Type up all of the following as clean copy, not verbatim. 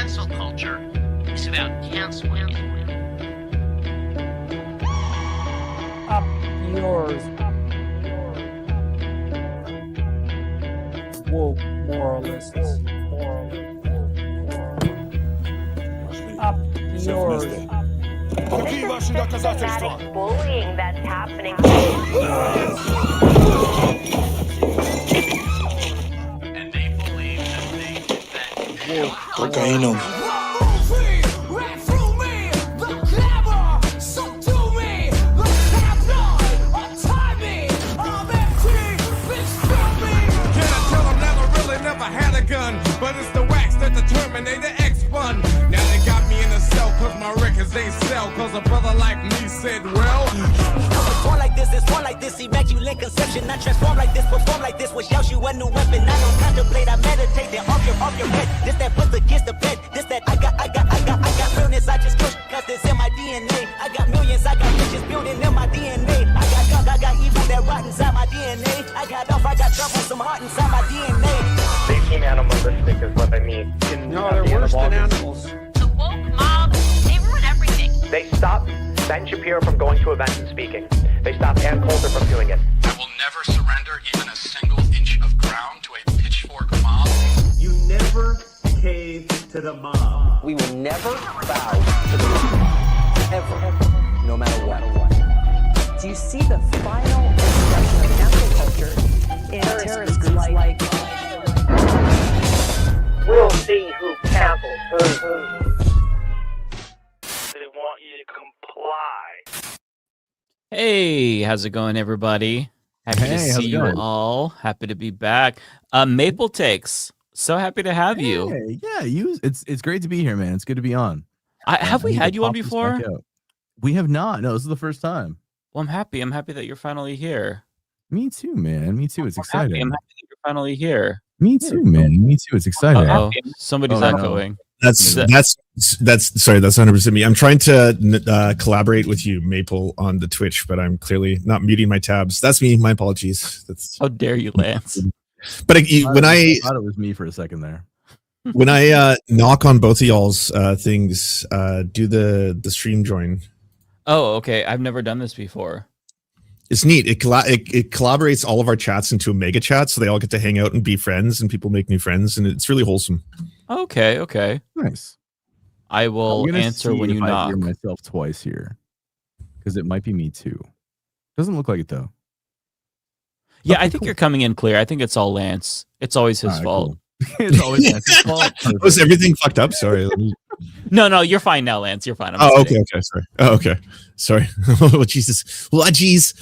Cancel culture is about canceling. Up yours. Woke moralists. Up yours. This is systematic bullying that's happening. And they believe that they Cocaína. But it's the wax that the Terminator X spun. Now they got me in a cell cause my records they sell. Cause a brother like me said, well, it's born like this, it's born like this, immaculate conception. I transform like this, perform like this, which yells you a new weapon. I don't contemplate, I meditate, then off your head. This that puts against the bed, this that I got realness, I just push, cause it's in my DNA. I got millions, I got riches building in my DNA. I got gunk, I got evil that rot inside my DNA. I got off, I got trouble, some heart inside my DNA. They seem animalistic is what I mean. No, they're worse than animals. The woke mob, they ruin everything. They stop Ben Shapiro from going to events and speaking. They stop Ann Coulter from doing it. I will never surrender even a single inch of ground to a pitchfork mob. You never cave to the mob. We will never bow to the mob. Ever. No matter what. Do you see the final expression of cancel culture in terrorist groups like... We'll see who cancels who. They want you to comply. Hey, how's it going, everybody? Happy to see you all. Happy to be back. Maple Takes. So happy to have you. Hey, yeah, it's great to be here, man. It's good to be on. Have we had you on before? We have not. No, this is the first time. Well, I'm happy. I'm happy that you're finally here. Me too, man. Me too. It's exciting. I'm happy that you're finally here. Me too, man. Me too. It's exciting. Somebody's echoing. That's 100% me. I'm trying to collaborate with you, Maple, on the Twitch, but I'm clearly not muting my tabs. That's me. My apologies. How dare you, Lance? But I thought it was me for a second there. When I knock on both of y'all's things, do the stream join. Oh, okay. I've never done this before. It's neat. It collaborates all of our chats into a mega chat, so they all get to hang out and be friends, and people make new friends, and it's really wholesome. Okay. Nice. I will answer when you knock. I hear myself twice here, because it might be me too. Doesn't look like it though. Yeah, I think you're coming in clear. I think it's all Lance. It's always his fault. Cool. It's always Lance's fault. Was everything fucked up? Sorry. No, you're fine now, Lance. You're fine. Okay. Sorry. Oh, okay. Sorry. Oh, Jesus. Oh, jeez.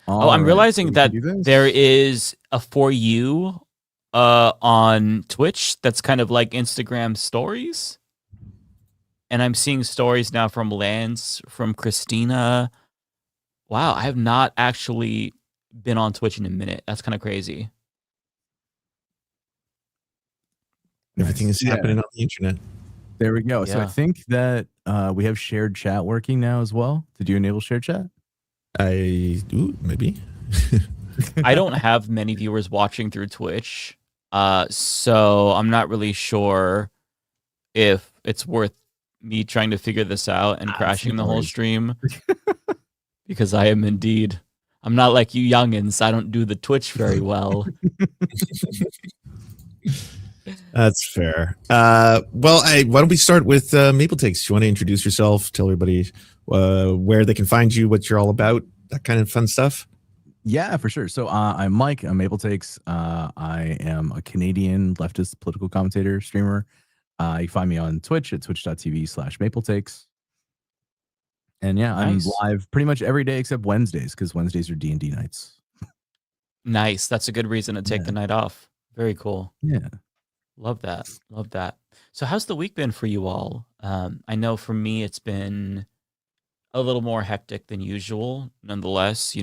I'm realizing that there is a For You on Twitch that's kind of like Instagram stories. And I'm seeing stories now from Lance, from Christina. Wow, I have not actually been on Twitch in a minute. That's kind of crazy. Everything is happening on the internet. There we go. Yeah. So I think that we have shared chat working now as well. Did you enable shared chat? Maybe. I don't have many viewers watching through Twitch, so I'm not really sure if it's worth me trying to figure this out and crashing the whole stream. Because I am indeed, I'm not like you youngins. I don't do the Twitch very well. That's fair. Well, why don't we start with Maple Takes? You want to introduce yourself, tell everybody where they can find you, what you're all about, that kind of fun stuff? Yeah, for sure. So I'm Mike. I'm Maple Takes. I am a Canadian leftist political commentator, streamer. You can find me on Twitch at twitch.tv/MapleTakes. And yeah, I'm live pretty much every day except Wednesdays, because Wednesdays are D&D nights. Nice. That's a good reason to take the night off. Very cool. Yeah. Love that. Love that. So how's the week been for you all? I know for me, it's been a little more hectic than usual. Nonetheless,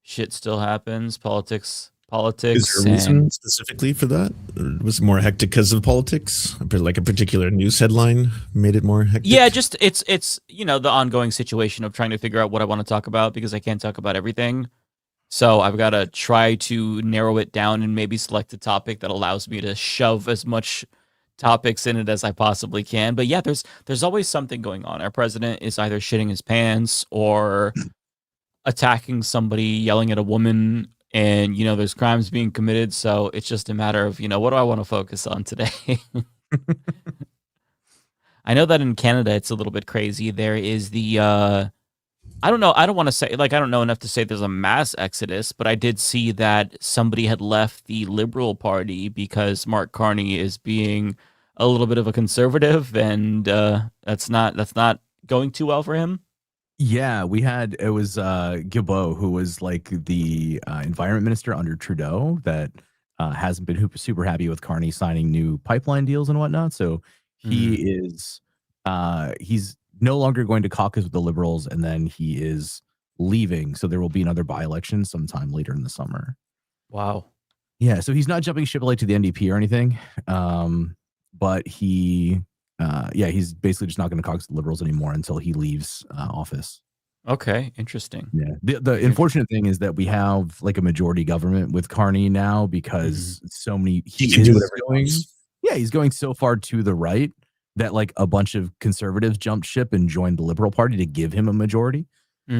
shit still happens. Politics. Is there a reason specifically for that? Or was it more hectic because of politics? Like a particular news headline made it more hectic? Yeah, just it's the ongoing situation of trying to figure out what I want to talk about, because I can't talk about everything. So I've got to try to narrow it down and maybe select a topic that allows me to shove as much topics in it as I possibly can. But yeah, there's always something going on. Our president is either shitting his pants or attacking somebody, yelling at a woman, and there's crimes being committed. So it's just a matter of what do I want to focus on today. I know that in Canada it's a little bit crazy. There is the I don't know. I don't want to say I don't know enough to say there's a mass exodus, but I did see that somebody had left the Liberal Party because Mark Carney is being a little bit of a conservative, and that's not going too well for him. Yeah, it was Guilbeault, who was like the environment minister under Trudeau, that hasn't been super happy with Carney signing new pipeline deals and whatnot. So he's no longer going to caucus with the Liberals, and then he is leaving. So there will be another by-election sometime later in the summer. Wow. Yeah, so he's not jumping ship like to the NDP or anything, but he's basically just not going to caucus with the Liberals anymore until he leaves office. Okay, interesting. Yeah, the unfortunate thing is that we have like a majority government with Carney now because so many he's going so far to the right that like a bunch of conservatives jumped ship and joined the Liberal Party to give him a majority. A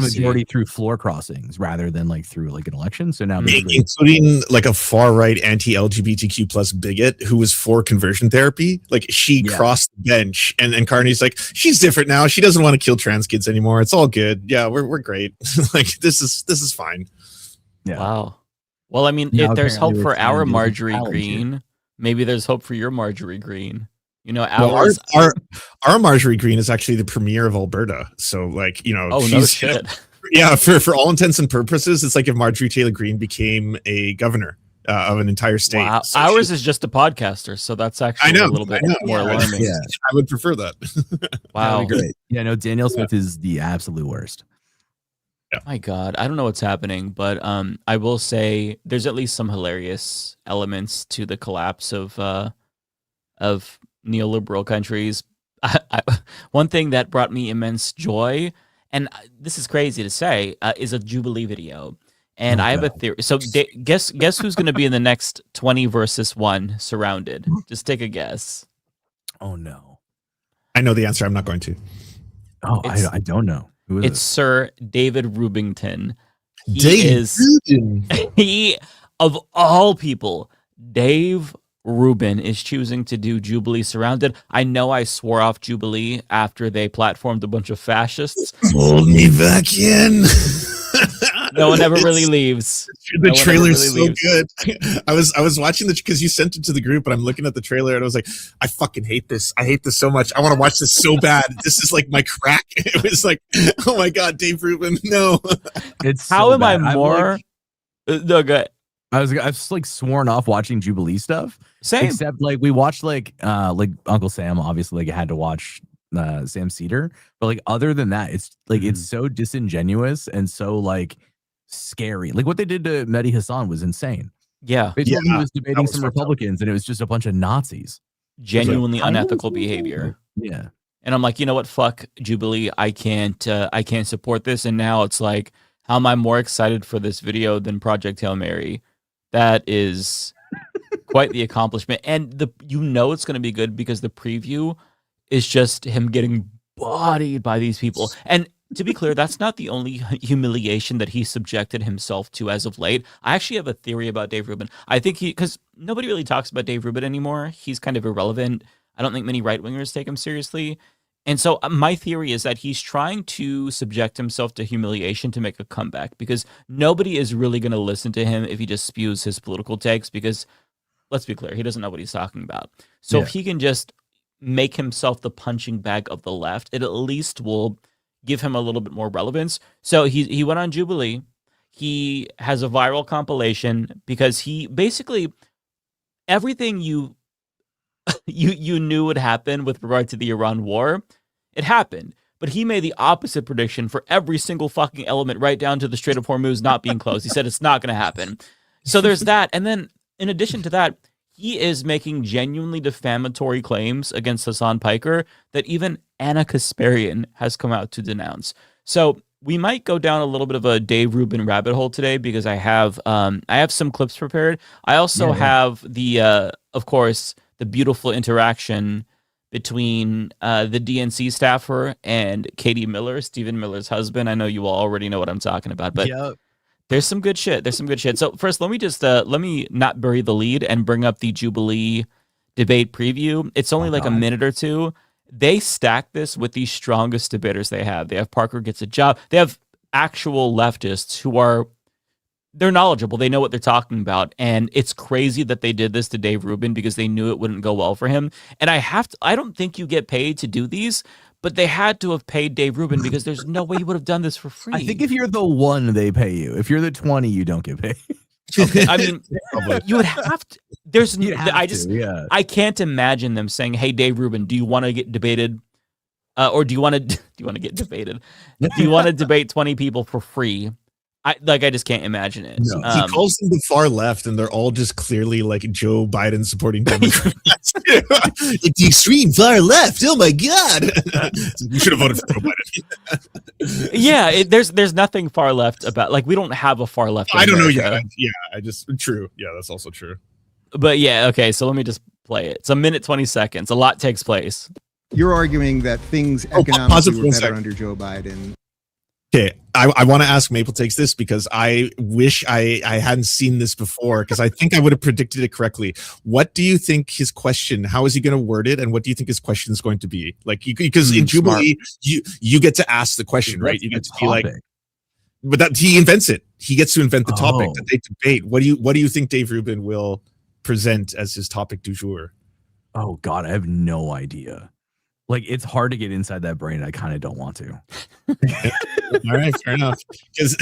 majority through floor crossings rather than like through like an election. So now including like a far right anti-LGBTQ plus bigot who was for conversion therapy. Like she crossed the bench, and Carney's like, she's different now. She doesn't want to kill trans kids anymore. It's all good. Yeah, we're great. Like this is fine. Yeah. Wow. Well, I mean, if there's hope for our Marjorie Green, maybe there's hope for your Marjorie Green. Our Marjorie Green is actually the premier of Alberta. So like, no shit. Yeah, for all intents and purposes, it's like if Marjorie Taylor Greene became a governor of an entire state. Wow. So ours is just a podcaster, so that's actually a little bit more alarming. Yeah, I would prefer that. Wow. That'd be great. Yeah, no, Danielle Smith is the absolute worst. Yeah. My God, I don't know what's happening, but I will say there's at least some hilarious elements to the collapse of neoliberal countries. One thing that brought me immense joy, and this is crazy to say, is a Jubilee video. And I have a theory. So guess who's going to be in the next 20 versus 1 surrounded? Just take a guess. Oh no. I know the answer. I'm not going to. Oh, I don't know. Who is it? It's Sir David Rubington. He of all people, Dave Rubin is choosing to do Jubilee Surrounded. I know I swore off Jubilee after they platformed a bunch of fascists. Hold me back in. No one ever really leaves. The trailer's so good. I was watching because you sent it to the group, and I'm looking at the trailer, and I was like, I fucking hate this. I hate this so much. I want to watch this so bad. This is like my crack. It was like, oh my God, Dave Rubin, no. It's how so am bad. I more? No, good. I've like sworn off watching Jubilee stuff. Same. Except like we watched like Uncle Sam, obviously like I had to watch Sam Cedar. But like other than that, it's like it's so disingenuous and so like scary. Like what they did to Mehdi Hassan was insane. Yeah. He was debating some Republicans and it was just a bunch of Nazis. Genuinely unethical behavior. Yeah. And I'm like, you know what? Fuck Jubilee. I can't support this. And now it's like, how am I more excited for this video than Project Hail Mary? That is quite the accomplishment. And it's going to be good because the preview is just him getting bodied by these people. And to be clear, that's not the only humiliation that he subjected himself to as of late. I actually have a theory about Dave Rubin. I think because nobody really talks about Dave Rubin anymore. He's kind of irrelevant. I don't think many right-wingers take him seriously. And so my theory is that he's trying to subject himself to humiliation to make a comeback because nobody is really going to listen to him if he just spews his political takes because, let's be clear, he doesn't know what he's talking about. So if he can just make himself the punching bag of the left, it at least will give him a little bit more relevance. So he went on Jubilee. He has a viral compilation because he basically everything you knew would happen with regard to the Iran war, it happened. But he made the opposite prediction for every single fucking element right down to the Strait of Hormuz not being closed. He said it's not going to happen. So there's that. And then in addition to that, he is making genuinely defamatory claims against Hassan Piker that even Anna Kasparian has come out to denounce. So we might go down a little bit of a Dave Rubin rabbit hole today because I have some clips prepared. I also have the, of course, the beautiful interaction between the DNC staffer and Katie Miller, Stephen Miller's husband. I know you all already know what I'm talking about, but there's some good shit. There's some good shit. So first, let me not bury the lead and bring up the Jubilee debate preview. It's only a minute or two. They stack this with the strongest debaters they have. They have Parker Gets a Job. They have actual leftists who are, they're knowledgeable. They know what they're talking about. And it's crazy that they did this to Dave Rubin because they knew it wouldn't go well for him. And I don't think you get paid to do these, but they had to have paid Dave Rubin because there's no way he would have done this for free. I think if you're the 1, they pay you. If you're the 20, you don't get paid. Okay, I mean, you would have to. I can't imagine them saying, "Hey, Dave Rubin, do you want to get debated, or do you want to get debated? Do you want to debate 20 people for free?" I just can't imagine it. No. He calls them the far left, and they're all just clearly like Joe Biden supporting Democrats. It's the extreme far left. Oh my god! You should have voted for Joe Biden. Yeah, there's nothing far left about. Like, we don't have a far left. I don't know yet. Yeah, true. Yeah, that's also true. But yeah, okay. So let me just play it. It's 1:20. A lot takes place. You're arguing that things economically were better under Joe Biden. Okay, I want to ask Maple Takes this because I wish I hadn't seen this before, because I think I would have predicted it correctly. What do you think his question, how is he going to word it, and what do you think his question is going to be? Like, because in Jubilee, you get to ask the question, right? You get to be like, but that he invents it. He gets to invent the topic that they debate. What do you think Dave Rubin will present as his topic du jour? Oh God, I have no idea. Like, it's hard to get inside that brain. I kind of don't want to. All right, fair enough. Because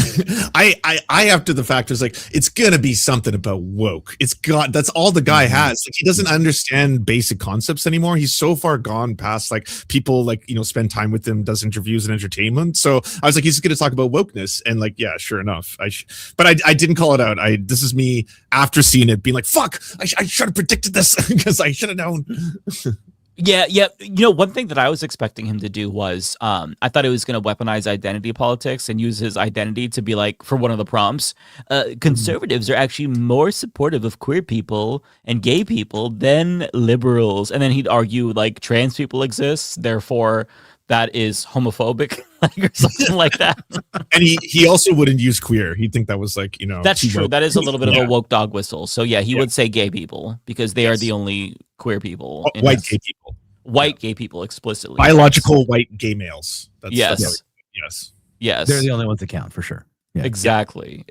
I after the fact was like, it's gonna be something about woke. That's all the guy has. Like, he doesn't understand basic concepts anymore. He's so far gone past like people spend time with him, does interviews and entertainment. So I was like, he's gonna talk about wokeness, and like, yeah, sure enough. But I didn't call it out. This is me after seeing it being like, fuck, I should have predicted this because I should have known. Yeah. One thing that I was expecting him to do was, I thought he was going to weaponize identity politics and use his identity to be like, for one of the prompts, conservatives are actually more supportive of queer people and gay people than liberals. And then he'd argue like trans people exist, therefore that is homophobic, or something like that. And he also wouldn't use queer. He'd think that was like, that's true. Woke. That is a little bit of a woke dog whistle. So yeah, he would say gay people because they are the only queer people. White gay people. White gay people explicitly. Biological white gay males. Yes. They're the only ones that count for sure. Yeah. Exactly.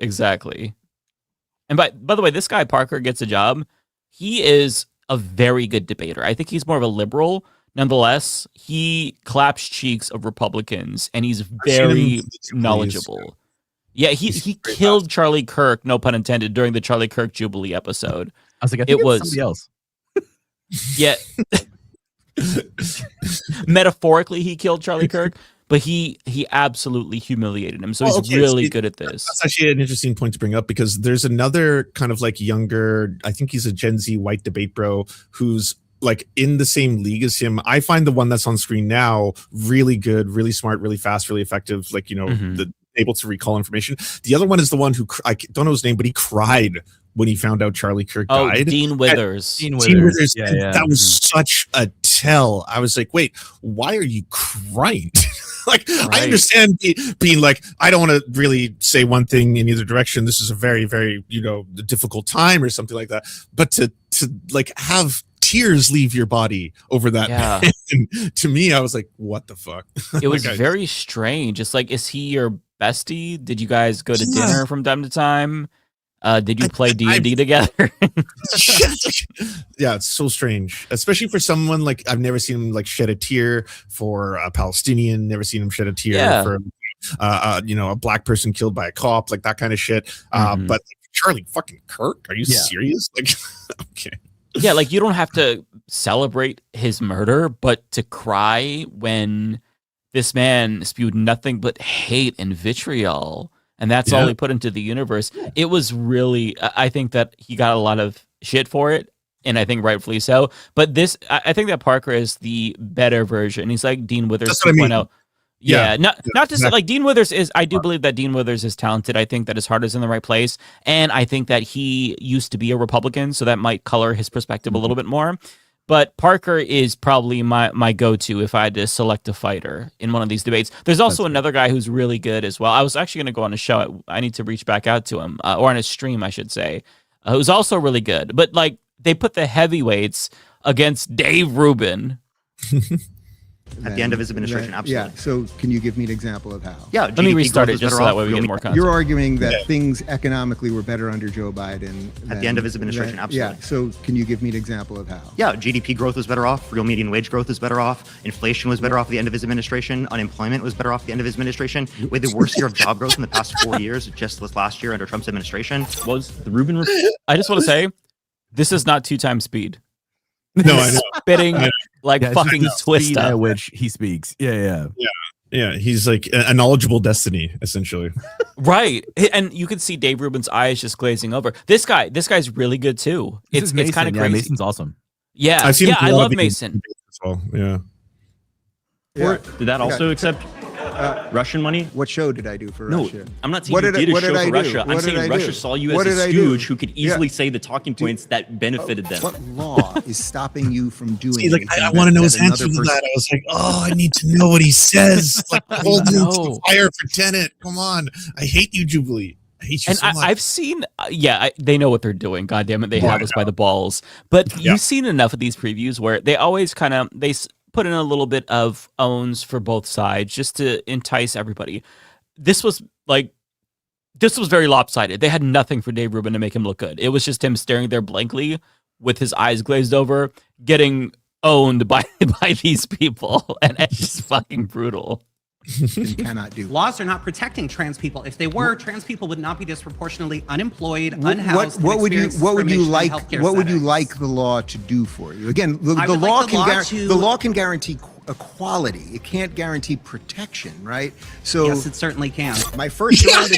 And by the way, this guy Parker Gets a Job. He is a very good debater. I think he's more of a liberal. Nonetheless, he claps cheeks of Republicans, and he's very knowledgeable. Yeah, he killed Charlie Kirk, no pun intended, during the Charlie Kirk Jubilee episode. I was like, I think it was somebody else. Yeah. Metaphorically, he killed Charlie Kirk, but he absolutely humiliated him. So he's really good at this. That's actually an interesting point to bring up, because there's another kind of like younger, I think he's a Gen Z white debate bro who's like in the same league as him. I find the one that's on screen now really good, really smart, really fast, really effective. Like, able to recall information. The other one is the one who I don't know his name, but he cried when he found out Charlie Kirk died. Dean Withers. Dean Withers. Yeah. That was such a tell. I was like, wait, why are you crying? Like, right. I understand being like, I don't want to really say one thing in either direction. This is a very, very, difficult time or something like that. But to like have tears leave your body over that. Yeah. And to me, I was like, what the fuck? It was very strange. It's like, is he your bestie? Did you guys go to dinner from time to time? Did you play D&D together? Yeah, it's so strange, especially for someone like, I've never seen him like shed a tear for a Palestinian, never seen him shed a tear for a black person killed by a cop, like that kind of shit. But Charlie fucking Kirk, are you serious? Like, okay. Yeah, like, you don't have to celebrate his murder, but to cry when this man spewed nothing but hate and vitriol, and that's all he put into the universe. It was really, I think that he got a lot of shit for it, and I think rightfully so. But I think that Parker is the better version. He's like Dean Withers 2.0. Yeah, not to say, like, Dean Withers is, I do believe that Dean Withers is talented. I think that his heart is in the right place. And I think that he used to be a Republican, so that might color his perspective a little bit more. But Parker is probably my go-to if I had to select a fighter in one of these debates. There's also another guy who's really good as well. I was actually going to go on a show. I need to reach back out to him, or on a stream, I should say, who's also really good. But like they put the heavyweights against Dave Rubin. At the end of his administration, absolutely. Yeah. So, can you give me an example of how? Yeah. Let me restart it just so that way we get more context. You're arguing that things economically were better under Joe Biden at the end of his administration, absolutely. Yeah. So, can you give me an example of how? Yeah. GDP growth was better off. Real median wage growth was better off. Inflation was better off at the end of his administration. Unemployment was better off at the end of his administration. We had the worst year of job growth in the past 4 years, just this last year under Trump's administration. Was the Rubin? I just want to say, this is not 2 times speed. No, I know. Spitting like fucking twist at up. which he speaks. Yeah. He's like a knowledgeable Destiny, essentially. Right, and you can see Dave Rubin's eyes just glazing over. This guy's really good too. It's kind of crazy. Mason's awesome. Yeah, I've seen I love Mason. As well. Yeah. Did that also accept Russian money? What show did I do for No, Russia? I'm not saying you did a show for Russia. I'm saying Russia saw you as a stooge who could easily say the talking points that benefited them. What law is stopping you from doing? See, like I want to know his answer to that. I was like, oh, I need to know what he says. Like, hold him to the fire for Tenet. Come on, I hate you, Jubilee. I hate you And so much. I've seen, they know what they're doing. God damn it, they have us by the balls. But you've seen enough of these previews where they always put in a little bit of owns for both sides just to entice everybody. This was very lopsided. They had nothing for Dave Rubin to make him look good. It was just him staring there blankly with his eyes glazed over, getting owned by these people, and it's just fucking brutal. You cannot do. Laws are not protecting trans people. If they were, trans people would not be disproportionately unemployed, unhoused. What would you like the law to do for you? Again, the law can guarantee equality. It can't guarantee protection, right? So yes, it certainly can. My first round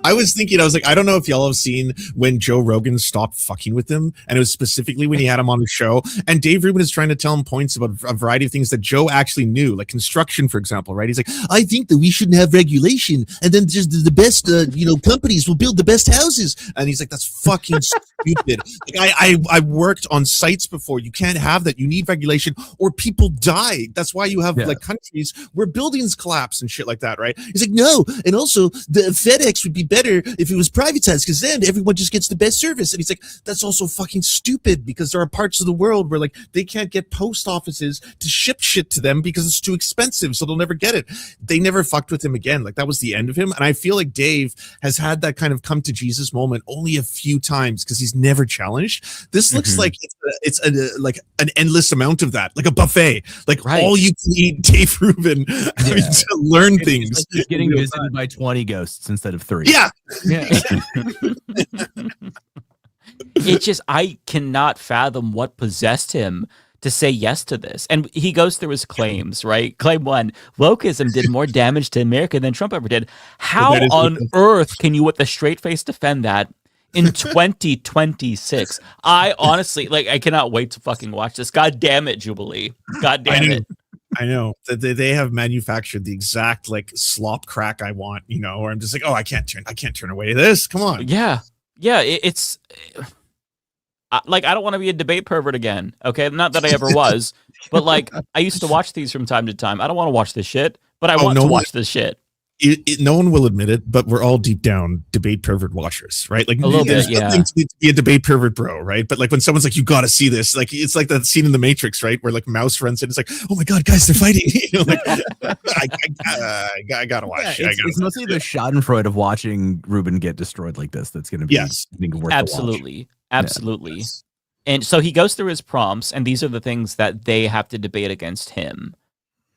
I was thinking, I don't know if y'all have seen when Joe Rogan stopped fucking with him, and it was specifically when he had him on the show, and Dave Rubin is trying to tell him points about a variety of things that Joe actually knew, like construction, for example, right? He's like, I think that we shouldn't have regulation, and then just the best, companies will build the best houses, and he's like, that's fucking stupid. Like, I worked on sites before. You can't have that. You need regulation, or people die. That's why you have like countries where buildings collapse and shit like that, right? He's like, no, and also the FedEx would be better if it was privatized because then everyone just gets the best service. And he's like, that's also fucking stupid because there are parts of the world where like they can't get post offices to ship shit to them because it's too expensive, so they'll never get it. They never fucked with him again. Like that was the end of him. And I feel like Dave has had that kind of come to Jesus moment only a few times because he's never challenged. This looks like it's like an endless amount of that, like a buffet, like all you can eat Dave Rubin to learn things. Like getting visited by 20 ghosts instead of 3. Yeah. It's just, I cannot fathom what possessed him to say yes to this. And he goes through his claims, right? Claim 1, wokeism did more damage to America than Trump ever did. How on earth can you with a straight face defend that in 2026? I honestly, I cannot wait to fucking watch this. God damn it, Jubilee. God damn it. I know that they have manufactured the exact slop crack I want, or I'm just like, oh, I can't turn away this. Come on. Yeah. It's I don't want to be a debate pervert again. Okay. Not that I ever was, but I used to watch these from time to time. I don't want to watch this shit, but I want to watch this shit. No one will admit it, but we're all deep down debate pervert watchers, right? Like a little bit, yeah. To be a debate pervert bro, right? But when someone's like, you got to see this, it's like that scene in The Matrix, right? Where Mouse runs in, it's like, oh my god, guys, they're fighting. I gotta watch. Yeah, it's mostly the Schadenfreude of watching Rubin get destroyed like this. That's going to be worth absolutely, absolutely. Yeah. And so he goes through his prompts, and these are the things that they have to debate against him.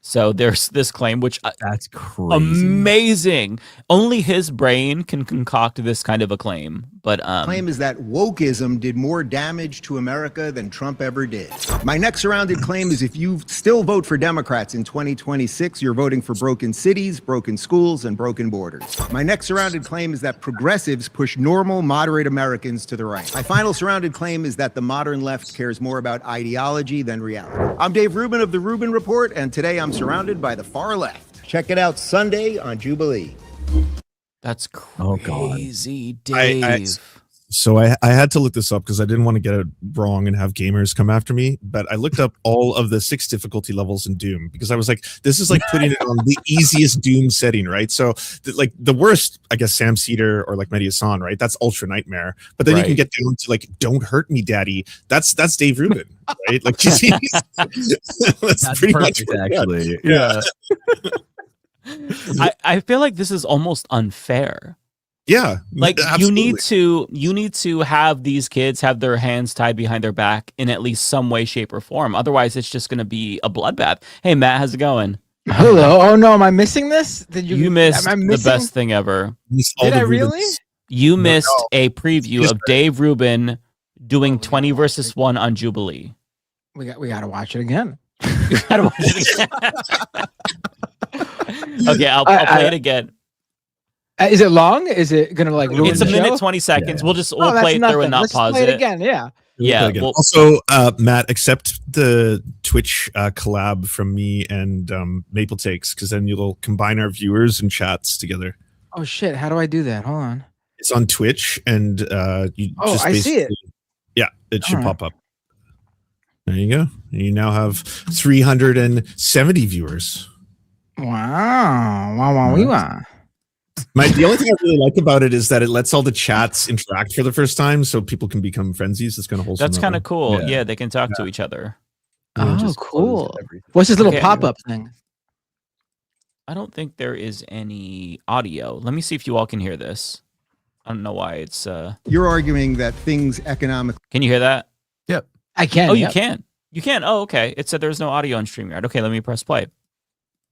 So there's this claim, which that's crazy, amazing. Only his brain can concoct this kind of a claim. But claim is that wokeism did more damage to America than Trump ever did. My next surrounded claim is if you still vote for Democrats in 2026, you're voting for broken cities, broken schools, and broken borders. My next surrounded claim is that progressives push normal, moderate Americans to the right. My final surrounded claim is that the modern left cares more about ideology than reality. I'm Dave Rubin of The Rubin Report, and today I'm surrounded by the far left. Check it out Sunday on Jubilee. That's Oh, God. crazy, Dave. So I had to look this up because I didn't want to get it wrong and have gamers come after me. But I looked up all of the 6 difficulty levels in Doom because I was like, this is like putting it on the easiest Doom setting, right? So like the worst, I guess, Sam Cedar or like Mehdi Hassan, right? That's Ultra Nightmare. But then you can get down to like, Don't Hurt Me, Daddy. That's Dave Rubin, right? Like that's pretty perfect, much actually. Yeah. I feel like this is almost unfair. Yeah, like absolutely. you need to have these kids have their hands tied behind their back in at least some way, shape, or form. Otherwise, it's just going to be a bloodbath. Hey, Matt, how's it going? Hello. Oh no, am I missing this? Did You missed the best thing ever. Did I really? You missed a preview of Dave Rubin doing 20 versus 1 on Jubilee. We got to watch it again. You gotta watch it again. Okay, I'll play it again. Is it long? Is it gonna like ruin It's a the minute show? 20 seconds. We'll that's play it through and not Let's pause play it. again. Yeah. Yeah. Well, also, Matt, accept the Twitch collab from me and Maple Takes because then you'll combine our viewers and chats together. Oh shit! How do I do that? Hold on. It's on Twitch, and you just I see it. Yeah, it should All right. pop up. There you go. You now have 370 viewers. Wow! Wow! The only thing I really like about it is that it lets all the chats interact for the first time, so people can become frenzies. It's kind of wholesome. That's kind of cool. Yeah. Yeah, they can talk to each other. Oh, cool. What's this little Okay. pop-up thing? I don't think there is any audio. Let me see if you all can hear this. I don't know why it's You're arguing that things economic. Can you hear that? Yep. I can. Oh, you yep. can. You can. Oh, okay. It said there's no audio on StreamYard. Okay, let me press play.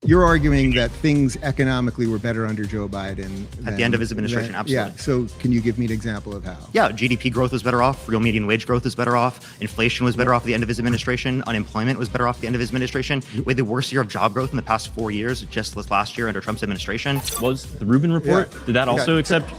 You're arguing that things economically were better under Joe Biden At the end of his administration, absolutely. Yeah. So can you give me an example of how? Yeah, GDP growth was better off. Real median wage growth is better off. Inflation was better off at the end of his administration. Unemployment was better off at the end of his administration. We had the worst year of job growth in the past 4 years, just this last year under Trump's administration. Was the Rubin report? Yeah. Did that also accept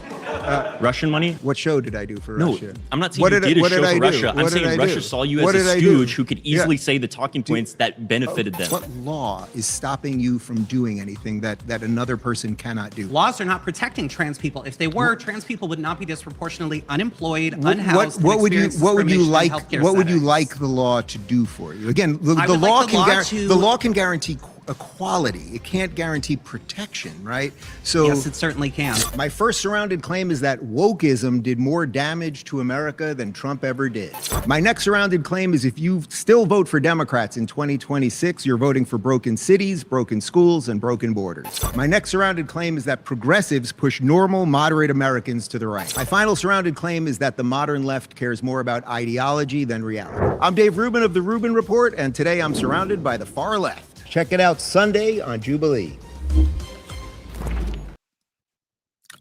Russian money? What show did I do for No, Russia? I'm not saying What you did I- did a what show did I for do? Russia. I'm What did saying I Russia do? saw you What as a did I do? stooge who could easily say the talking points that benefited them. What law is stopping you from doing anything that another person cannot do? Laws are not protecting trans people. If they were, trans people would not be disproportionately unemployed, unhoused. What would you like? What would you settings. like the law to do for you? Again, the I would law like the law to- the law can guarantee equality. It can't guarantee protection, right? So Yes, it certainly can. My first surrounded claim is that wokeism did more damage to America than Trump ever did. My next surrounded claim is if you still vote for Democrats in 2026, you're voting for broken cities, broken schools, and broken borders. My next surrounded claim is that progressives push normal, moderate Americans to the right. My final surrounded claim is that the modern left cares more about ideology than reality. I'm Dave Rubin of The Rubin Report, and today I'm surrounded by the far left. Check it out Sunday on Jubilee.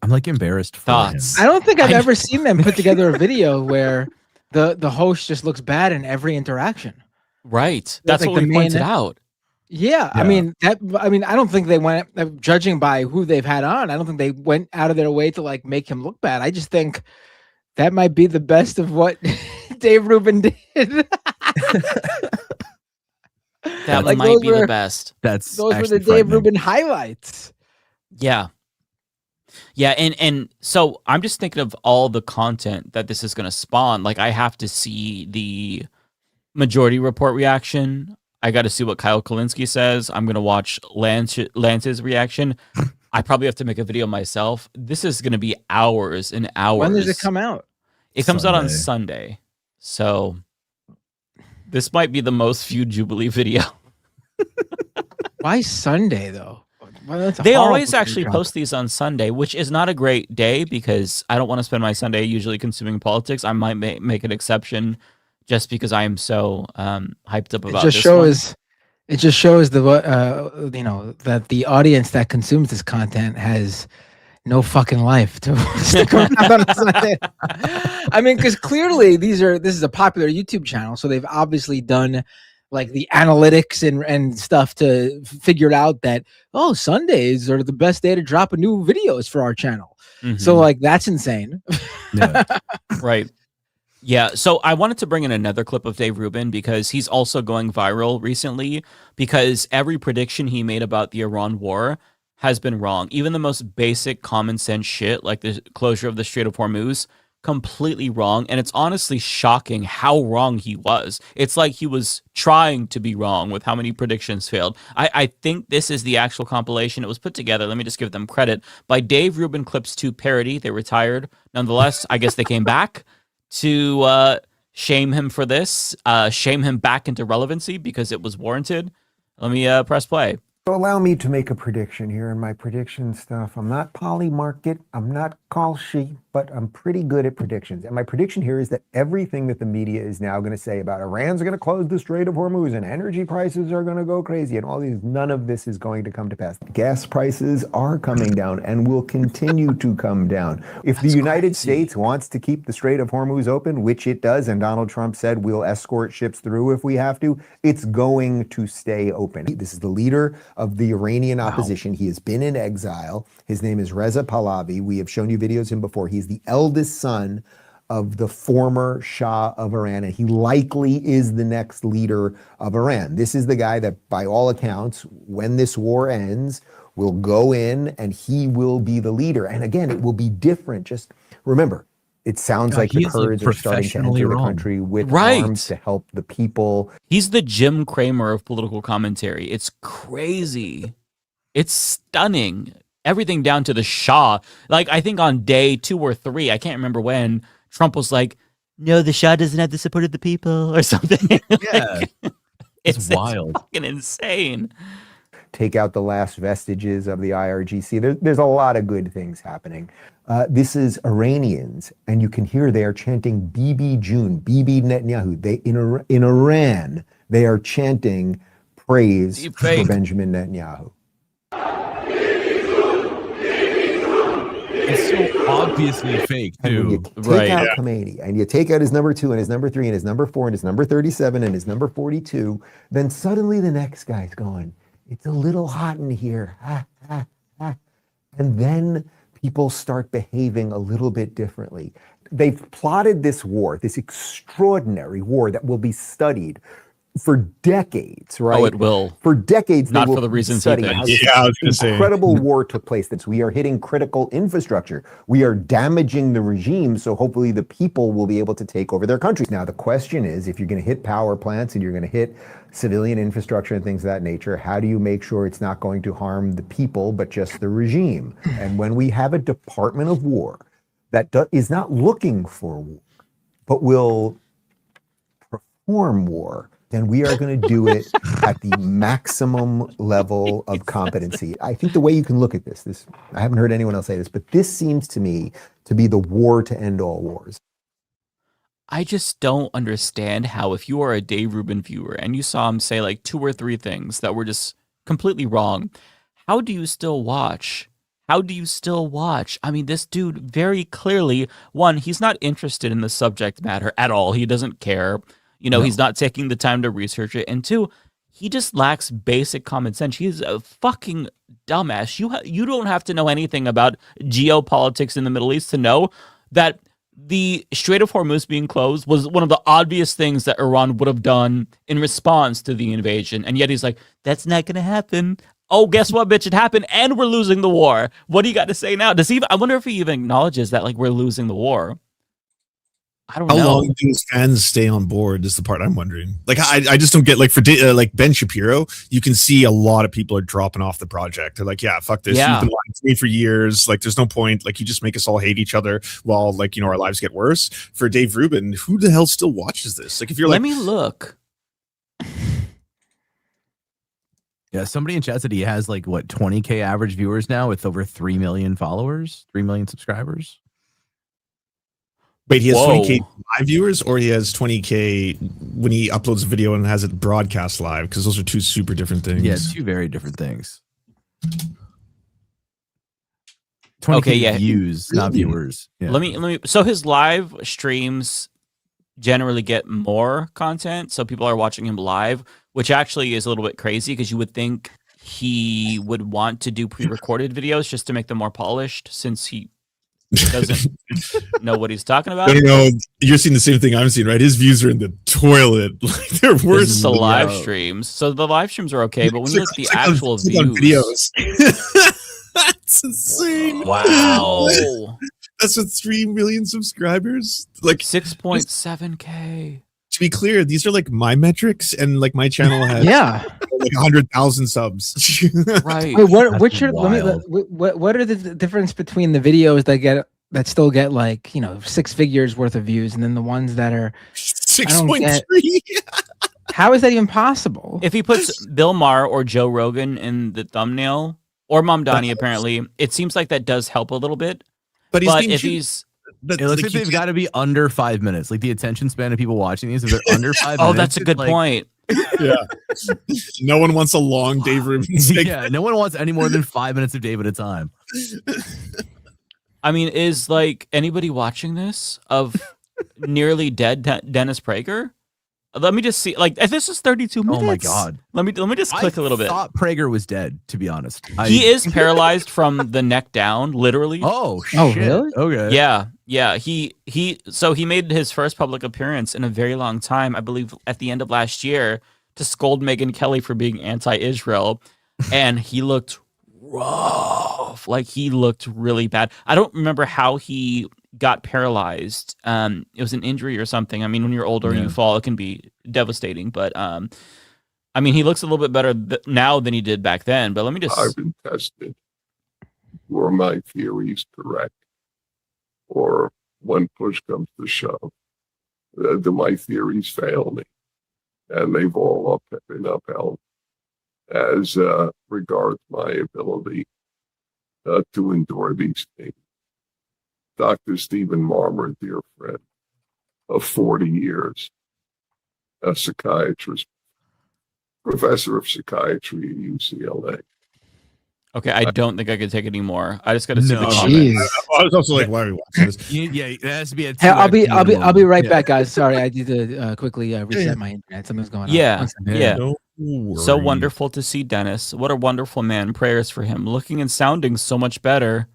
I'm like embarrassed. Thoughts? I don't think I've ever seen them put together a video where the host just looks bad in every interaction. Right. That's like what the we main- pointed out. Yeah, I mean I don't think they went judging by who they've had on. I don't think they went out of their way to like make him look bad. I just think that might be the best of what Dave Rubin did. That Like, might those be were- the best. That's Those were actually the Dave frightening. Rubin highlights. Yeah. Yeah, and so I'm just thinking of all the content that this is going to spawn. Like I have to see the Majority Report reaction. I got to see what Kyle Kalinske says. I'm going to watch Lance's reaction. I probably have to make a video myself. This is going to be hours and hours. When does it come out? It comes out on Sunday. So this might be the most viewed Jubilee video. Why Sunday though? Well, that's a They horrible always thing to actually drop. post these on Sunday, which is not a great day because I don't want to spend my Sunday usually consuming politics. I might make an exception just because I am so hyped up about It just this shows. It just shows that the audience that consumes this content has no fucking life to stick around on a Sunday. I mean, because clearly this is a popular YouTube channel, so they've obviously done like the analytics and stuff to figure out that Sundays are the best day to drop a new videos for our channel. one. So Mhm. like that's insane. Right. Yeah. So I wanted to bring in another clip of Dave Rubin because he's also going viral recently because every prediction he made about the Iran war has been wrong. Even the most basic common sense shit, like the closure of the Strait of Hormuz, completely wrong. And it's honestly shocking how wrong he was. It's like he was trying to be wrong with how many predictions failed. I think this is the actual compilation. It was put together, let me just give them credit, by Dave Rubin Clips 2 Parody. They retired. Nonetheless, I guess they came back to shame him for this, shame him back into relevancy because it was warranted. Let me press play. So allow me to make a prediction here in my prediction stuff. I'm not Polly Market, I'm not Call Sheep, but I'm pretty good at predictions. And my prediction here is that everything that the media is now going to say about Iran's going to close the Strait of Hormuz and energy prices are going to go crazy and all these, none of this is going to come to pass. Gas prices are coming down and will continue to come down. If the United States wants to keep the Strait of Hormuz open, which it does, and Donald Trump said we'll escort ships through if we have to, it's going to stay open. This is the leader of the Iranian opposition. He has been in exile. His name is Reza Pahlavi. We have shown you videos of him before. He's the eldest son of the former Shah of Iran, and he likely is the next leader of Iran. This is the guy that, by all accounts, when this war ends, will go in and he will be the leader. And again, it will be different. Just remember, it sounds like the Kurds are starting to enter the country with arms to help the people. He's the Jim Cramer of political commentary. It's crazy. It's stunning. Everything down to the Shah. Like, I think on day 2 or 3, I can't remember when, Trump was like, no, the Shah doesn't have the support of the people or something. Yeah. It's wild. It's fucking insane. Take out the last vestiges of the IRGC. There's a lot of good things happening. This is Iranians, and you can hear they are chanting Bibi June, Bibi Netanyahu. In Iran, they are chanting praise for Benjamin Netanyahu. It's so obviously fake, too. And when you take out Khomeini, and you take out his number 2 and his number 3 and his number 4 and his number 37 and his number 42, then suddenly the next guy's going, it's a little hot in here. And then people start behaving a little bit differently. They've plotted this war, this extraordinary war that will be studied for decades, right? Oh, it will. For decades, not they will for the reasons study he how thinks. this incredible war took place. That we are hitting critical infrastructure. We are damaging the regime, so hopefully the people will be able to take over their countries. Now, the question is, if you're going to hit power plants and you're going to hit civilian infrastructure and things of that nature, how do you make sure it's not going to harm the people, but just the regime? And when we have a Department of War that is not looking for war, but will perform war, then we are going to do it at the maximum level of competency. I think the way you can look at this, I haven't heard anyone else say this, but this seems to me to be the war to end all wars. I just don't understand how, if you are a Dave Rubin viewer and you saw him say like 2 or 3 things that were just completely wrong, how do you still watch? How do you still watch? I mean, this dude very clearly, one, he's not interested in the subject matter at all. He doesn't care. You know, he's not taking the time to research it. And 2, he just lacks basic common sense. He's a fucking dumbass. You don't have to know anything about geopolitics in the Middle East to know that the Strait of Hormuz being closed was one of the obvious things that Iran would have done in response to the invasion. And yet he's like, that's not going to happen. Oh, guess what, bitch? It happened and we're losing the war. What do you got to say now? I wonder if he even acknowledges that, like, we're losing the war. I don't know. How long do his fans stay on board is the part I'm wondering. Like, I just don't get, like, for like Ben Shapiro, you can see a lot of people are dropping off the project. They're like, yeah, fuck this. Yeah. You've been lying to me for years. Like, there's no point. Like, you just make us all hate each other while, like, you know, our lives get worse. For Dave Rubin, who the hell still watches this? Like, if you're Let like, me look. Yeah, somebody in chat said he has like what 20K average viewers now with over 3 million followers, 3 million subscribers. wait, he has 20K live viewers, or he has 20K when he uploads a video and has it broadcast live? Because those are 2 super different things. Yeah, 2 very different things. 20K views, not viewers. Yeah. Let me. So his live streams generally get more content, so people are watching him live, which actually is a little bit crazy because you would think he would want to do pre-recorded videos just to make them more polished, since he doesn't know what he's talking about. I don't know. You're seeing the same thing I'm seeing, right? His views are in the toilet. Like, they're worse. This is the live streams. So the live streams are okay, but when you look at the actual views, That's insane. Wow. That's with 3 million subscribers. Like 6.7K. To be clear, these are like my metrics, and like my channel has Yeah. like 100,000 subs. Right. Wait, what? That's Which are? wild. What are the difference between the videos that still get like 6 figures worth of views, and then the ones that are 6.3? How is that even possible? If he puts Bill Maher or Joe Rogan in the thumbnail, or Mamdani, apparently, it seems like that does help a little bit. But if he's It looks like they've got to be under 5 minutes. Like the attention span of people watching these, if they're under 5 minutes. Oh, that's a good point. Yeah. No one wants a long Dave Rubin segment. Yeah, no one wants any more than 5 minutes of Dave at a time. I mean, is like anybody watching this of nearly dead Dennis Prager? Let me just see. Like, if this is 32 minutes. Oh my god. Let me just click a little bit. I thought Prager was dead, to be honest. He is paralyzed from the neck down, literally. Oh shit. Oh, really? Okay. Yeah. He made his first public appearance in a very long time, I believe at the end of last year, to scold Megyn Kelly for being anti-Israel. And he looked rough. Like, he looked really bad. I don't remember how he got paralyzed. It was an injury or something. I mean, when you're older and you fall, it can be devastating. But I mean, he looks a little bit better now than he did back then. But let me just. I've been tested. Were my theories correct? Or when push comes to shove, do my theories fail me? And they've all been upheld as regards my ability to endure these things. Dr. Stephen Marmer, dear friend, of 40 years, a psychiatrist, professor of psychiatry at UCLA. Okay, I don't think I could take it anymore. I just got to see the I was also like, why are we watching this? Yeah, it has to be a Hey, I'll be right back, guys. Sorry, I need to quickly reset my internet. Something's going on. Yeah, One second. yeah. No So worries. wonderful to see Dennis. What a wonderful man. Prayers for him. Looking and sounding so much better.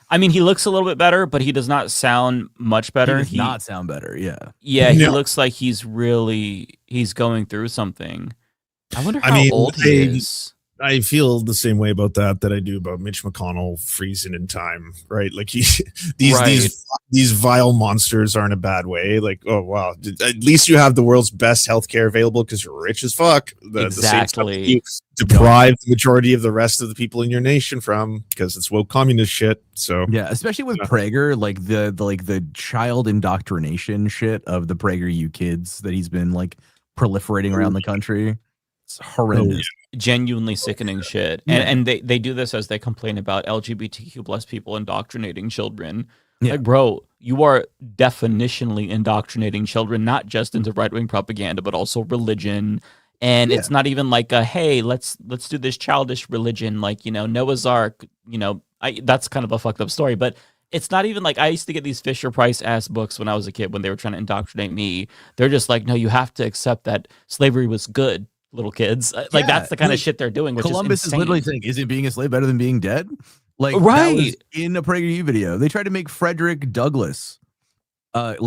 I mean, he looks a little bit better, but he does not sound much better. He does not sound better. Yeah. Yeah, he No. looks like he's going through something. I wonder how old he is. I feel the same way about that I do about Mitch McConnell freezing in time, right? Like these vile monsters are in a bad way. Like, oh wow, at least you have the world's best healthcare available because you're rich as fuck. The same stuff that you deprive the majority of the rest of the people in your nation from because it's woke communist shit. So yeah, especially with Prager, like the child indoctrination shit of the PragerU kids that he's been like proliferating around the country. It's horrendous. Genuinely sickening shit. And they do this as they complain about LGBTQ plus people indoctrinating children. Yeah. Like, bro, you are definitionally indoctrinating children, not just into right-wing propaganda, but also religion. And it's not even like a, hey, let's do this childish religion, like, Noah's Ark, that's kind of a fucked up story, but it's not even like I used to get these Fisher Price ass books when I was a kid when they were trying to indoctrinate me. They're just like, no, you have to accept that slavery was good. Little kids, like that's the kind of shit they're doing. Which Columbus is is insane. literally saying, "Is it being a slave better than being dead?" Like, right? That was in a PragerU video, they tried to make Frederick Douglass, well,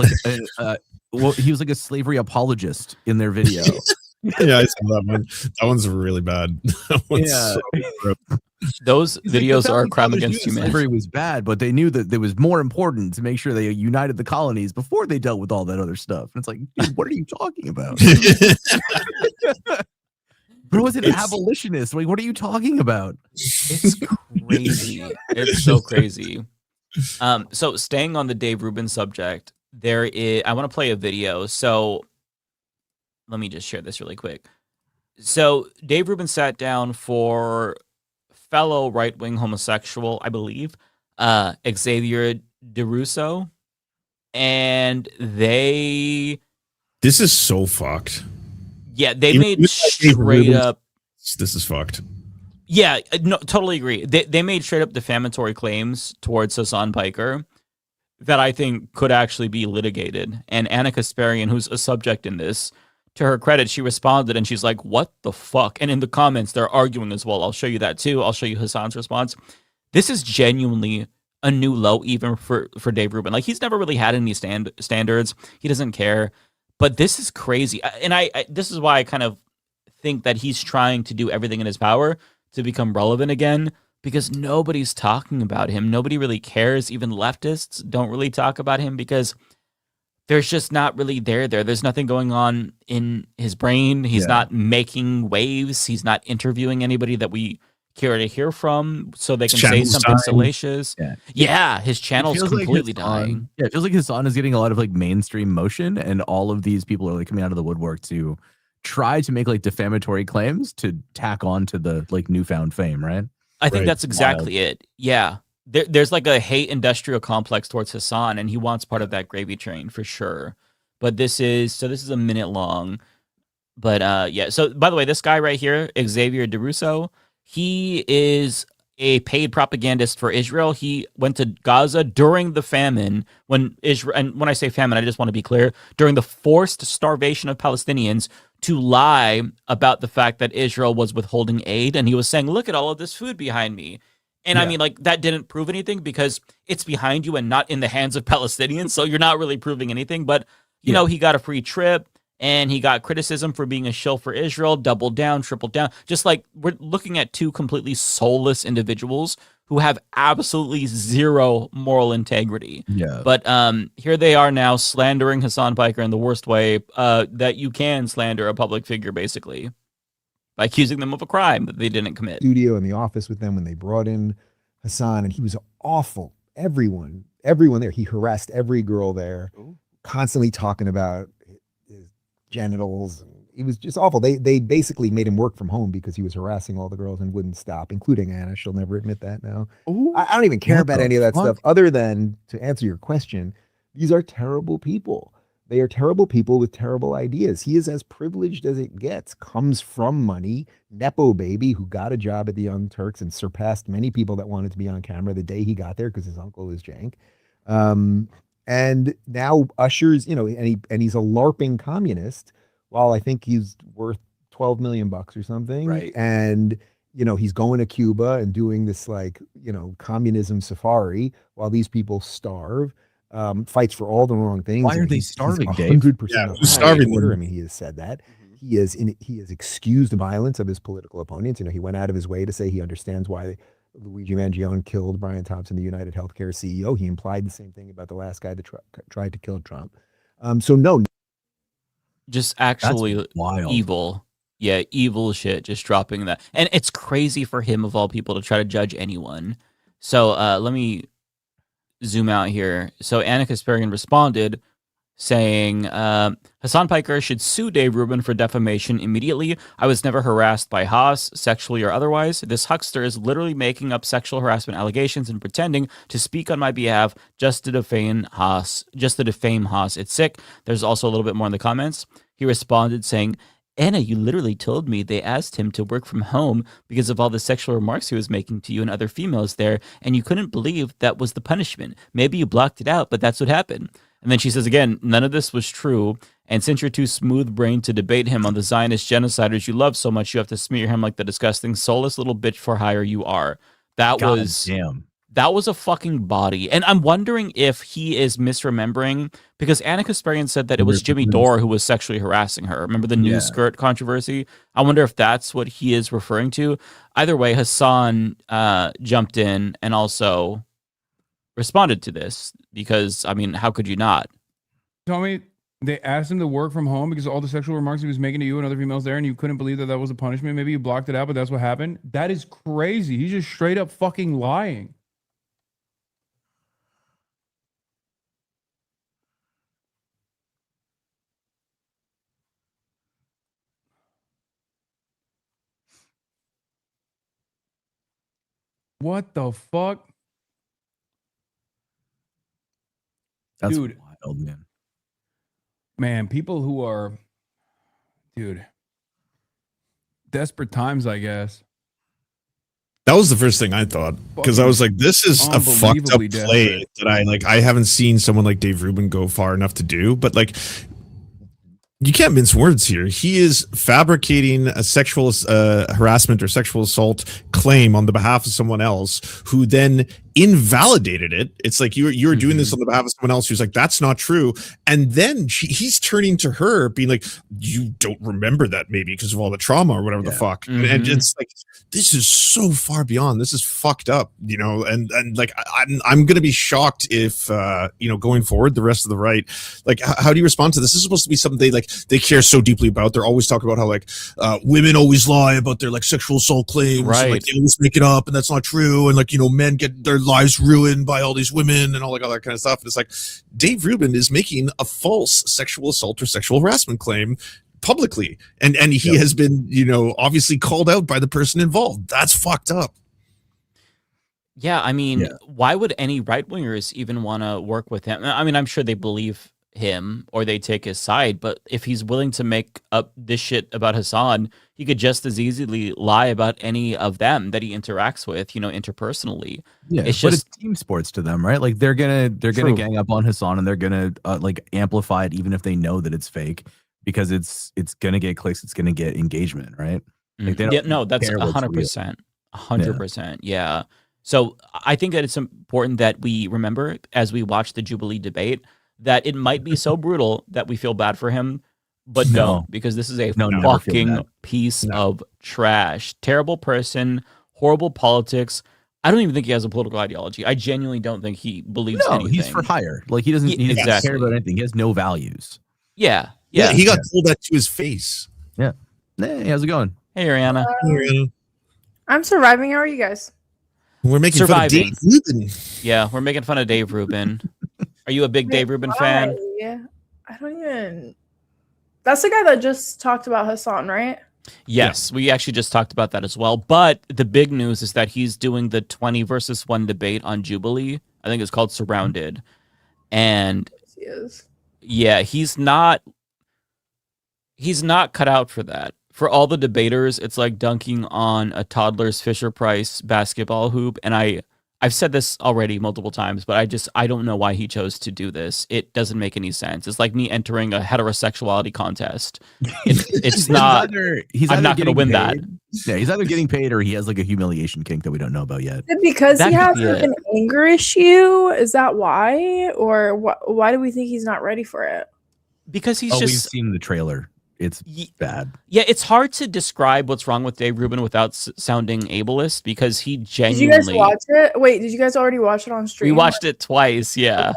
he was like a slavery apologist in their video. Yeah, I saw that one. That one's really bad. That one's so Those videos are a crime against humanity. Slavery was bad, but they knew that it was more important to make sure they united the colonies before they dealt with all that other stuff. And it's like, dude, what are you talking about? Bro was an abolitionist. Like, what are you talking about? It's crazy. It's so crazy. So staying on the Dave Rubin subject, I want to play a video. So let me just share this really quick. So Dave Rubin sat down for fellow right-wing homosexual, I believe, Xavier DeRusso, and this is so fucked. Yeah, they made straight up. This is fucked. Yeah, no, totally agree. They made straight up defamatory claims towards Hassan Piker that I think could actually be litigated. And Anna Kasparian, who's a subject in this, to her credit, she responded and she's like, what the fuck? And in the comments, they're arguing as well. I'll show you that too. I'll show you Hassan's response. This is genuinely a new low even for Dave Rubin. Like, he's never really had any standards. He doesn't care. But this is crazy. And I this is why I kind of think that he's trying to do everything in his power to become relevant again. because nobody's talking about him. Nobody really cares. Even leftists don't really talk about him because there's just not really there. There's nothing going on in his brain. He's not making waves. He's not interviewing anybody that we care to hear from so they can say something salacious. Yeah, his channel's completely dying. Yeah, it feels like his son is getting a lot of like mainstream motion, and all of these people are like coming out of the woodwork to try to make like defamatory claims to tack on to the like newfound fame, right? I think that's exactly it. Yeah. There's like a hate industrial complex towards Hassan, and he wants part of that gravy train for sure. But this is a minute long. But yeah. So by the way, this guy right here, Xavier DeRusso, he is a paid propagandist for Israel. He went to Gaza during the famine when Israel, and when I say famine, I just want to be clear, during the forced starvation of Palestinians, to lie about the fact that Israel was withholding aid. And he was saying, look at all of this food behind me. And I mean, like, that didn't prove anything because it's behind you and not in the hands of Palestinians. So you're not really proving anything. But, you know, he got a free trip and he got criticism for being a shill for Israel, doubled down, tripled down. Just like we're looking at two completely soulless individuals who have absolutely zero moral integrity. Yeah. But here they are now slandering Hassan Piker in the worst way that you can slander a public figure, basically, by accusing them of a crime that they didn't commit. Studio in the office with them when they brought in Hassan, and he was awful. Everyone there. He harassed every girl there, constantly talking about his genitals. He was just awful. They basically made him work from home because he was harassing all the girls and wouldn't stop, including Anna. She'll never admit that now. I don't even care about any of that stuff other than to answer your question. These are terrible people. They are terrible people with terrible ideas. He is as privileged as it gets, comes from money, Nepo baby who got a job at the Young Turks and surpassed many people that wanted to be on camera the day he got there because his uncle was jank. And now ushers, you know, and he's a LARPing communist. While I think he's worth $12 million or something. Right. And, you know, he's going to Cuba and doing this like, you know, communism safari while these people starve, fights for all the wrong things. Why are they starving, Dave? 100% who's starving them? I mean, he has said that. He has excused the violence of his political opponents. You know, he went out of his way to say he understands why Luigi Mangione killed Brian Thompson, the United Healthcare CEO. He implied the same thing about the last guy that tried to kill Trump. So no. Just actually evil. Yeah, evil shit, just dropping that. And it's crazy for him, of all people, to try to judge anyone. So let me zoom out here. So Anna Kasparian responded saying, Hassan Piker should sue Dave Rubin for defamation immediately. I was never harassed by Haas, sexually or otherwise. This huckster is literally making up sexual harassment allegations and pretending to speak on my behalf just to defame Haas. It's sick. There's also a little bit more in the comments. He responded saying, Anna, you literally told me they asked him to work from home because of all the sexual remarks he was making to you and other females there, and you couldn't believe that was the punishment. Maybe you blocked it out, but that's what happened. And then she says again, none of this was true. And since you're too smooth-brained to debate him on the Zionist genociders you love so much, you have to smear him like the disgusting, soulless little bitch for hire you are. That was a fucking body. And I'm wondering if he is misremembering, because Anna Kasparian said that it was Jimmy Dore who was sexually harassing her. Remember the new skirt controversy? I wonder if that's what he is referring to. Either way, Hassan jumped in and also responded to this because, I mean, how could you not? Tell me they asked him to work from home because of all the sexual remarks he was making to you and other females there, and you couldn't believe that that was a punishment. Maybe you blocked it out, but that's what happened. That is crazy. He's just straight up fucking lying. What the fuck? That's dude, wild, man. Man, people who are, dude, desperate times, I guess. That was the first thing I thought, because I was like, this is a fucked up play that I haven't seen someone like Dave Rubin go far enough to do. But like, You can't mince words here. He is fabricating a sexual harassment or sexual assault claim on the behalf of someone else, who then invalidated it. It's like you're doing this on the behalf of someone else who's like, that's not true. And then he's turning to her, being like, you don't remember that maybe because of all the trauma or whatever the fuck. And it's like, this is so far beyond. This is fucked up, you know. And like I'm gonna be shocked if you know, going forward, the rest of the right, like, how do you respond to this? This is supposed to be something they care so deeply about. They're always talking about how like women always lie about their like sexual assault claims, right? And, like, they always make it up, and that's not true. And like, you know, men get their lives ruined by all these women and all like all that kind of stuff. And it's like Dave Rubin is making a false sexual assault or sexual harassment claim publicly, and he has been, you know, obviously called out by the person involved. That's fucked up. Yeah, I mean, why would any right-wingers even want to work with him? I mean, I'm sure they believe him or they take his side, but if he's willing to make up this shit about Hassan, he could just as easily lie about any of them that he interacts with, you know, interpersonally. Yeah, it's but just it's team sports to them, right? Like they're gonna gang up on Hassan, and they're gonna like amplify it even if they know that it's fake, because it's gonna get clicks, it's gonna get engagement, right? Like they don't yeah, no, that's care what's real. 100%. 100%. Yeah. So I think that it's important that we remember as we watch the Jubilee debate that it might be so brutal that we feel bad for him, but don't, because this is a fucking piece of trash. Terrible person, horrible politics. I don't even think he has a political ideology. I genuinely don't think he believes anything. He's for hire. Like he doesn't care about anything. He has no values. Yeah. He got told that to his face. Yeah. Hey, how's it going? Hey, Ariana. I'm surviving. How are you guys? We're making fun of Dave Rubin. Yeah, we're making fun of Dave Rubin. Are you a big Dave Rubin fan? Yeah, I don't even. That's the guy that just talked about Hassan, right? Yes, we actually just talked about that as well. But the big news is that he's doing the 20 versus 1 debate on Jubilee. I think it's called Surrounded. And he is. Yeah, he's not cut out for that. For all the debaters, it's like dunking on a toddler's Fisher-Price basketball hoop. And I've said this already multiple times, but I don't know why he chose to do this. It doesn't make any sense. It's like me entering a heterosexuality contest. It's not. I'm not going to win that. Yeah, he's either getting paid or he has like a humiliation kink that we don't know about yet. Because he has like an anger issue. Is that why, or why do we think he's not ready for it? Because he's we've seen the trailer. It's bad. Yeah, it's hard to describe what's wrong with Dave Rubin without sounding ableist, because he genuinely. Did you guys watch it? Wait, did you guys already watch it on stream? We watched it twice. Yeah,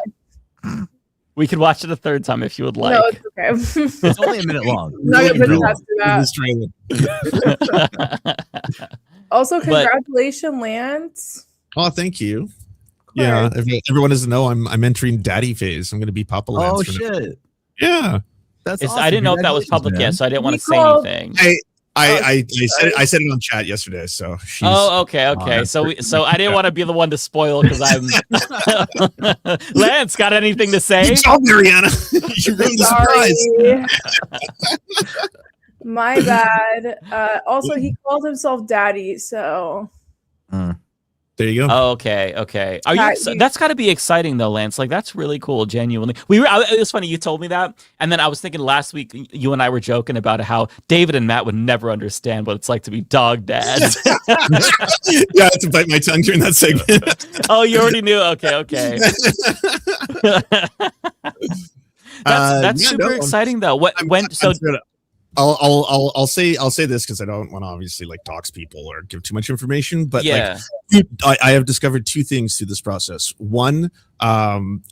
we could watch it a third time if you would like. No, it's okay. It's only a minute long. Also, congratulations, Lance. Oh, thank you. Yeah, everyone doesn't know I'm entering daddy phase. I'm going to be Papa Lance. Oh shit! Yeah. That's awesome. I didn't know if that was public yet, so I didn't want to say anything. I said it on chat yesterday. So okay. So I didn't want to be the one to spoil because I'm. Lance, got anything to say? Good job, Mariana. You ruined the surprise. My bad. Also, he called himself Daddy, so. There you go. Oh, okay. Are you? That's got to be exciting though, Lance. Like that's really cool. Genuinely, it was funny you told me that, and then I was thinking last week you and I were joking about how David and Matt would never understand what it's like to be dog dads. Yeah, I had to bite my tongue during that segment. Oh, you already knew. Okay. That's super exciting though. I'll say this because I don't want to obviously like dox people or give too much information, but I have discovered two things through this process. One,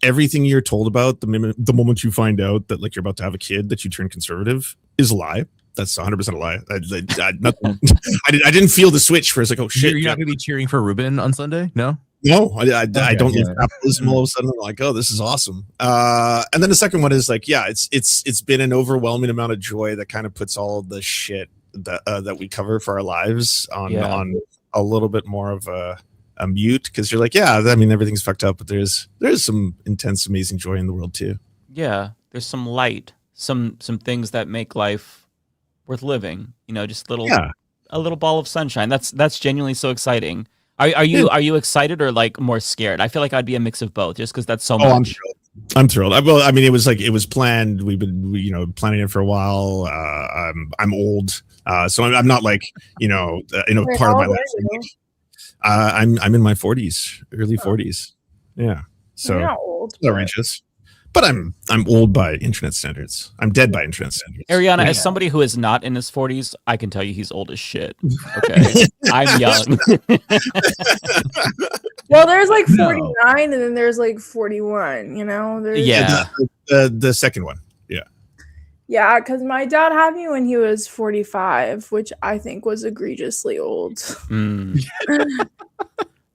everything you're told about the moment you find out that like you're about to have a kid that you turn conservative is a lie. That's 100% a lie. I didn't feel the switch for it's like, oh shit. You're not gonna be cheering for Rubin on Sunday? No, I don't love capitalism. All of a sudden, I'm like, oh, this is awesome. And then the second one is like, yeah, it's been an overwhelming amount of joy that kind of puts all of the shit that we cover for our lives on a little bit more of a mute, because you're like, yeah, I mean, everything's fucked up, but there's some intense, amazing joy in the world too. Yeah, there's some light, some things that make life worth living. You know, just a little ball of sunshine. That's genuinely so exciting. Are you excited or like more scared? I feel like I'd be a mix of both, just because that's so much. I'm thrilled. Well, I mean, it was planned. We've been, planning it for a while. I'm old, so I'm not like, Wait, part of how my old life. are you? I'm in my 40s, early 40s. Yeah, so You're not old. that ranges. But I'm old by internet standards. I'm dead by internet standards. Ariana, as somebody who is not in his 40s, I can tell you he's old as shit. Okay, I'm young. Well, there's like 49 and then there's like 41, There's, Yeah. The second one. Yeah. Yeah, because my dad had me when he was 45, which I think was egregiously old.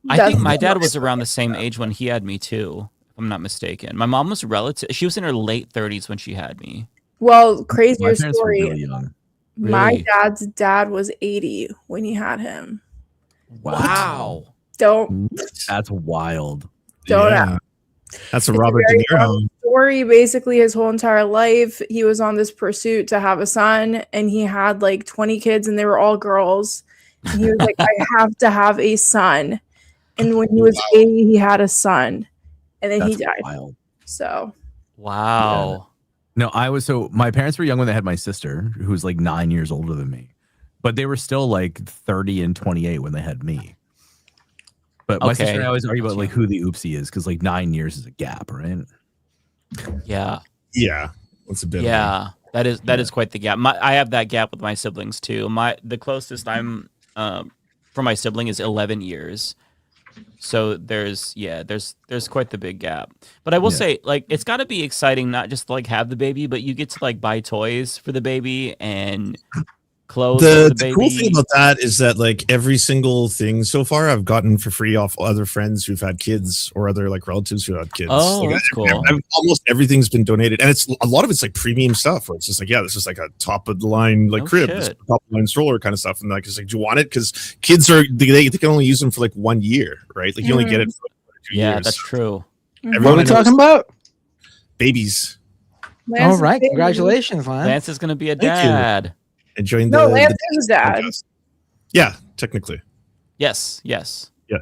I think my dad was around the same age when he had me too, if I'm not mistaken. My mom was she was in her late 30s when she had me. Well, crazier story. Really young. My Really? dad's dad was 80 when he had him. Wow. That's wild. Don't That's a It's Robert very De Niro. long story. Basically, his whole entire life, he was on this pursuit to have a son, and he had like 20 kids, and they were all girls. And he was like, "I have to have a son." And when he was 80, he had a son, and then he That's died. wild. So Wow. No, my parents were young when they had my sister, who was like 9 years older than me, but they were still like 30 and 28 when they had me. But my sister and I always argue about like who the oopsie is, because like 9 years is a gap, right? Yeah. Yeah. That's a bit. Yeah. That is quite the gap. I have that gap with my siblings too. The closest I'm for my sibling is 11 years. So there's quite the big gap. But I will say, like, it's got to be exciting not just to like have the baby, but you get to like buy toys for the baby and clothes for the baby. The cool thing about that is that like every single thing so far I've gotten for free off other friends who've had kids or other like relatives who had kids. Oh, like, that's cool. Almost everything's been donated, and it's a lot of it's like premium stuff where it's just like, this is like a top of the line like crib, this shit. top of the line stroller kind of stuff, and like it's like, do you want it? Because kids they can only use them for like 1 year, right? Like you only get it for 2 years. Yeah, that's true. What are we talking about? Babies. All right, congratulations, Lance. Lance is going to be a Thank you. dad. Enjoying no, the Lance is dad. podcast. Yeah, technically. Yes. Yeah, The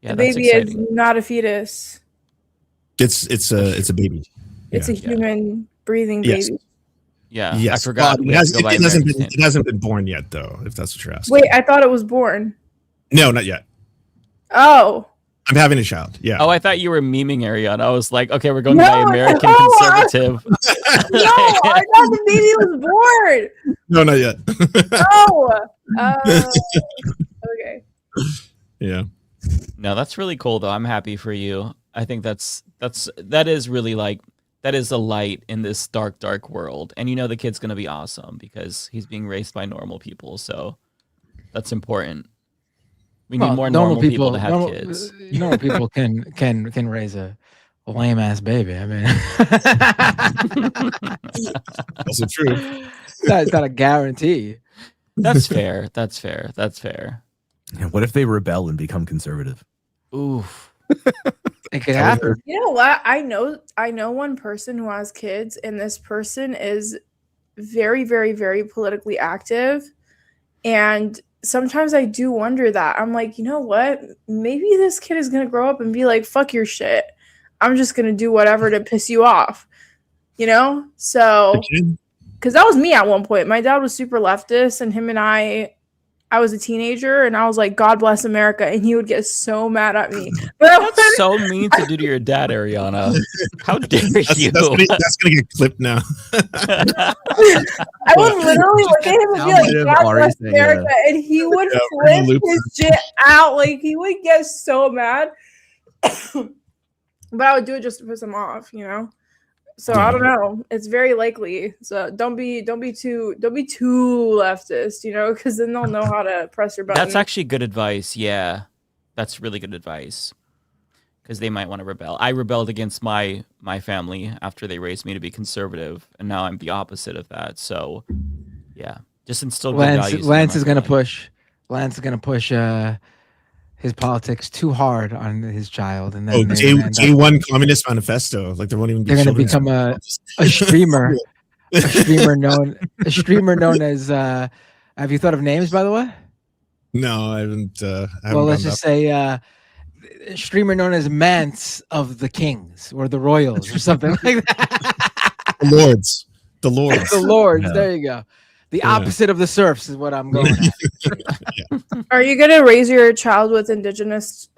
that's baby exciting. is not a fetus. it's a baby. It's a human breathing Yes. baby. Yeah, Yes. I forgot. It, we have to go by American it hasn't been born yet, though. If that's what you're asking. Wait, I thought it was born. No, not yet. Oh. I'm having a child. Yeah. Oh, I thought you were memeing Ariana. I was like, okay, we're going by No, American no, conservative. No, I thought the baby was born. No, not yet. No. Okay. Yeah. No, that's really cool though. I'm happy for you. I think that is really like that is a light in this dark world. And the kid's gonna be awesome because he's being raised by normal people. So that's important. We need more normal people to have kids. Normal people can raise a lame ass baby. I mean, also true. It's not a guarantee. That's fair. That's fair. That's fair. Yeah, what if they rebel and become conservative? Oof. It could happen. You know what? I know one person who has kids, and this person is very, very, very politically active. And sometimes I do wonder that. I'm like, you know what? Maybe this kid is going to grow up and be like, fuck your shit. I'm just going to do whatever to piss you off. So, because that was me at one point. My dad was super leftist, and him and I was a teenager, and I was like, God bless America. And he would get so mad at me. But That's so mean to do to your dad, Ariana. How dare you? That's gonna get clipped now. I would literally look at him and be like, God bless America. And he would flip his shit out. Like, he would get so mad. But I would do it just to piss him off, So I don't know. It's very likely. So don't be too leftist, because then they'll know how to press your button. That's actually good advice. Yeah, that's really good advice. Because they might want to rebel. I rebelled against my family after they raised me to be conservative, and now I'm the opposite of that. So, yeah, just instill good values. Lance is gonna push. Lance is gonna push his politics too hard on his child, and then J1 Communist Manifesto. Like there won't even be. They're going to become a streamer, a streamer known as. Have you thought of names, by the way? No, I haven't. Well, let's just say a streamer known as Mance of the Kings or the Royals or something like that. The Lords. The Lords. The Lords. Yeah. There you go. The Yeah. opposite of the serfs is what I'm going at. Are you gonna raise your child with indigenous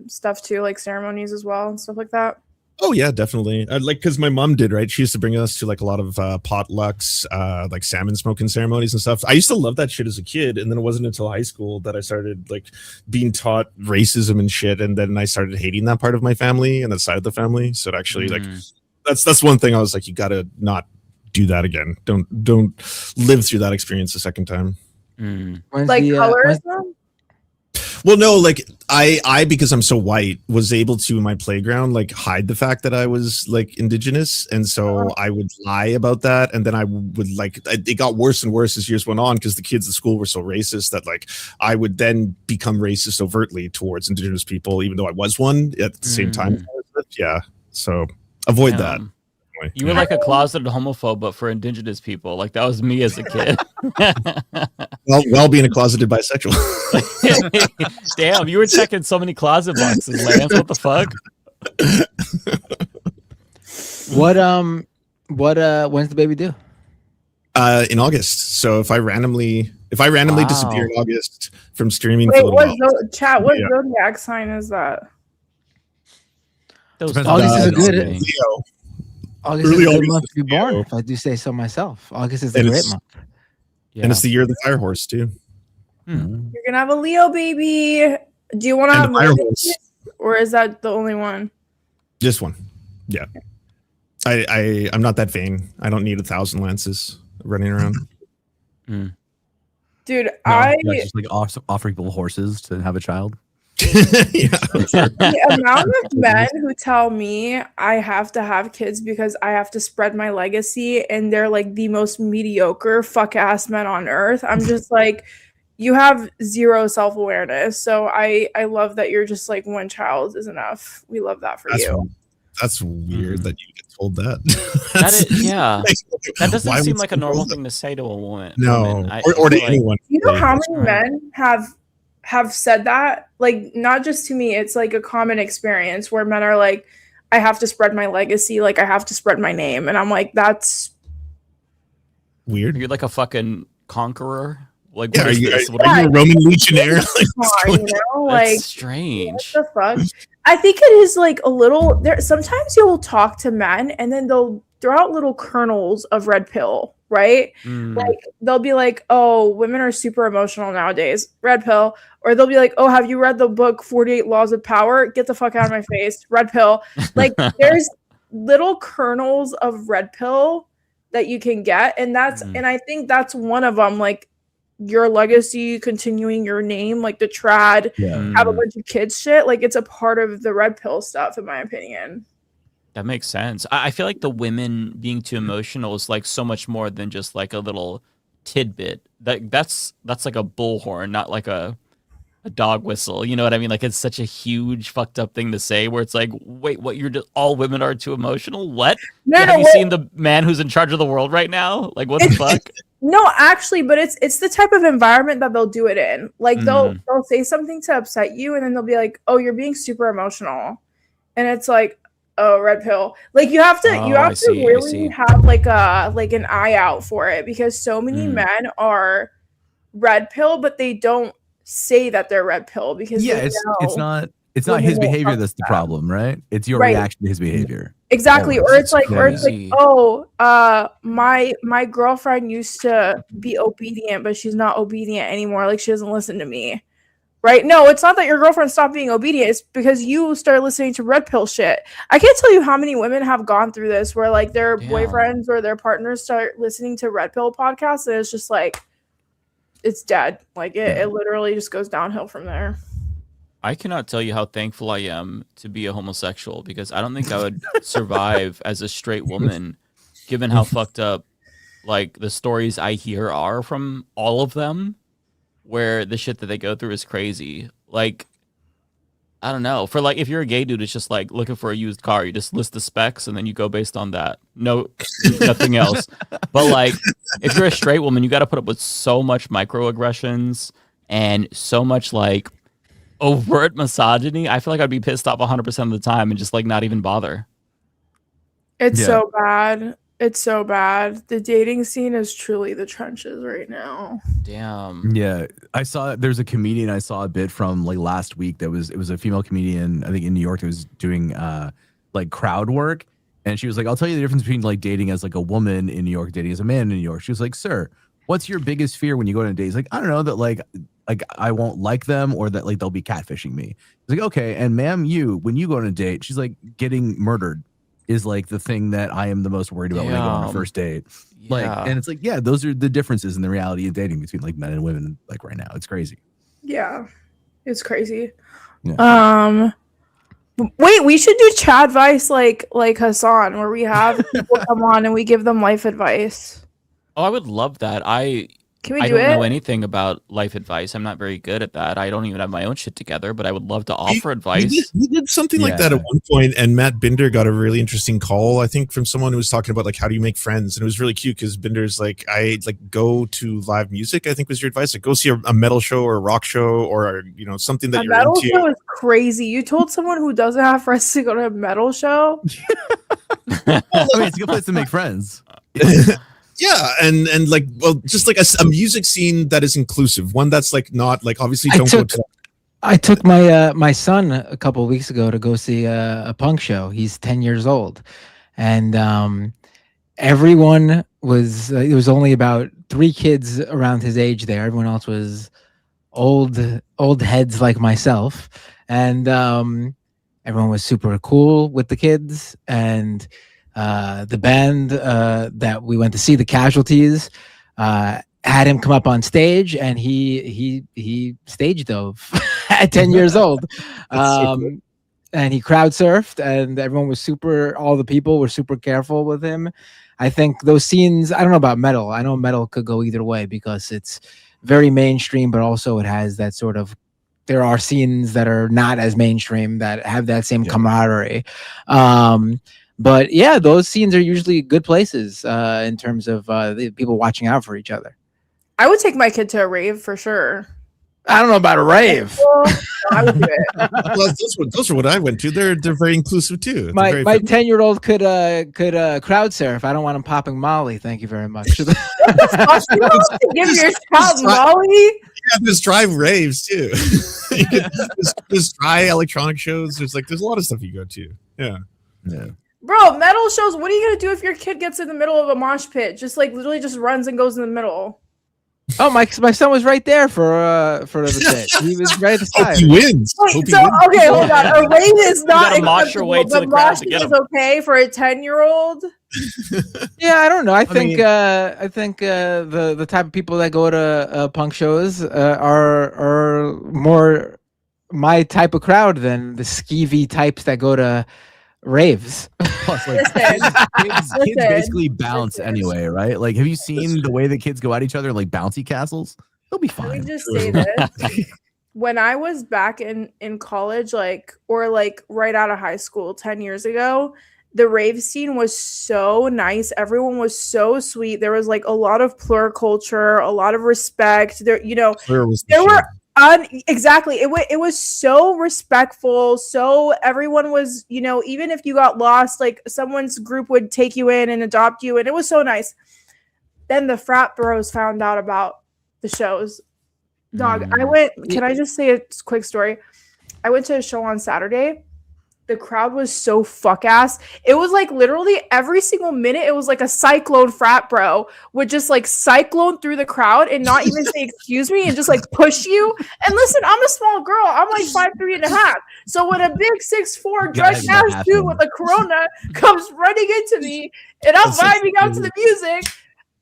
stuff too, like ceremonies as well and stuff like that? Oh yeah, definitely. Like, because my mom did, right? She used to bring us to like a lot of potlucks, like salmon smoking ceremonies and stuff. I used to love that shit as a kid, and then it wasn't until high school that I started like being taught racism and shit, and then I started hating that part of my family and that side of the family. So it actually, like, that's one thing I was like, you gotta not do that again. Don't live through that experience a second time. Like colors? Well, no, like I because I'm so white was able to in my playground like hide the fact that I was like indigenous, and so I would lie about that, and then I would like it got worse and worse as years went on because the kids at school were so racist that like I would then become racist overtly towards indigenous people, even though I was one at the same time. Yeah, so avoid that. You were like a closeted homophobe, but for indigenous people. Like that was me as a kid. well, being a closeted bisexual. Damn, you were checking so many closet boxes, Lance. What the fuck? When's the baby due? In August. So if I randomly disappear in August from streaming Wait, for a little while, what zodiac sign is that? August is a good Leo. August is a good month to be born, if I do say so myself. August is a great month. And it's the year of the fire horse too. You're gonna have a Leo baby. Do you want to have more babies, or is that the only one? Just one. Yeah. I'm not that vain. I don't need 1,000 lances running around. Dude, just like offering people horses to have a child. The amount of men who tell me I have to have kids because I have to spread my legacy, and they're like the most mediocre fuck ass men on earth. I'm just like, you have zero self-awareness. So I love that you're just like, one child is enough. We love that for you. That's weird that you get told that. That doesn't Why seem would like a someone normal hold thing to say to a woman. No, I or to feel like- anyone. You know how many men have said that? Like, not just to me, it's like a common experience where men are like, I have to spread my legacy, like I have to spread my name. And I'm like, that's weird. You're like a fucking conqueror. Like, Yeah, what is are you this? a What are you? Roman legionnaire? you know, like That's strange. what the fuck? I think it is like a little there. Sometimes you'll talk to men and then they'll throw out little kernels of red pill, right? Like they'll be like, oh, women are super emotional nowadays, red pill. Or they'll be like, oh, have you read the book 48 Laws of Power? Get the fuck out of my face, red pill. Like there's little kernels of red pill that you can get. And and I think that's one of them, like your legacy, continuing your name, like the trad, have a bunch of kids shit. Like it's a part of the red pill stuff, in my opinion. That makes sense. I feel like the women being too emotional is like so much more than just like a little tidbit. That's like a bullhorn, not like a dog whistle. You know what I mean? Like it's such a huge fucked up thing to say where it's like, wait, what? You're just, all women are too emotional? What? Have you seen the man who's in charge of the world right now? Like what the fuck? No, actually, but it's the type of environment that they'll do it in. Like they'll say something to upset you, and then they'll be like, "Oh, you're being super emotional," and it's like, "Oh, red pill." Like you have to really have like an eye out for it, because so many men are red pill, but they don't say that they're red pill because it's not his behavior that's the problem, right? It's your reaction to his behavior. Exactly. Always. Or it's like, oh, my girlfriend used to be obedient, but she's not obedient anymore. Like she doesn't listen to me. Right? No, it's not that your girlfriend stopped being obedient. It's because you started listening to red pill shit. I can't tell you how many women have gone through this where like their boyfriends or their partners start listening to red pill podcasts, and it's just like it's dead. Like it literally just goes downhill from there. I cannot tell you how thankful I am to be a homosexual, because I don't think I would survive as a straight woman, given how fucked up like the stories I hear are from all of them, where the shit that they go through is crazy. Like, I don't know. For like, if you're a gay dude, it's just like looking for a used car. You just list the specs and then you go based on that. No, nothing else. But like, if you're a straight woman, you got to put up with so much microaggressions and so much like overt misogyny, I feel like I'd be pissed off 100% of the time and just like not even bother. It's Yeah. so bad. It's so bad. The dating scene is truly the trenches right now. Damn. Yeah, I saw there's a comedian I saw a bit from like last week it was a female comedian I think in New York that was doing like crowd work, and she was like, I'll tell you the difference between like dating as like a woman in New York, dating as a man in New York. She was like, sir, what's your biggest fear when you go on a date? He's like, I don't know, that like I won't like them, or that like they'll be catfishing me. He's like, okay, and ma'am, when you go on a date, she's like, getting murdered is like the thing that I am the most worried about when I go on a first date. Like, and it's like, yeah, those are the differences in the reality of dating between like men and women. Like right now, it's crazy. Yeah, it's crazy. Yeah. Wait, we should do Chad advice like Hassan, where we have people come on and we give them life advice. Oh, I would love that. Can we I do don't it? know anything about life advice. I'm not very good at that. I don't even have my own shit together, but I would love to offer advice. We did something like that at one point, and Matt Binder got a really interesting call, I think, from someone who was talking about like how do you make friends, and it was really cute because Binder's like, I like go to live music. I think was your advice. Like go see a metal show or a rock show or something that A you're metal into. show is crazy. You told someone who doesn't have friends to go to a metal show? I mean, it's a good place to make friends. Yeah, and like, well, just like a music scene that is inclusive, one that's like not like obviously I took my my son a couple of weeks ago to go see a punk show. He's 10 years old, and everyone was it was only about 3 kids around his age there. Everyone else was old heads like myself, and everyone was super cool with the kids. And the band that we went to see, the Casualties, had him come up on stage, and he stage dove at 10 years old. And he crowd surfed, and everyone was all the people were super careful with him. I think those scenes, I don't know about metal. I know metal could go either way because it's very mainstream, but also it has that sort of, there are scenes that are not as mainstream that have that same camaraderie. But yeah, those scenes are usually good places in terms of the people watching out for each other. I would take my kid to a rave for sure. I don't know about a rave. I would do it. Well, those are what I went to. They're very inclusive too. My 10-year-old could crowd surf. I don't want him popping Molly. Thank you very much. You don't have to give your child Molly. Yeah, there's drive raves too. there's dry electronic shows. There's a lot of stuff you go to. Yeah. Bro, metal shows. What are you gonna do if your kid gets in the middle of a mosh pit? Just like literally just runs and goes in the middle. Oh, my son was right there for the bit. He was right at the side. He wins. Wait, okay, hold on. A rave is not acceptable, but the crowd to get is him. okay for a 10-year-old. Yeah, I don't know. I think the type of people that go to punk shows are more my type of crowd than the skeevy types that go to raves. Plus, like kids basically bounce anyway, right? Like, have you seen the way the kids go at each other like bouncy castles? They'll be fine. Let me just say this. When I was back in college, or right out of high school 10 years ago, the rave scene was so nice. Everyone was so sweet. There was a lot of pluriculture, a lot of respect. There were exactly. It was so respectful. So everyone was, even if you got lost, someone's group would take you in and adopt you, and it was so nice. Then the frat bros found out about the shows. Dog, can I just say a quick story? I went to a show on Saturday. The crowd was so fuck ass. It was literally every single minute, it was like a cyclone frat bro would just cyclone through the crowd and not even say excuse me and just push you. And listen, I'm a small girl. I'm 5'3.5". So when a big 6'4" dressed ass dude with a Corona comes running into me and I'm vibing out to the music,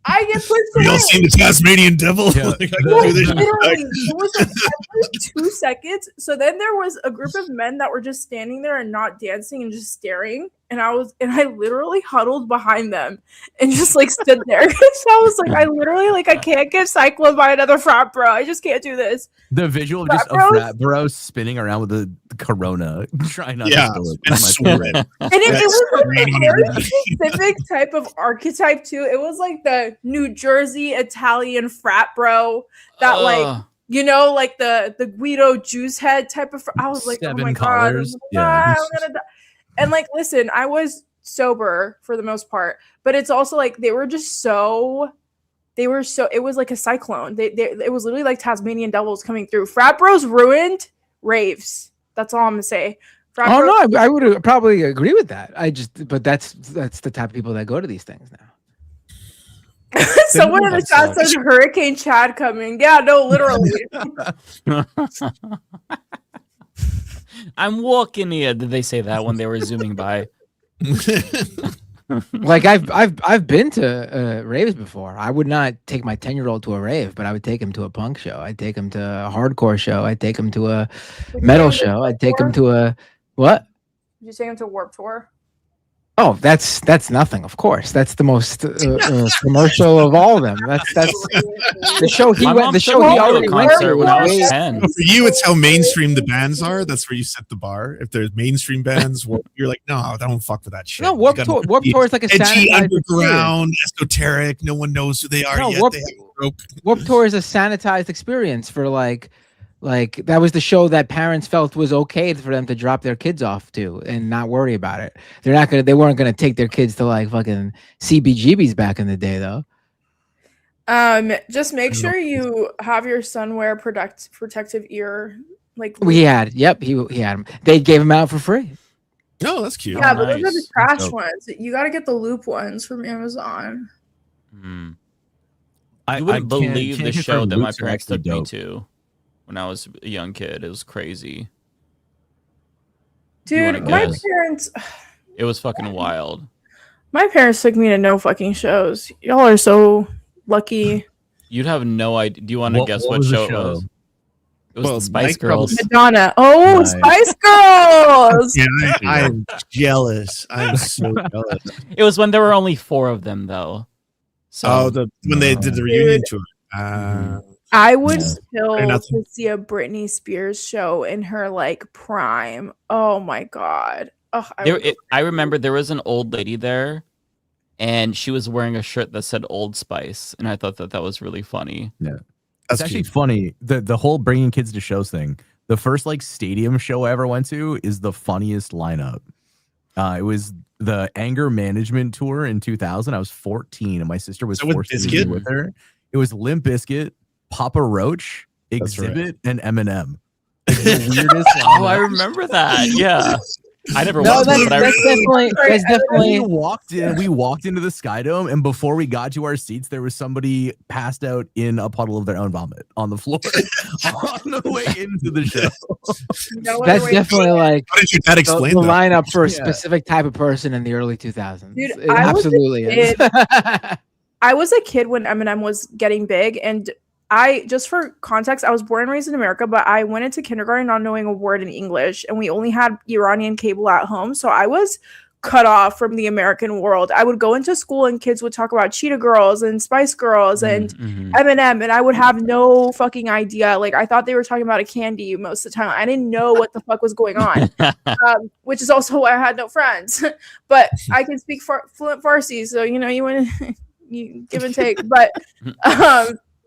I get pushed away. Y'all seen the Tasmanian Devil? Yeah. It was every 2 seconds. So then there was a group of men that were just standing there and not dancing and just staring. And I literally huddled behind them and just stood there. So I was I literally I can't get cycled by another frat bro. I just can't do this. The visual of just a frat bro spinning around with a Corona, trying not to spill it. And swearing. And it was a very specific type of archetype too. It was the New Jersey Italian frat bro that You know, like the Guido juice head type of. I was like, oh Seven my collars. god, Yeah. I'm gonna die. And like, listen, I was sober for the most part, but it's also like they were so. It was like a cyclone. It was literally like Tasmanian devils coming through. Frat bros ruined raves. That's all I'm gonna say. Frat Oh bros- no, I would probably agree with that. But that's the type of people that go to these things now. Someone in the chat said Hurricane Chad coming. Yeah, no, literally. I'm walking here. Did they say that when they were zooming by? Like I've been to raves before. I would not take my 10-year-old to a rave, but I would take him to a punk show. I'd take him to a hardcore show. I'd take him to a metal show. I'd take him to a what? Did you take him to Warped Tour? Oh, that's nothing. Of course, that's the most commercial of all of them. That's the show he My went. mom The took show me he to a already went concert to. when I was was 10. For you, it's how mainstream the bands are. That's where you set the bar. If there's mainstream bands, you're like, no, don't fuck with that shit. No, Warped Tour is like a edgy, sanitized underground, esoteric. No one knows who they are No, yet. Warped, They haven't broke. Warped Tour is a sanitized experience for like that was the show that parents felt was okay for them to drop their kids off to and not worry about it. They weren't gonna take their kids to like fucking CBGBs back in the day though. Just make sure you have your son wear protective ear. Like He had them. They gave them out for free. No, that's cute. yeah, but those are the trash dope. ones. You got to get the loop ones from Amazon. You I wouldn't can't- believe can't the confirm show that my Luke's are parents actually took me dope. to when I was a young kid. It was crazy. Dude, wanna my guess? parents. It was fucking wild. My parents took me to no fucking shows. Y'all are so lucky. You'd have no idea. Do you want to guess what was the show it was? It was Well, the Spice Mike probably- Girls. Madonna. Oh, Nice. Spice Girls. Yeah, I'm jealous. I'm so jealous. It was when there were only 4 of them, though. So When they did the reunion tour. I would Or kill nothing. to see a Britney Spears show in her like prime. Oh my god. Oh, I remember there was an old lady there, and she was wearing a shirt that said Old Spice, and I thought that was really funny. Yeah, That's it's actually cute. funny. The whole bringing kids to shows thing. The first like stadium show I ever went to is the funniest lineup. It was the Anger Management Tour in 2000. I was 14, and my sister was Is that with forced to Bizkit? be with her. It was Limp Bizkit, Papa Roach, That's right. Exhibit, and Eminem. Like, the weirdest. Oh, I lineup. remember that. Yeah, I never No, watched that's it, but I definitely We walked into the Skydome, and before we got to our seats, there was somebody passed out in a puddle of their own vomit on the floor on the way into the show. That's definitely like How did your dad explain the that? lineup for a Yeah. specific type of person in the early 2000s. Dude, It I was a absolutely is. I was a kid when Eminem was getting big, and just for context, I was born and raised in America, but I went into kindergarten not knowing a word in English, and we only had Iranian cable at home, so I was cut off from the American world. I would go into school and kids would talk about Cheetah Girls and Spice Girls and Eminem, and I would have no fucking idea. Like, I thought they were talking about a candy most of the time. I didn't know what the fuck was going on, which is also why I had no friends. But I can speak fluent Farsi, so you want you give and take. But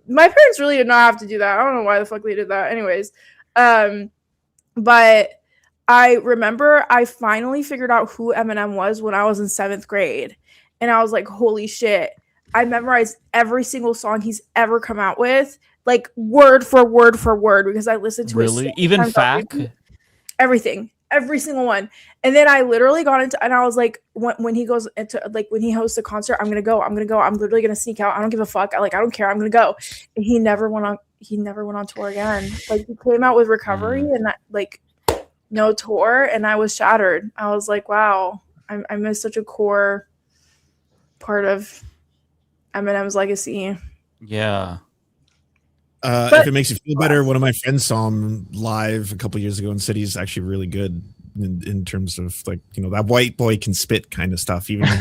my parents really did not have to do that. I don't know why the fuck they did that. Anyways, but I remember I finally figured out who Eminem was when I was in 7th grade. And I was like, holy shit. I memorized every single song he's ever come out with, like word for word for word, because I listened to it. really so even many times. fact. Everything. Every single one. And then I literally got into, and I was like, when he goes into, like, when he hosts a concert, I'm gonna go. I'm literally gonna sneak out. I don't give a fuck. I don't care. I'm gonna go. And he never went on tour again. Like, he came out with Recovery and that, like, no tour, and I was shattered. I was like, wow, I missed such a core part of Eminem's legacy. Yeah. If it makes you feel better, one of my friends saw him live a couple years ago and said he's actually really good in terms of, like, that white boy can spit kind of stuff. Even I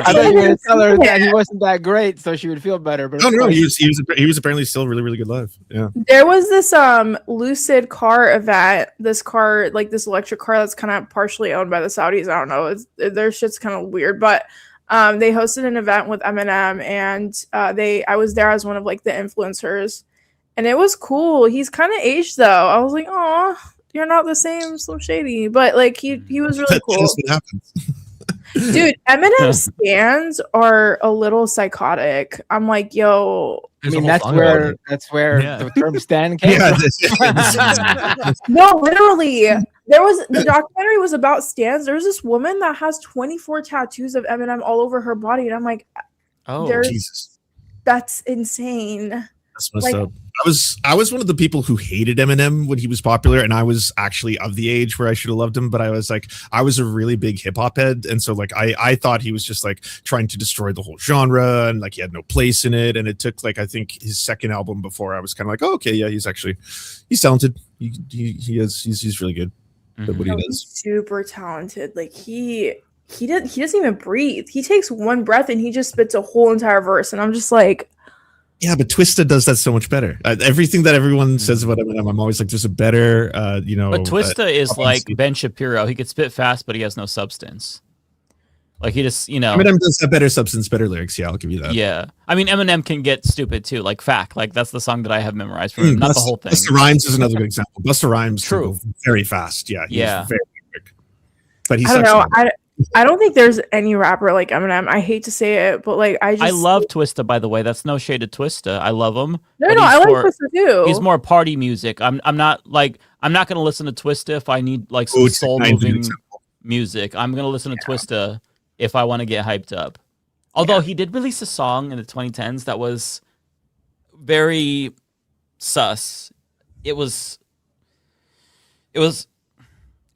thought you were gonna tell her that he wasn't that great, so she would feel better. But no, he was apparently still really, really good live. Yeah. There was this Lucid car event. This car, like this electric car that's kind of partially owned by the Saudis. I don't know. Their shit's kind of weird, but they hosted an event with Eminem, and I was there as one of like the influencers, and it was cool. He's kind of aged though. I was like, oh, you're not the same Slim Shady, but like he was really cool. That's what happens. Dude, Eminem stands are a little psychotic. I'm like, yo. I mean, that's where the term "stan" came from. No, literally, there was the documentary was about stans. There's this woman that has 24 tattoos of Eminem all over her body, and I'm like, oh, Jesus, that's insane. That's messed up. I was one of the people who hated Eminem when he was popular, and I was actually of the age where I should have loved him, but I was a really big hip hop head, and so like I thought he was just like trying to destroy the whole genre, and like he had no place in it. And it took like I think his second album before I was kind of like, oh, okay, yeah, he's talented. He's really good at what he does. He's super talented. Like he doesn't even breathe. He takes one breath and he just spits a whole entire verse, and I'm just like. Yeah, but Twista does that so much better. Everything that everyone says about Eminem, I'm always like, there's a better, But Twista is like Ben Shapiro. He could spit fast, but he has no substance. Like he just, Eminem does have better substance, better lyrics. Yeah, I'll give you that. Yeah, I mean Eminem can get stupid too. Like Fact, like that's the song that I have memorized from him, not the whole thing. Busta Rhymes is another good example. Busta Rhymes, true, very fast. Yeah, he's very quick. But he's I don't know. I don't think there's any rapper like Eminem. I hate to say it, but like I love Twista, by the way. That's no shade to Twista. I love him. No, I like Twista too. He's more party music. I'm not gonna listen to Twista if I need like some soul moving music. I'm gonna listen to Twista if I want to get hyped up. Although he did release a song in the 2010s that was very sus.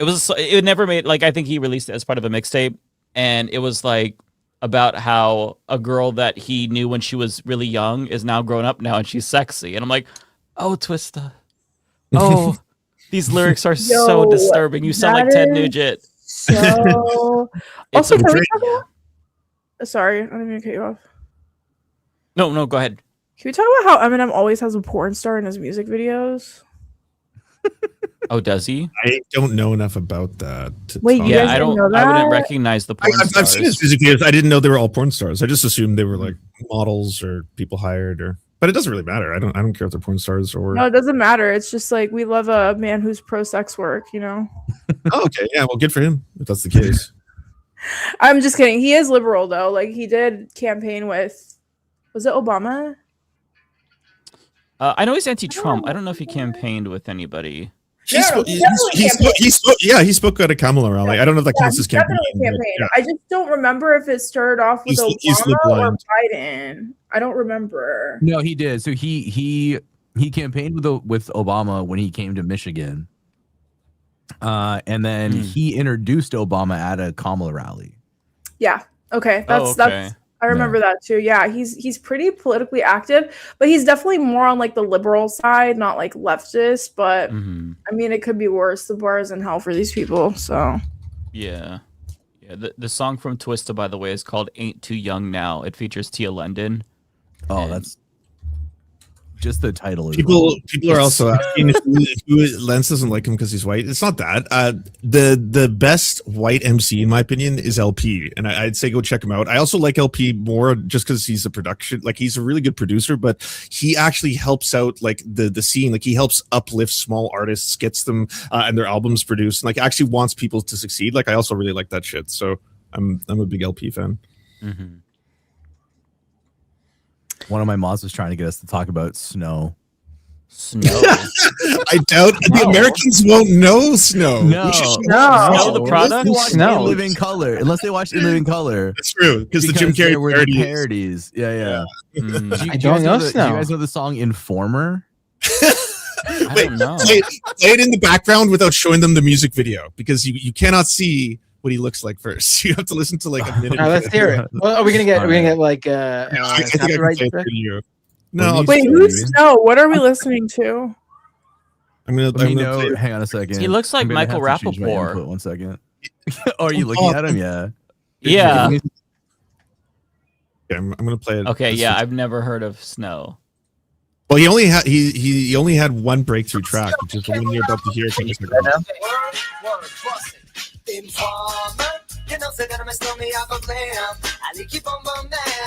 It never made, like, I think he released it as part of a mixtape, and it was like about how a girl that he knew when she was really young is now grown up now and she's sexy. And I'm like, oh, Twista. Oh, these lyrics are so disturbing. You sound like Ted Nugent. So also, can we talk about sorry, I didn't mean to cut you off. No, go ahead. Can we talk about how Eminem always has a porn star in his music videos? Oh, does he? I don't know enough about that. Wait, you guys I don't. know that? I wouldn't recognize the porn stars. I've seen his music videos. I didn't know they were all porn stars. I just assumed they were like models or people hired, but it doesn't really matter. I don't care if they're porn stars or. No, it doesn't matter. It's just like we love a man who's pro sex work, Oh, okay, yeah, well, good for him if that's the case. I'm just kidding. He is liberal though. Like he did campaign with, was it Obama? I know he's anti-Trump. I don't know if he campaigned with anybody. He spoke at a Kamala rally. I don't know if that counts as campaign. Yeah. I just don't remember if it started off with Obama or Biden. I don't remember. No, he did. So he campaigned with Obama when he came to Michigan, and then he introduced Obama at a Kamala rally. Yeah. Okay. That's I remember that too. Yeah, he's pretty politically active, but he's definitely more on like the liberal side, not like leftist. But I mean, it could be worse. The bar is in hell for these people. So yeah. The song from Twista, by the way, is called "Ain't Too Young Now." It features Tia London. Oh, that's just the title. People are also asking if Lance doesn't like him because he's white. It's not that. The best white MC in my opinion is LP, and I'd say go check him out. I also like LP more just because he's a production, like he's a really good producer, but he actually helps out like the scene. Like he helps uplift small artists, gets them and their albums produced, and like actually wants people to succeed. Like I also really like that shit. So I'm a big LP fan. One of my mods was trying to get us to talk about snow. I doubt the Americans won't know snow. No, Snow the product. Snow. In Living Color, unless they watch In Living Color. That's true because the Jim Carrey were the parodies. Yeah. I don't know Snow. Do you guys know the song Informer? Wait, play it in the background without showing them the music video because you cannot see what he looks like first. You have to listen to like a minute. Let's hear it. Well, are we gonna get like I think I can play it for you. No, wait, who's Snow? What are we listening to? I'm gonna hang on a second. He looks like Michael Rappaport. 1 second. Oh, are you looking at him? Yeah. Okay, I'm gonna play it. Okay, yeah, I've never heard of Snow. Well, he only had one breakthrough track, which is the one you're about to hear.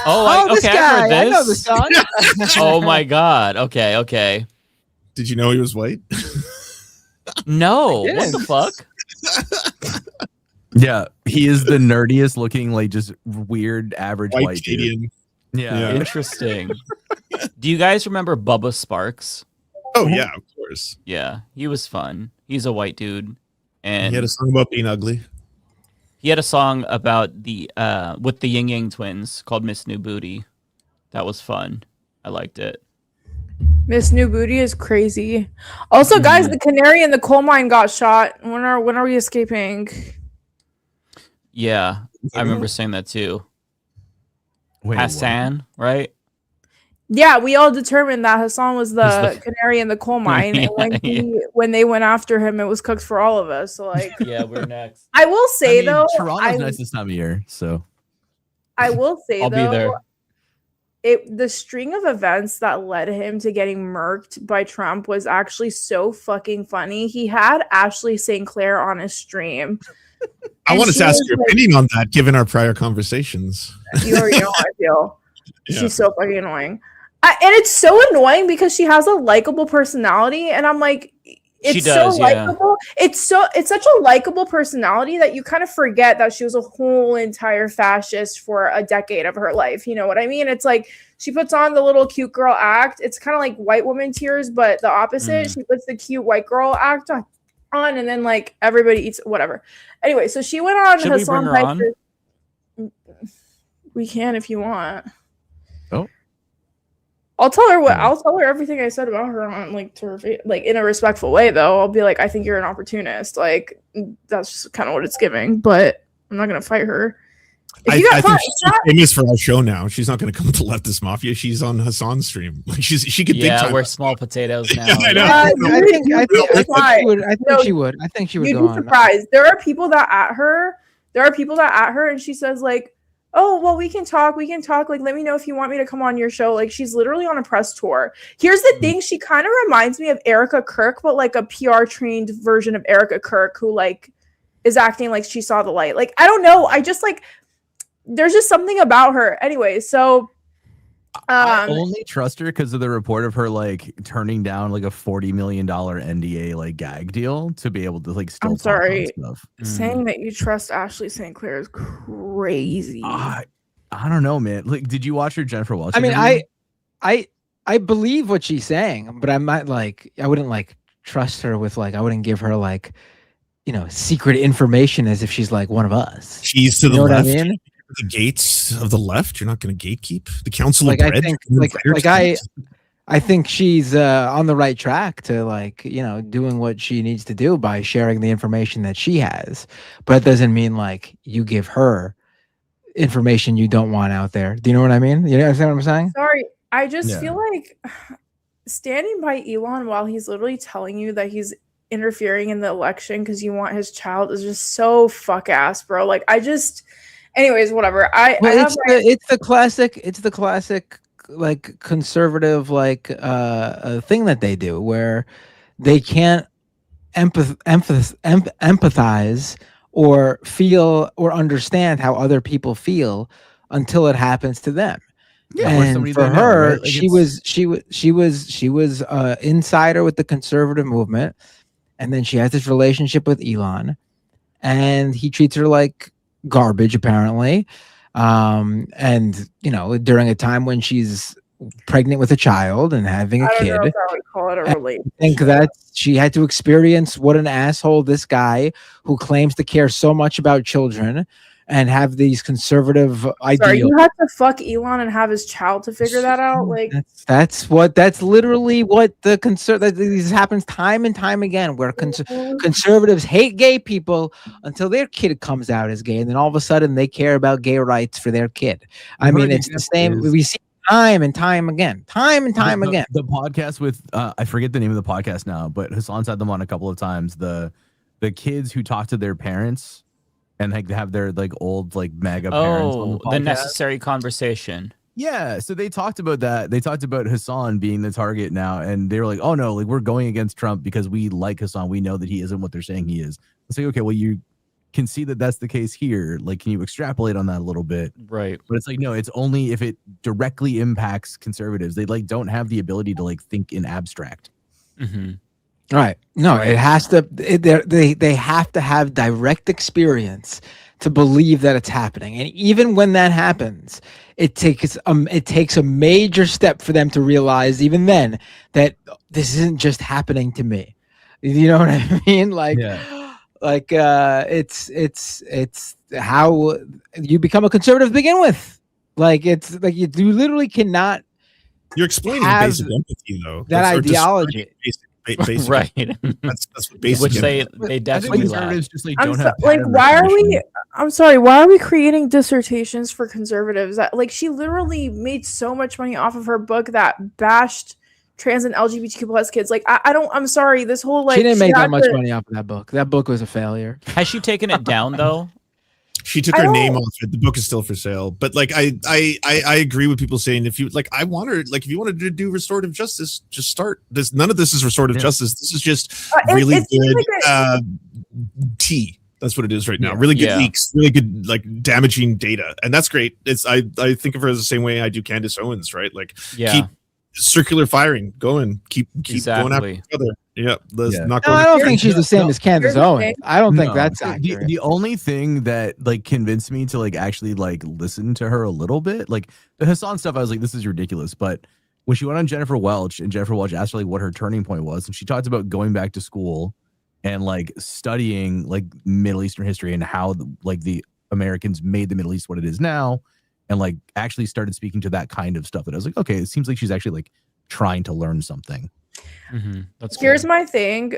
Oh, this guy. I've heard this. I know the song. Oh my god. Okay. Did you know he was white? No, what the fuck? Yeah, he is the nerdiest looking, like just weird average white dude. Yeah. Interesting. Do you guys remember Bubba Sparks? Oh yeah, of course. Yeah, he was fun. He's a white dude, and He had a song about being ugly. he had a song about the with the Ying Yang Twins called Miss New Booty. That was fun. I liked it. Miss New Booty is crazy. Also, guys, the canary in the coal mine got shot. When are we escaping? Yeah, I remember saying that too. Wait, Hassan, right? Yeah, we all determined that Hassan was the canary in the coal mine, Yeah, and when they went after him, it was cooked for all of us. So, like, Yeah, we're next. I will say though, Toronto's nice this time of year, so I will say I'll be though, there. the string of events that led him to getting murked by Trump was actually so fucking funny. He had Ashley St. Clair on his stream. I want to ask your opinion on that, given our prior conversations. You already know how I feel. Yeah. She's so fucking annoying. And it's so annoying because she has a likable personality, and I'm like, it's does, so yeah. likable. It's such a likable personality that you kind of forget that she was a whole entire fascist for a decade of her life. You know what I mean? It's like she puts on the little cute girl act. It's kind of like white woman tears, but the opposite. She puts the cute white girl act on, and then like everybody eats whatever. Anyway, so she went on Should we bring her on? We can if you want. Oh. I'll tell her everything I said about her on like to her face, like in a respectful way though. I'll be like, I think you're an opportunist. Like that's just kind of what it's giving, but I'm not gonna fight her. I think she's famous for our show now. She's not going to come to Leftist Mafia. She's on Hassan's stream. Like she could. Yeah, big time. we're small potatoes now. I know. I think she would. I think she would You'd go be on. surprised. There are people that at her. And she says like, "Oh, well, we can talk. Like, let me know if you want me to come on your show." Like, she's literally on a press tour. Here's the thing: she kind of reminds me of Erica Kirk, but like a PR trained version of Erica Kirk, who like is acting like she saw the light. Like, I don't know. I just like. There's just something about her. Anyway, so I only trust her because of the report of her like turning down like a $40 million NDA like gag deal to be able to like still I'm talk sorry. about stuff. Saying that you trust Ashley St. Clair is crazy. I don't know, man. Like, did you watch her Jennifer Welch? I mean, interview? I believe what she's saying, but I'm not like I wouldn't like trust her with like I wouldn't give her like secret information as if she's like one of us. She's to the know left. What I mean? The gates of the left. You're not going to gatekeep the Council Like of I Bread. think I think she's on the right track to like doing what she needs to do by sharing the information that she has, but it doesn't mean like you give her information you don't want out there. Do you know what I mean? You understand what I'm saying? Sorry, I just feel like standing by Elon while he's literally telling you that he's interfering in the election because you want his child is just so fuck ass, bro. Like anyways, whatever. It's the classic like conservative like thing that they do where they can't empathize or feel or understand how other people feel until it happens to them. Yeah, and for her, right? Like she was insider with the conservative movement, and then she has this relationship with Elon, and he treats her like garbage apparently, and during a time when she's pregnant with a child and having a kid. I don't know if I would call it a relationship. I think that she had to experience what an asshole this guy who claims to care so much about children and have these conservative ideals. Sorry, you have to fuck Elon and have his child to figure that out. Like that's literally what this happens time and time again, where conservatives hate gay people until their kid comes out as gay, and then all of a sudden they care about gay rights for their kid. I mean, it's the same. We see time and time again. The podcast with I forget the name of the podcast now, but Hassan's had them on a couple of times. The kids who talk to their parents and like have their like old like MAGA parents. Oh, the necessary conversation. Yeah, so they talked about that. They talked about Hassan being the target now, and they were like, "Oh no, like we're going against Trump because we like Hassan. We know that he isn't what they're saying he is." It's like, okay, well, you can see that that's the case here. Like, can you extrapolate on that a little bit? Right. But it's like, no, it's only if it directly impacts conservatives. They like don't have the ability to like think in abstract. Right. No, it has to. They have to have direct experience to believe that it's happening, and even when that happens, it takes a major step for them to realize, even then, that this isn't just happening to me. You know what I mean? Like, it's how you become a conservative to begin with. Like, it's like you literally cannot. You're explaining have basic empathy, though. that Or ideology. basic Right. That's what basic Which empathy. they definitely lack. just like I'm don't so, have like, pattern why are recognition. we? I'm sorry. Why are we creating dissertations for conservatives? That, like, she literally made so much money off of her book that bashed trans and LGBTQ plus kids. Like, I don't. I'm sorry. This whole like She didn't make had that much to- money off of that book. That book was a failure. Has she taken it down though? She took I her name don't- off it. The book is still for sale. But like I agree with people saying if you like I want her like if you wanted to do restorative justice, just start this. None of this is restorative justice. This is just really it seems good like tea. That's what it is right now. Really good leaks, really good like damaging data. And that's great. It's I think of her as the same way I do Candace Owens, right? Like keep circular firing going. Keep going after each other. Yeah. Let's not go. No, I don't think she's the same as Candace Owens. I don't think that's accurate. The only thing that like convinced me to like actually like listen to her a little bit, like the Hassan stuff, I was like, this is ridiculous. But when she went on Jennifer Welch and Jennifer Welch asked her like what her turning point was, and she talked about going back to school and like studying like Middle Eastern history and how like the Americans made the Middle East what it is now, and like actually started speaking to that kind of stuff, that I was like, okay, it seems like she's actually like trying to learn something. Here's my thing.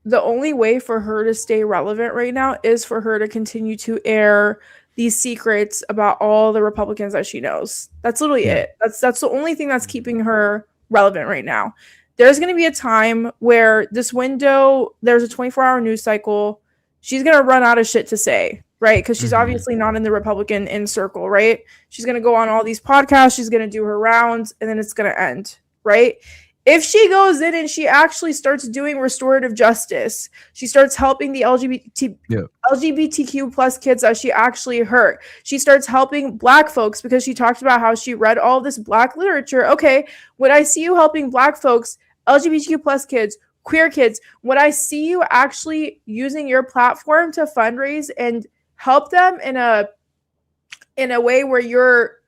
The only way for her to stay relevant right now is for her to continue to air these secrets about all the Republicans that she knows. That's literally it. That's the only thing that's keeping her relevant right now. There's going to be a time where this window, there's a 24-hour news cycle. She's going to run out of shit to say, right? Because she's obviously not in the Republican in circle, right? She's going to go on all these podcasts. She's going to do her rounds, and then it's going to end, right? If she goes in and she actually starts doing restorative justice, she starts helping the LGBTQ plus kids that she actually hurt. She starts helping Black folks because she talked about how she read all this Black literature. Okay, when I see you helping Black folks, LGBTQ plus kids, queer kids, when I see you actually using your platform to fundraise and help them in a way where you're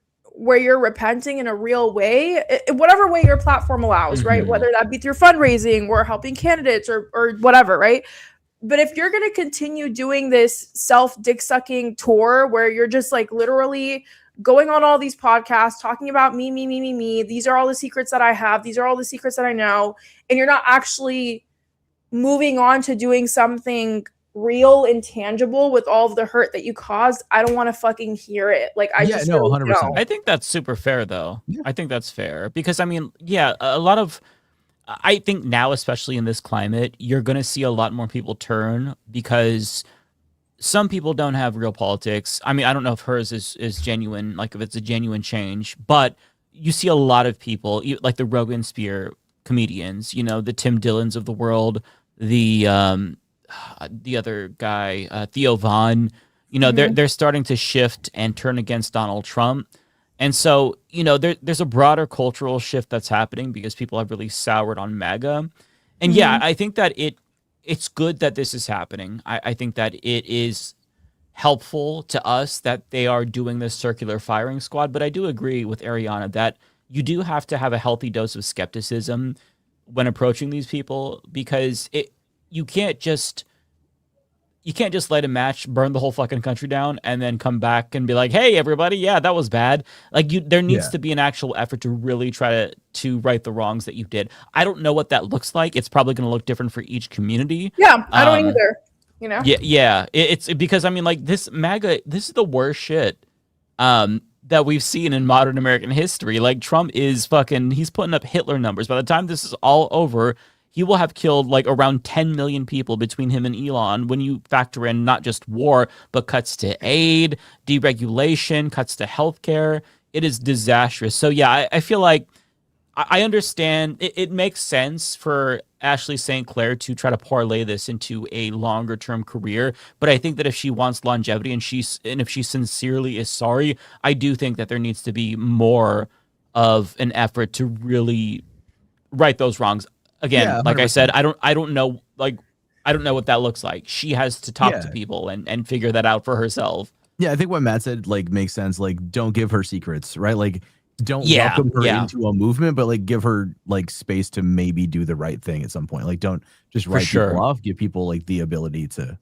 repenting in a real way, whatever way your platform allows, right? Whether that be through fundraising or helping candidates or whatever, right? But if you're going to continue doing this self-dick sucking tour where you're just like literally going on all these podcasts, talking about me, these are all the secrets that I have, these are all the secrets that I know, and you're not actually moving on to doing something real and tangible with all of the hurt that you caused, I don't want to fucking hear it. Like, I just really 100%. I think that's super fair, though. I think that's fair because, I mean, a lot of, I think now, especially in this climate, you're going to see a lot more people turn because some people don't have real politics. I mean, I don't know if hers is genuine, like if it's a genuine change, but you see a lot of people, like the Rogan Spear comedians, the Tim Dillons of the world, the other guy, Theo Vaughn, they're starting to shift and turn against Donald Trump. And so, there's a broader cultural shift that's happening because people have really soured on MAGA. And I think that it's good that this is happening. I think that it is helpful to us that they are doing this circular firing squad. But I do agree with Ariana that you do have to have a healthy dose of skepticism when approaching these people because you can't just let a match burn the whole fucking country down and then come back and be like, hey, everybody, that was bad. Like there needs to be an actual effort to really try to right the wrongs that you did. I don't know what that looks like. It's probably going to look different for each community. Yeah, I don't either. Yeah. It's because, I mean, like this MAGA, this is the worst shit that we've seen in modern American history. Like Trump is he's putting up Hitler numbers. By the time this is all over, he will have killed like around 10 million people between him and Elon when you factor in not just war, but cuts to aid, deregulation, cuts to healthcare. It is disastrous. So I feel like I understand. It makes sense for Ashley St. Clair to try to parlay this into a longer term career. But I think that if she wants longevity and if she sincerely is sorry, I do think that there needs to be more of an effort to really right those wrongs. again, Yeah, like I said, 100%. I don't know, like I don't know what that looks like. She has to talk to people and figure that out for herself. Yeah, I think what Matt said like makes sense. Like, don't give her secrets, right? Like, don't welcome her into a movement, but like give her like space to maybe do the right thing at some point. Like, don't just write people off. Give people like the ability to,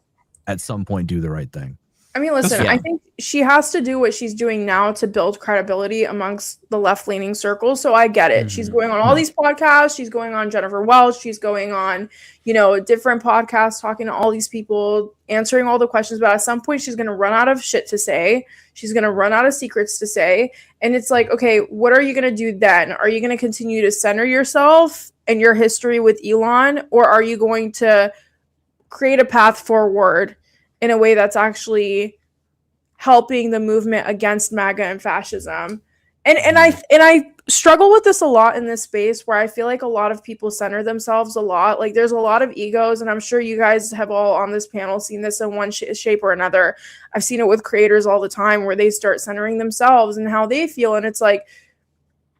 at some point, do the right thing. I mean, listen, I think she has to do what she's doing now to build credibility amongst the left-leaning circles. So I get it. She's going on all these podcasts. She's going on Jennifer Welch. She's going on, different podcasts, talking to all these people, answering all the questions. But at some point, she's going to run out of shit to say. She's going to run out of secrets to say. And it's like, okay, what are you going to do then? Are you going to continue to center yourself and your history with Elon? Or are you going to create a path forward in a way that's actually helping the movement against MAGA and fascism? And I struggle with this a lot in this space, where I feel like a lot of people center themselves a lot. Like, there's a lot of egos, and I'm sure you guys have all on this panel seen this in one shape or another. I've seen it with creators all the time, where they start centering themselves and how they feel. And it's like,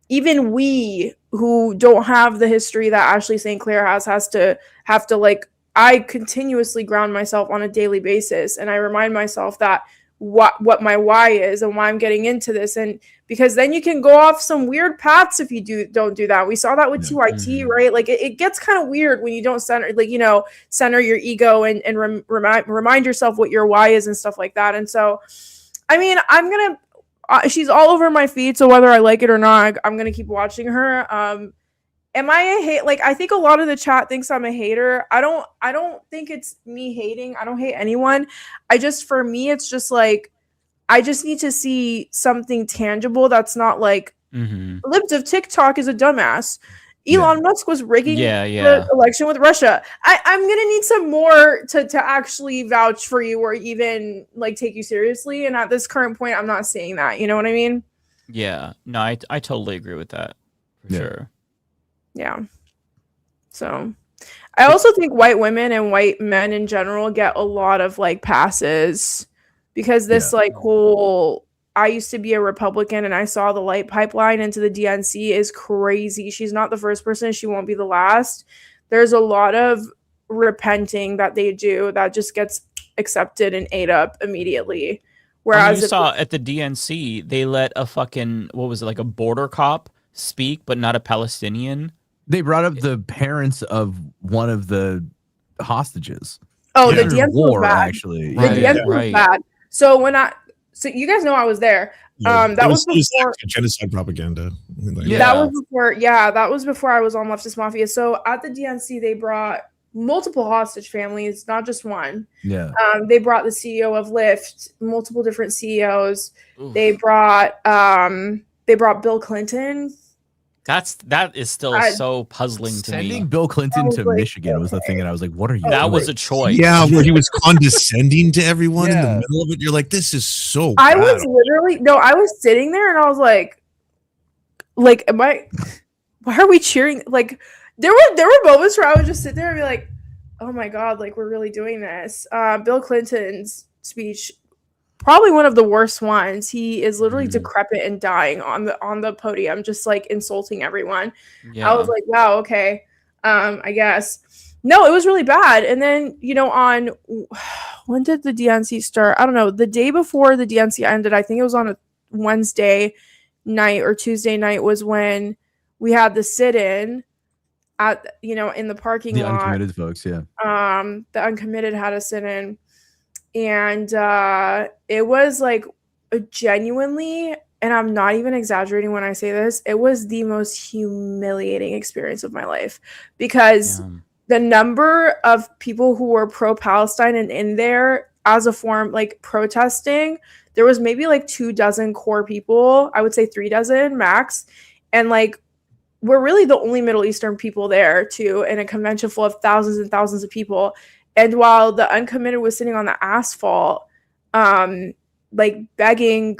even we who don't have the history that Ashley St. Clair has to like, I continuously ground myself on a daily basis, and I remind myself that what my why is and why I'm getting into this. And because then you can go off some weird paths if you don't do that. We saw that with TYT, right? Like, it gets kind of weird when you don't center your ego and remind yourself what your why is and stuff like that. And so, I mean, she's all over my feed, so whether I like it or not, I'm gonna keep watching her. Am I a hate? Like, I think a lot of the chat thinks I'm a hater. I don't think it's me hating. I don't hate anyone. For me, it's just like, I just need to see something tangible that's not like, Libs of TikTok is a dumbass. Elon Musk was rigging the election with Russia. I'm gonna need some more to actually vouch for you or even like take you seriously. And at this current point, I'm not saying that. You know what I mean? Yeah. No, I totally agree with that. For sure. Yeah. So I also think white women and white men in general get a lot of like passes because this like whole, I used to be a Republican and I saw the light pipeline into the DNC is crazy. She's not the first person. She won't be the last. There's a lot of repenting that they do that just gets accepted and ate up immediately. Whereas you saw at the DNC, they let a fucking, what was it, like a border cop speak, but not a Palestinian. They brought up the parents of one of the hostages. Oh, the DNC war, was bad. Actually. The DNC was bad. So you guys know I was there. That was before genocide propaganda. That was before I was on Leftist Mafia. So at the DNC, they brought multiple hostage families, not just one. Yeah. They brought the CEO of Lyft, multiple different CEOs. Oof. They brought Bill Clinton. That is still so puzzling to me. Sending Bill Clinton to Michigan was the thing that I was like, what are you That doing? was a choice. Yeah, where he was condescending to everyone in the middle of it. You're like, this is so I was sitting there and I was like, why are we cheering? Like, there were moments where I would just sit there and be like, oh my God, like, we're really doing this. Bill Clinton's speech, probably one of the worst ones. He is literally decrepit and dying on the podium, just like insulting everyone. Yeah. I was like, wow, okay. I guess. No, it was really bad. And then, on when did the DNC start? I don't know. The day before the DNC ended, I think it was on a Wednesday night or Tuesday night, was when we had the sit-in at, in the parking lot. The uncommitted folks, yeah. The uncommitted had a sit-in. And it was like genuinely, and I'm not even exaggerating when I say this, it was the most humiliating experience of my life, because the number of people who were pro-Palestine and in there as a form, like protesting, there was maybe like 24 core people. I would say 36 max. And like, we're really the only Middle Eastern people there too, in a convention full of thousands and thousands of people. And while the uncommitted was sitting on the asphalt, like begging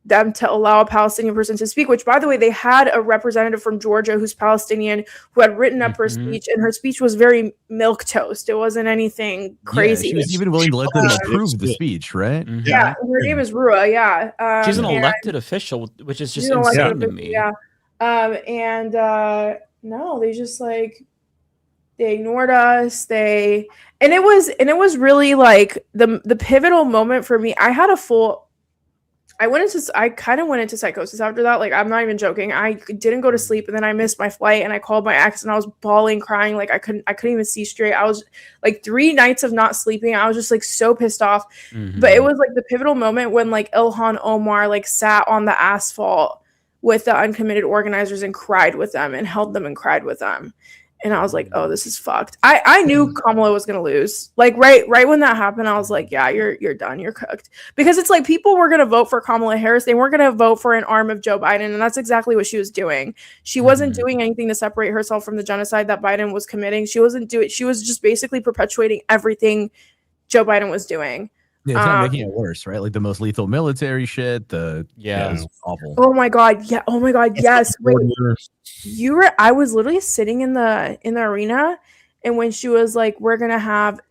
them to allow a Palestinian person to speak, which, by the way, they had a representative from Georgia who's Palestinian who had written up her speech, and her speech was very milquetoast. It wasn't anything crazy. Yeah, she was even willing to let them approve the speach, right? Yeah, her name is Rua. Yeah, she's an elected official, which is just insane to me. Yeah, no, they just like They ignored us. And it was really like the pivotal moment for me. I kind of went into psychosis after that. Like, I'm not even joking. I didn't go to sleep, and then I missed my flight, and I called my ex, and I was bawling, crying. Like, I couldn't even see straight. I was like 3 nights of not sleeping. I was just like so pissed off. But it was like the pivotal moment when like Ilhan Omar like sat on the asphalt with the uncommitted organizers and cried with them and held them and cried with them. And I was like, oh, this is fucked. I knew Kamala was gonna lose. Like right when that happened, I was like, yeah, you're done. You're cooked. Because it's like people were gonna vote for Kamala Harris. They weren't gonna vote for an arm of Joe Biden, and that's exactly what she was doing. She wasn't doing anything to separate herself from the genocide that Biden was committing. She was just basically perpetuating everything Joe Biden was doing. Yeah, it's not making it worse, right? Like the most lethal military shit. Yeah, it was awful. Oh my god, yeah. Oh my god, yes. Wait, I was literally sitting in the arena, and when she was like,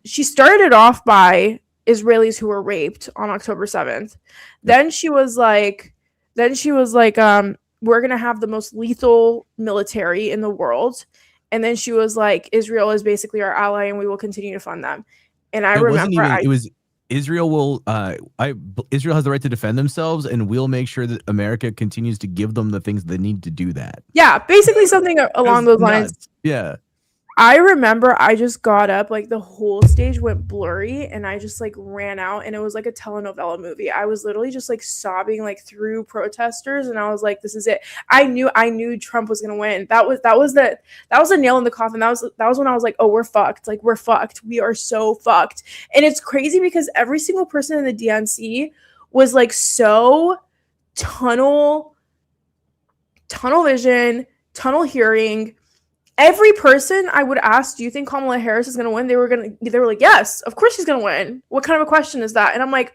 she started off by Israelis who were raped on October 7th. Then she was like, we're gonna have the most lethal military in the world. And then she was like, Israel is basically our ally, and we will continue to fund them. And I remember it was Israel Israel has the right to defend themselves, and we'll make sure that America continues to give them the things they need to do that. Yeah, basically something along those lines. Yeah. I remember I just got up, like the whole stage went blurry, and I just like ran out, and it was like a telenovela movie. I was literally just like sobbing like through protesters, and I was like, this is it. I knew Trump was gonna win. That was a nail in the coffin. That was when I was like, oh, we're fucked. Like, we're fucked. We are so fucked. And it's crazy because every single person in the DNC was like so tunnel vision, tunnel hearing. Every person I would ask, do you think Kamala Harris is going to win? They were like, yes, of course she's going to win. What kind of a question is that? And I'm like,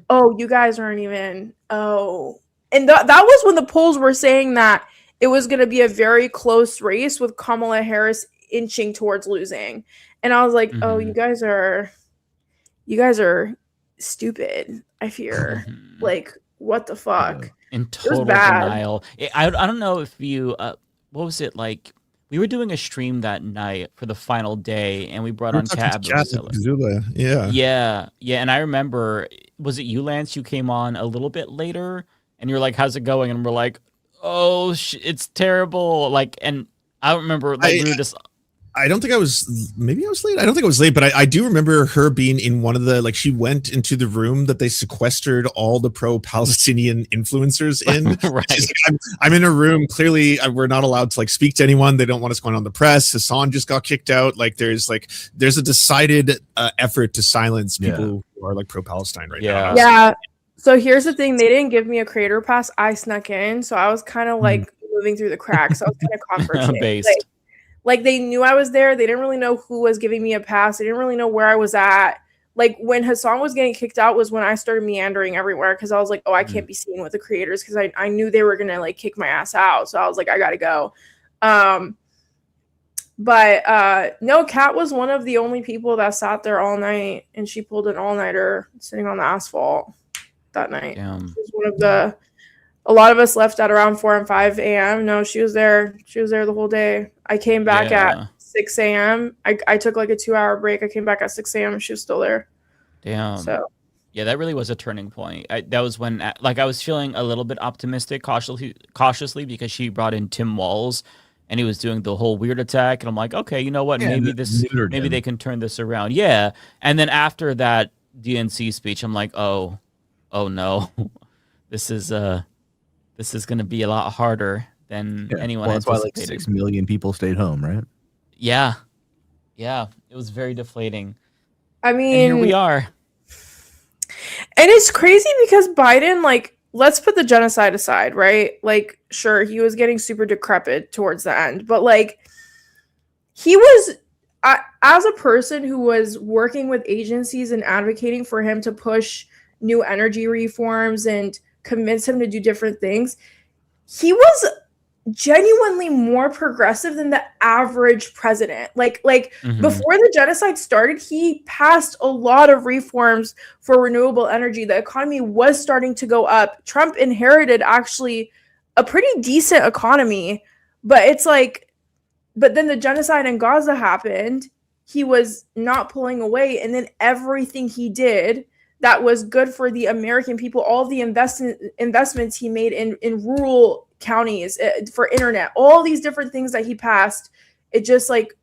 oh, you guys aren't even, oh. And that was when the polls were saying that it was going to be a very close race with Kamala Harris inching towards losing. And I was like, oh, you guys are stupid, I fear. Like, what the fuck? In total denial. I don't know if you... what was it like? We were doing a stream that night for the final day, and we brought on Kat Abdullah. Yeah. And I remember, was it you, Lance? You came on a little bit later, and you're like, "How's it going?" And we're like, "Oh, it's terrible." Like, and I remember, like, we were just. I don't think I was. Maybe I was late. I don't think I was late, but I do remember her being in one of the, like, she went into the room that they sequestered all the pro-Palestinian influencers in. Right. She's like, I'm in a room. Clearly, we're not allowed to like speak to anyone. They don't want us going on the press. Hassan just got kicked out. Like, there's a decided effort to silence people who are like pro-Palestine right now. Yeah. So here's the thing: they didn't give me a creator pass. I snuck in, so I was kind of like moving through the cracks. I was kind of comfort based. Like, they knew I was there. They didn't really know who was giving me a pass. They didn't really know where I was at. Like, when Hassan was getting kicked out was when I started meandering everywhere, because I was like, oh, I can't be seen with the creators, because I knew they were going to, like, kick my ass out. So I was like, I got to go. But no, Kat was one of the only people that sat there all night, and she pulled an all-nighter sitting on the asphalt that night. She was one of a lot of us left at around 4 and 5 a.m. No, she was there. She was there the whole day. I came back at 6 a.m. I took like a 2-hour break. I came back at 6 a.m. and she was still there. Damn. So yeah, that really was a turning point. That was when, like, I was feeling a little bit optimistic, cautiously, because she brought in Tim Walz, and he was doing the whole weird attack, and I'm like, okay, you know what? Maybe they can turn this around. Yeah. And then after that DNC speech, I'm like, oh no, this is going to be a lot harder than anyone anticipated. That's why like 6 million people stayed home, right? Yeah. It was very deflating. I mean, and here we are. And it's crazy because Biden, like, let's put the genocide aside, right? Like, sure, he was getting super decrepit towards the end, but like, he was, as a person who was working with agencies and advocating for him to push new energy reforms and convince him to do different things, he was genuinely more progressive than the average president. Like before the genocide started, he passed a lot of reforms for renewable energy. The economy was starting to go up. Trump inherited actually a pretty decent economy, but it's like But then the genocide in Gaza happened. He was not pulling away, and then everything he did that was good for the American people, all the investments he made in rural counties for internet, all these different things that he passed, it just like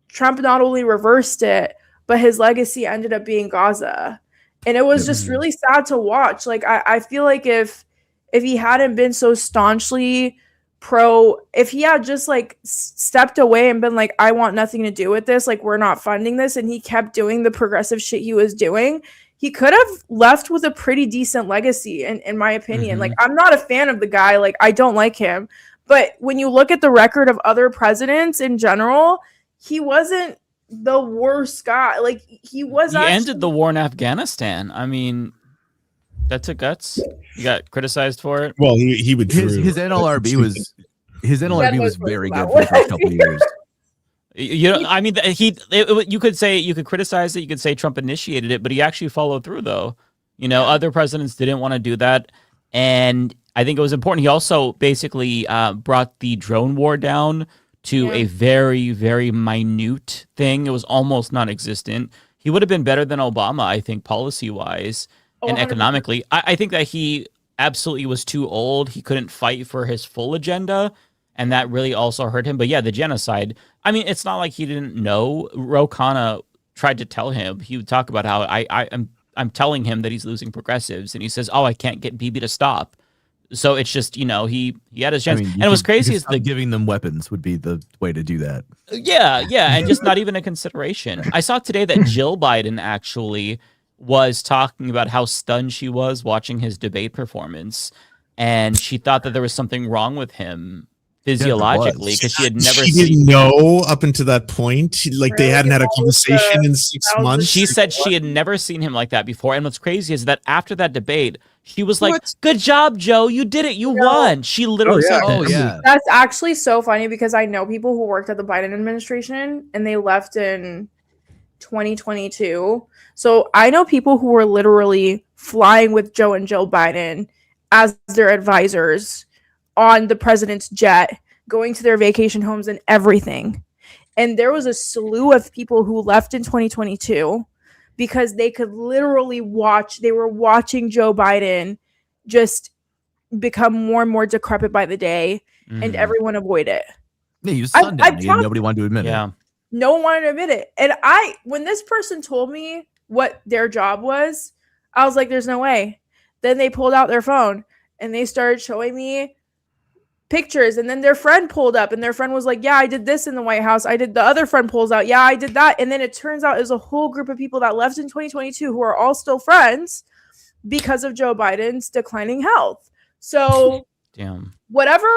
Trump not only reversed it, but his legacy ended up being Gaza. And it was just really sad to watch. Like, I feel like if he hadn't been so staunchly if he had just like stepped away and been like, I want nothing to do with this, like, we're not funding this, and he kept doing the progressive shit he was doing, he could have left with a pretty decent legacy, in my opinion. Like, I'm not a fan of the guy. Like, I don't like him. But when you look at the record of other presidents in general, he wasn't the worst guy. Like, he ended the war in Afghanistan. I mean, that took guts. He got criticized for it. Well, he would his NLRB was very good for the first couple of years. You know, I mean, you could criticize it. You could say Trump initiated it, but he actually followed through, though. You know, other presidents didn't want to do that, and I think it was important. He also basically brought the drone war down to a very, very minute thing. It was almost non-existent. He would have been better than Obama, I think, policy-wise and 100%. economically. I think that he absolutely was too old. He couldn't fight for his full agenda, and that really also hurt him. But yeah, the genocide, I mean, it's not like he didn't know. Ro Khanna tried to tell him. He would talk about how I'm telling him that he's losing progressives, and he says, oh, I can't get Bibi to stop. So it's just, you know, he had his chance. And it was crazy is giving them weapons would be the way to do that. Yeah, and just not even a consideration. I saw today that Jill Biden actually was talking about how stunned she was watching his debate performance, and she thought that there was something wrong with him physiologically because she had never didn't know up until that point. Like, they hadn't had a conversation in 6 months. She said she had never seen him like that before. And what's crazy is that after that debate, she was like, good job, Joe. You did it. You won. She literally said this. That's actually so funny because I know people who worked at the Biden administration and they left in 2022. So I know people who were literally flying with Joe and Jill Biden as their advisors on the president's jet, going to their vacation homes and everything. And there was a slew of people who left in 2022 because they could literally they were watching Joe Biden just become more and more decrepit by the day, and everyone avoided it. Yeah, he was sundown, and nobody wanted to admit it. No one wanted to admit it. And when this person told me what their job was, I was like, there's no way. Then they pulled out their phone and they started showing me pictures, and then their friend pulled up and their friend was like, yeah, I did this in the White House. The other friend pulls out, yeah, I did that. And then it turns out there's a whole group of people that left in 2022 who are all still friends because of Joe Biden's declining health. So damn, whatever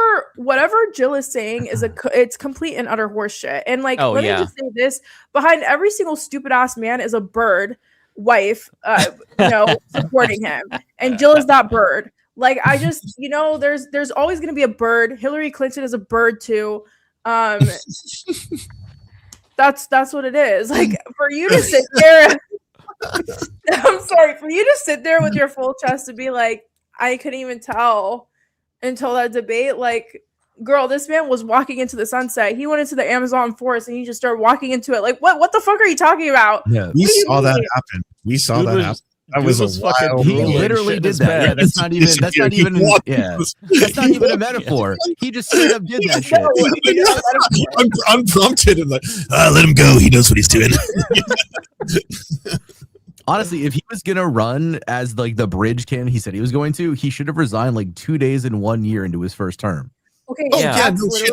Jill is saying is it's complete and utter horseshit. And like, let me just say this: behind every single stupid ass man is a bird wife, supporting him, and Jill is that bird. Like, I just, there's always going to be a bird. Hillary Clinton is a bird too. That's what it is. Like, for you to sit there, I'm sorry, for you to sit there with your full chest to be like, I couldn't even tell until that debate. Like, girl, this man was walking into the sunset. He went into the Amazon forest and he just started walking into it. Like, what the fuck are you talking about? Yeah, we saw that happen. We saw that happen. That was a wild. He literally did that. Yeah, that's not even. Yeah, that's not even a metaphor. He just straight up did that shit. Unprompted and like, let him go. He knows what he's doing. Honestly, if he was gonna run as like the bridge candidate he said he was going to, he should have resigned like 2 days and 1 year into his first term. Okay.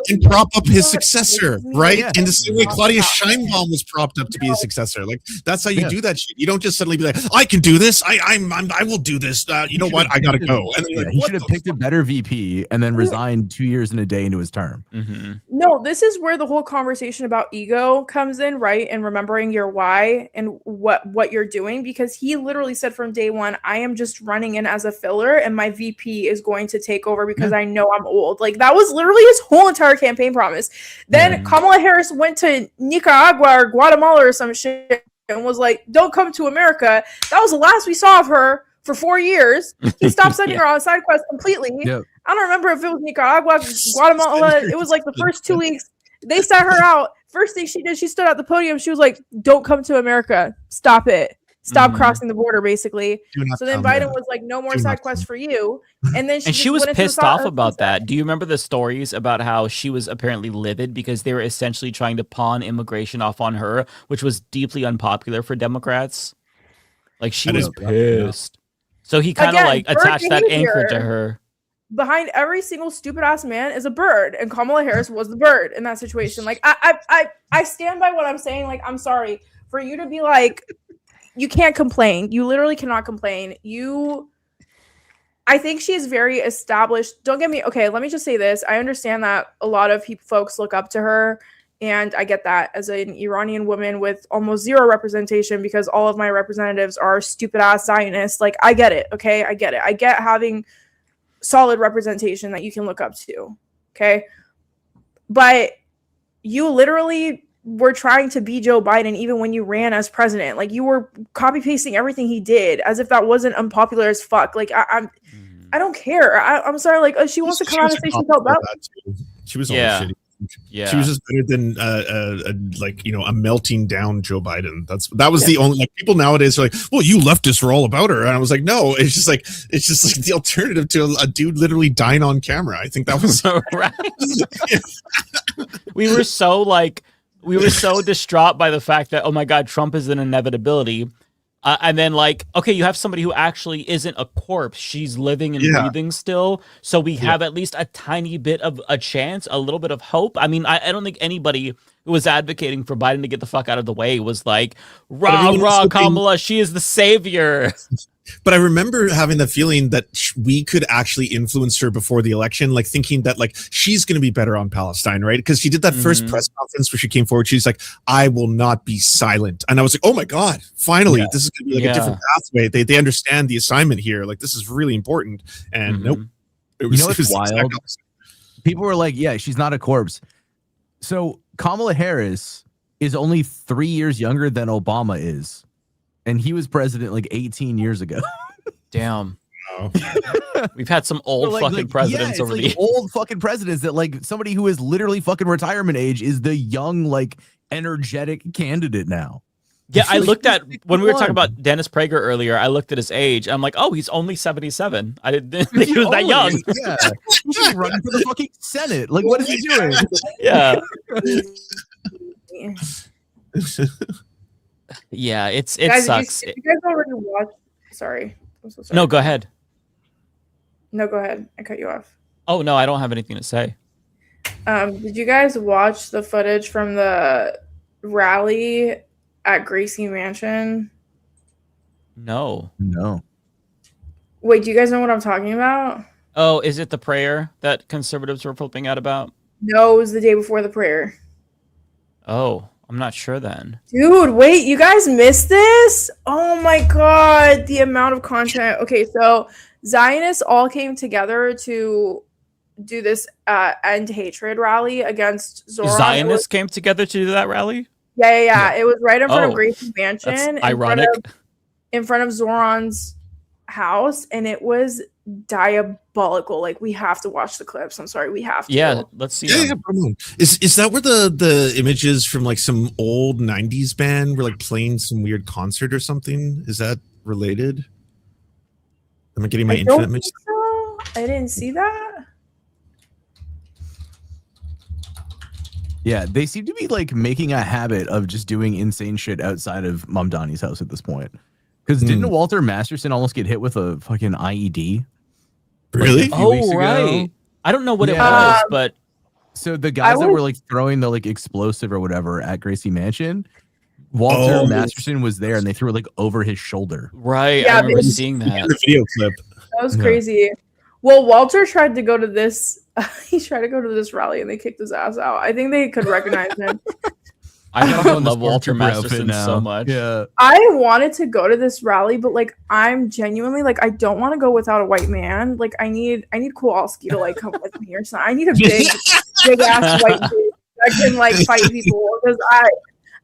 And prop up his successor, right? In the same way Claudia Sheinbaum was propped up to be his successor. Like, that's how you do that shit. You don't just suddenly be like, I can do this. I will do this. You know what? I gotta go. And then he should have picked a better VP and then resigned 2 years and a day into his term. No, this is where the whole conversation about ego comes in, right? And remembering your why and what you're doing, because he literally said from day one, I am just running in as a filler and my VP is going to take over because I know I'm old. Like, that was literally his whole entire campaign promise. Then Kamala Harris went to Nicaragua or Guatemala or some shit and was like, don't come to America. That was the last we saw of her for 4 years. He stopped sending her on side quests completely. I don't remember if it was Nicaragua, Guatemala. It was like the first 2 weeks. They sat her out. First thing she did, she stood at the podium. She was like, "Don't come to America. Stop it. Stop crossing the border." Basically. So then Biden was like, "No more side quests for you." And then she was pissed off about that. Do you remember the stories about how she was apparently livid because they were essentially trying to pawn immigration off on her, which was deeply unpopular for Democrats? Like she was pissed. So he kind of like attached that anchor to her. Behind every single stupid ass man is a bird, and Kamala Harris was the bird in that situation. Like I stand by what I'm saying. Like, I'm sorry for you to be like, you can't complain. You literally cannot complain. I think she is very established. Don't get me. Okay, let me just say this. I understand that a lot of folks look up to her, and I get that as an Iranian woman with almost zero representation because all of my representatives are stupid ass Zionists. Like, I get it. Okay, I get it. I get having solid representation that you can look up to. Okay, but you literally were trying to be Joe Biden even when you ran as president. Like, you were copy pasting everything he did as if that wasn't unpopular as fuck. Like, I don't care. I'm sorry. Like, she wants to come out and say she felt bad. She was always shitty. Yeah, she was just better than a melting down Joe Biden. That was the only, like, people nowadays are like, well, you leftists were all about her, and I was like, no, it's just like the alternative to a dude literally dying on camera. I think that was we were so distraught by the fact that, oh my God, Trump is an inevitability. And then, like, okay, you have somebody who actually isn't a corpse. She's living and breathing still. So we have at least a tiny bit of a chance, a little bit of hope. I mean, I don't think anybody who was advocating for Biden to get the fuck out of the way was like, rah, Kamala, she is the savior. But I remember having the feeling that we could actually influence her before the election, like thinking that like she's going to be better on Palestine, right? Because she did that first press conference where she came forward. She's like, I will not be silent. And I was like, oh my God, finally, this is going to be like a different pathway. They understand the assignment here. Like, this is really important. And nope. It was wild. People were like, yeah, she's not a corpse. So Kamala Harris is only 3 years younger than Obama is. And he was president like 18 years ago. Damn. We've had some old fucking presidents over the old fucking presidents that, like, somebody who is literally fucking retirement age is the young, like, energetic candidate now. Yeah, I looked at when we were talking about Dennis Prager earlier. I looked at his age. I'm like, oh, he's only 77. I didn't think he was that young. Yeah, he's running for the fucking Senate. Like, what is he doing? Yeah. Yeah, it guys, sucks. You guys already watched? Sorry. I'm so sorry. No, go ahead. No, go ahead. I cut you off. Oh no, I don't have anything to say. Did you guys watch the footage from the rally at Gracie Mansion? No. Wait, do you guys know what I'm talking about? Oh, is it the prayer that conservatives were flipping out about? No, it was the day before the prayer. Oh, I'm not sure then. Dude, wait, you guys missed this? Oh my God, the amount of content. Okay, so Zionists all came together to do this end hatred rally against Zoran. Zionists came together to do that rally? Yeah. It was right in front of Gracie's Mansion. That's ironic. In front of Zoran's house, and it was diabolical. Like, we have to watch the clips. I'm sorry, we have to. Yeah, let's see. Yeah, is that where the images from like some old 90s band were like playing some weird concert or something? Is that related? Am I getting my internet mixed up? So. I didn't see that. Yeah, they seem to be like making a habit of just doing insane shit outside of Mamdani's house at this point. Because didn't Walter Masterson almost get hit with a fucking IED? Really? Like, a few weeks ago? I don't know what it was, but so the guys that were like throwing the like explosive or whatever at Gracie Mansion, Walter Masterson was there, and they threw it like over his shoulder. Right, I remember seeing that. The video clip. That was crazy. Well, Walter tried to go to this. He tried to go to this rally, and they kicked his ass out. I think they could recognize him. I love Walter Masterson so much. Yeah. I wanted to go to this rally, but like, I'm genuinely like, I don't want to go without a white man. Like, I need Kowalski to like come with me or something. I need a big ass white dude that can like fight people, because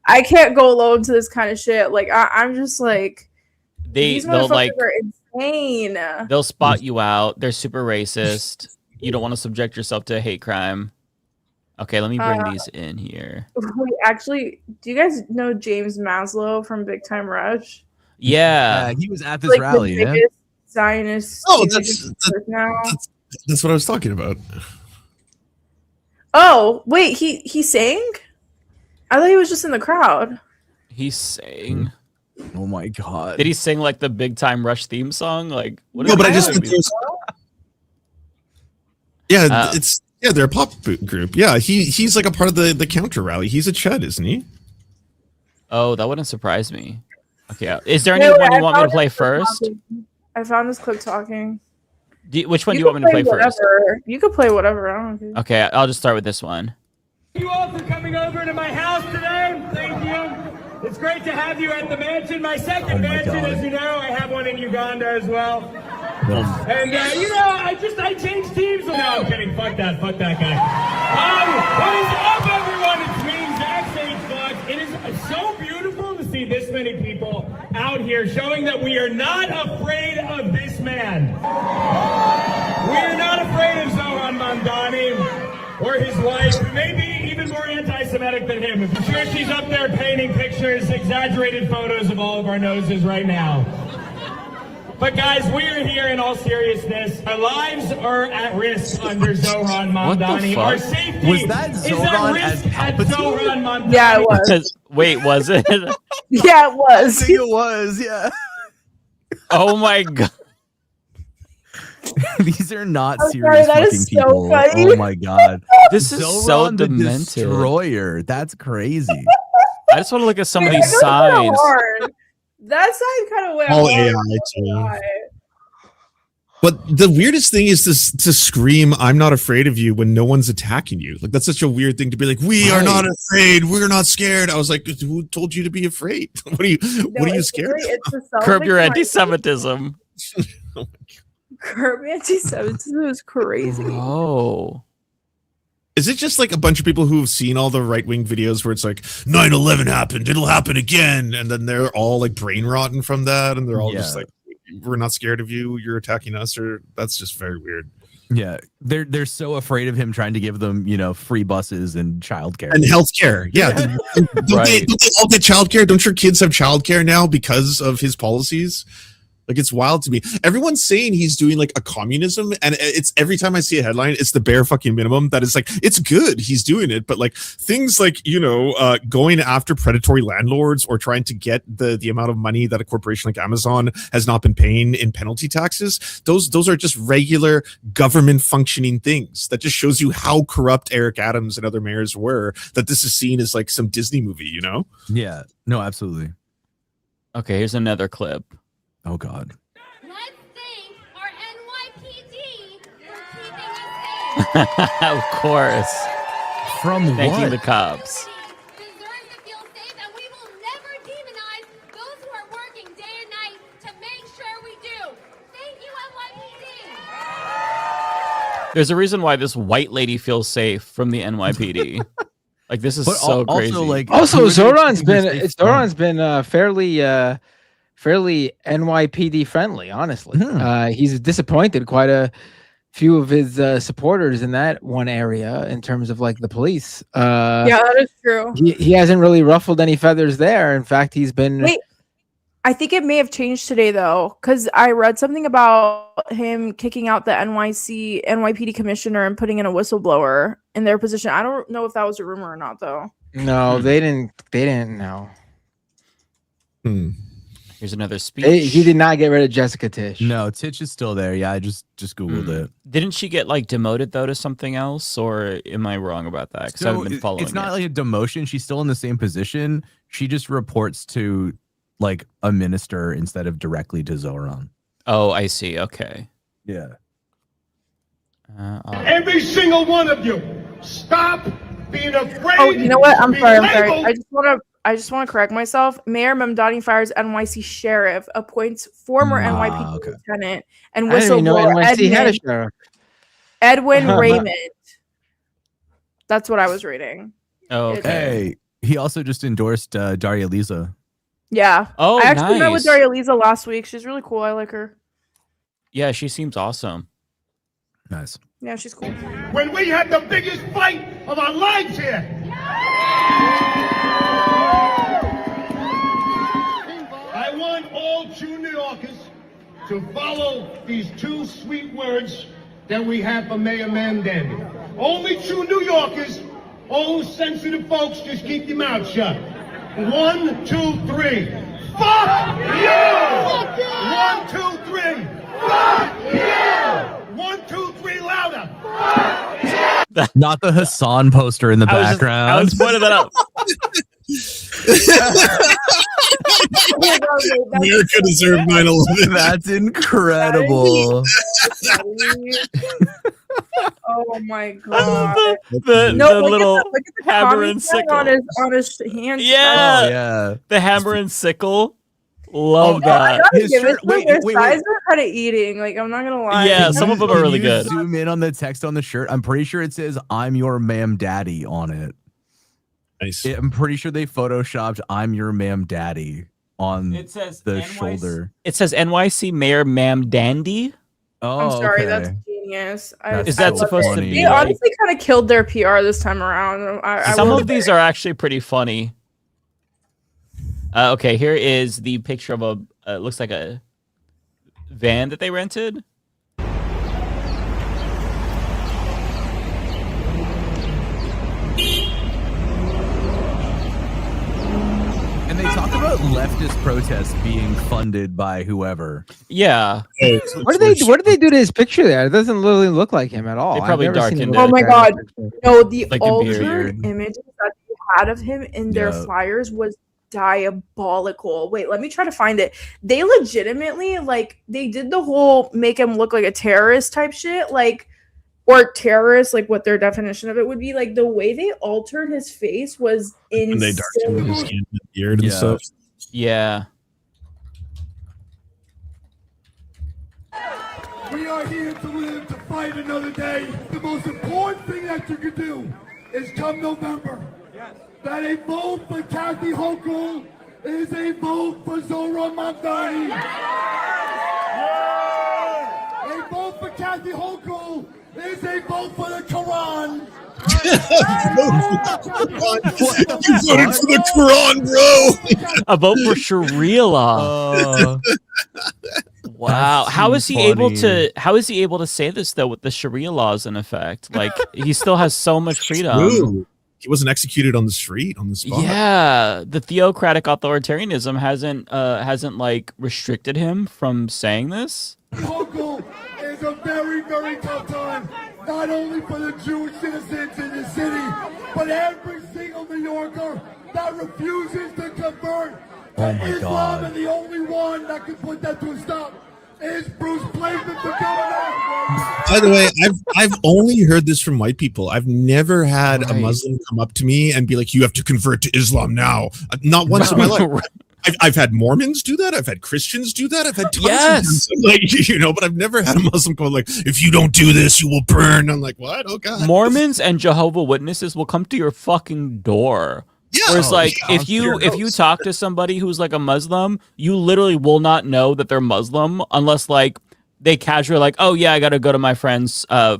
I can't go alone to this kind of shit. Like, I'm just like, these motherfuckers are insane. They'll spot you out. They're super racist. You don't want to subject yourself to a hate crime. Okay, let me bring these in here. Wait, actually, do you guys know James Maslow from Big Time Rush? Yeah. He was at this rally. The biggest Zionist. Oh, now. That's what I was talking about. Oh, wait, he sang? I thought he was just in the crowd. He sang. Oh my god! Did he sing like the Big Time Rush theme song? Like what? No, but I just they're a pop group. Yeah, he's like a part of the counter rally. He's a Chud, isn't he? Oh, that wouldn't surprise me. Okay, is there anyone you want me to play first? I found this clip talking. Which one do you want me to play first? You could play whatever. I don't care. Okay, I'll just start with this one. Thank you all for coming over to my house today. Thank you. It's great to have you at the mansion. My second mansion, as you know, I have one in Uganda as well. And you know, I changed teams. No, I'm kidding. Fuck that guy. What is up, everyone? It's me, Zach Sage. It is so beautiful to see this many people out here showing that we are not afraid of this man. We are not afraid of Zoran Mamdani or his wife, who may be even more anti-Semitic than him. I'm sure she's up there painting pictures, exaggerated photos of all of our noses right now. But guys, we are here in all seriousness. Our lives are at risk under Zoran Mamdani. Our safety was that Zoran is at risk at Zoran Mamdani. Yeah, it was. Wait, was it? Yeah, it was. I think it was. Yeah. Oh my god. These are not serious fucking people. Funny. Oh my god. This is Zoran so the demented. Destroyer. That's crazy. I just want to look at some of these signs. That sign kind of went All hard. AI too. But the weirdest thing is to scream, "I'm not afraid of you" when no one's attacking you. Like that's such a weird thing to be like. We are not afraid. We're not scared. I was like, who told you to be afraid? What are you scared of? Curb your anti-Semitism. Curb anti-Semitism is crazy. Oh. Is it just like a bunch of people who've seen all the right-wing videos where it's like 9/11 happened, it'll happen again, and then they're all like brain rotten from that, and they're all just like, we're not scared of you, you're attacking us, or that's just very weird. Yeah, they're so afraid of him trying to give them, free buses and childcare and healthcare. Yeah, don't they all get childcare? Don't your kids have childcare now because of his policies? Like it's wild to me. Everyone's saying he's doing like a communism, and it's every time I see a headline, it's the bare fucking minimum. That is like it's good, he's doing it, but like things like going after predatory landlords or trying to get the amount of money that a corporation like Amazon has not been paying in penalty taxes. Those are just regular government functioning things. That just shows you how corrupt Eric Adams and other mayors were. That this is seen as like some Disney movie, Yeah, no, absolutely. Okay, here's another clip. Oh God. Let's thank our NYPD for keeping us safe. Of course. From Thanking what? the cops. Deserve to feel safe, and we will never demonize those who are working day and night to make sure we do. Thank you, NYPD. There's a reason why this white lady feels safe from the NYPD. Like this is so crazy. Also, Zoran's been fairly NYPD friendly, honestly. He's disappointed quite a few of his supporters in that one area in terms of like the police. Yeah, that is true. He hasn't really ruffled any feathers there. In fact, he's been. Wait, I think it may have changed today though, because I read something about him kicking out the NYPD commissioner and putting in a whistleblower in their position. I don't know if that was a rumor or not though. No, they didn't know. Here's another speech. He did not get rid of Jessica Tish. No, Tish is still there. Yeah, I just Googled it. Didn't she get like demoted though to something else, or am I wrong about that? Because I haven't been following. It's not like a demotion. She's still in the same position. She just reports to like a minister instead of directly to Zoran. Oh, I see. Okay. Yeah. Every single one of you, stop being afraid. Oh, you know what? I'm to be sorry. labeled. I just want to correct myself. Mayor Mamdani fires NYC sheriff, appoints former NYPD lieutenant, and I didn't even know whistleblower NYC had a sheriff. Edwin Raymond. That's what I was reading. Oh, okay. Hey, he also just endorsed Daria Lisa. Yeah. Oh, I actually met with nice. Daria Lisa last week. She's really cool. I like her. Yeah, she seems awesome. Nice. Yeah, she's cool. When we had the biggest fight of our lives here. I want all true New Yorkers to follow these 2 sweet words that we have for Mayor Mandandy. Only true New Yorkers, all sensitive folks, just keep your mouth shut. 1, 2, 3. Fuck you! Fuck you! 1, 2, 3. Fuck you! 1, 2, 3, louder. Fuck you! Not the Hassan poster in the background. I was pointing that out. America deserved 9/11. That's incredible. Oh my god! The little hammer and sickle on his hand. Yeah, Oh, yeah. The hammer and sickle. Love I that. gotta give it to them. Their sides are kind of eating. Like, I'm not gonna lie. Yeah, some of them are really good. Zoom in on the text on the shirt. I'm pretty sure it says "I'm your ma'am daddy" on it. Nice. I'm pretty sure they photoshopped "I'm your ma'am daddy" on It says the NYC shoulder. It says NYC Mayor Ma'am Dandy. Oh, I'm sorry, okay. that's genius. Is that supposed to be? They honestly kind of killed their PR this time around. Some of these are actually pretty funny. Okay, here is the picture of a looks like a van that they rented. And they talk about leftist protests being funded by whoever. Yeah. What did they do to his picture there? It doesn't literally look like him at all. They probably I've never seen darkened him it. Oh my look like god! that picture. No, the Like a altered beard. images that they had of him in their flyers was diabolical. Wait, let me try to find it. They legitimately, like, they did the whole make him look like a terrorist type shit, like, or terrorist, like what their definition of it would be. Like, the way they altered his face was And they insane. darkened his skin and beard and stuff. Yeah. We are here to live to fight another day. The most important thing that you can do is come November. That a vote for Kathy Hochul is a vote for Zora Mamdani. A vote for Kathy Hochul is a vote for the Quran. You voted for the Quran, bro. A vote for Sharia law. Wow. How is he able to say this though with the Sharia laws in effect? Like, he still has so much freedom. True. He wasn't executed on the street, on the spot. Yeah, the theocratic authoritarianism hasn't like restricted him from saying this. Hochul is a very, very tough time, not only for the Jewish citizens in the city, but every single New Yorker that refuses to convert to Islam. God. And the only one that can put that to a stop is Bruce Blakeman for governor. By the way, I've only heard this from white people. I've never had a Muslim come up to me and be like, "You have to convert to Islam now." Not once in my life. I've had Mormons do that. I've had Christians do that. I've had tons of them, like, you know, but I've never had a Muslim go like, "If you don't do this, you will burn." I'm like, what? Oh God. Mormons and Jehovah Witnesses will come to your fucking door. Yeah. Whereas, like, Yeah, if you talk to somebody who's like a Muslim, you literally will not know that they're Muslim unless like they casually like, "Oh yeah, I got to go to my friend's to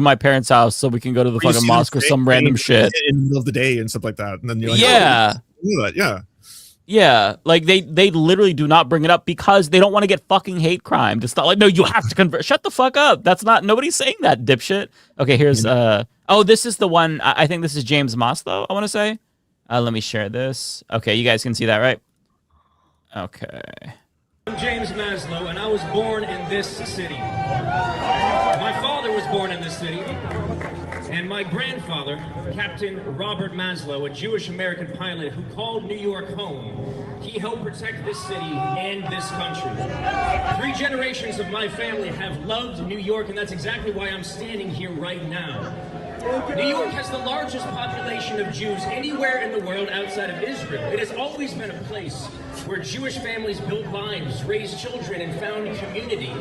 my parents' house so we can go to the fucking mosque or some random shit in the middle of the day and stuff like that." And then you're like, yeah. "Oh, yeah." Yeah, like they literally do not bring it up because they don't want to get fucking hate crime. It's not like, no, you have to convert. Shut the fuck up. That's not, nobody's saying that, dipshit. Okay, here's oh, this is the one. I think this is James Moss though, I want to say. Let me share this. Okay, you guys can see that, right? Okay. I'm James Maslow, and I was born in this city. My father was born in this city, and my grandfather, Captain Robert Maslow, a Jewish American pilot who called New York home, he helped protect this city and this country. 3 generations of my family have loved New York, and that's exactly why I'm standing here right now. New York has the largest population of Jews anywhere in the world outside of Israel. It has always been a place where Jewish families built lives, raised children, and found community.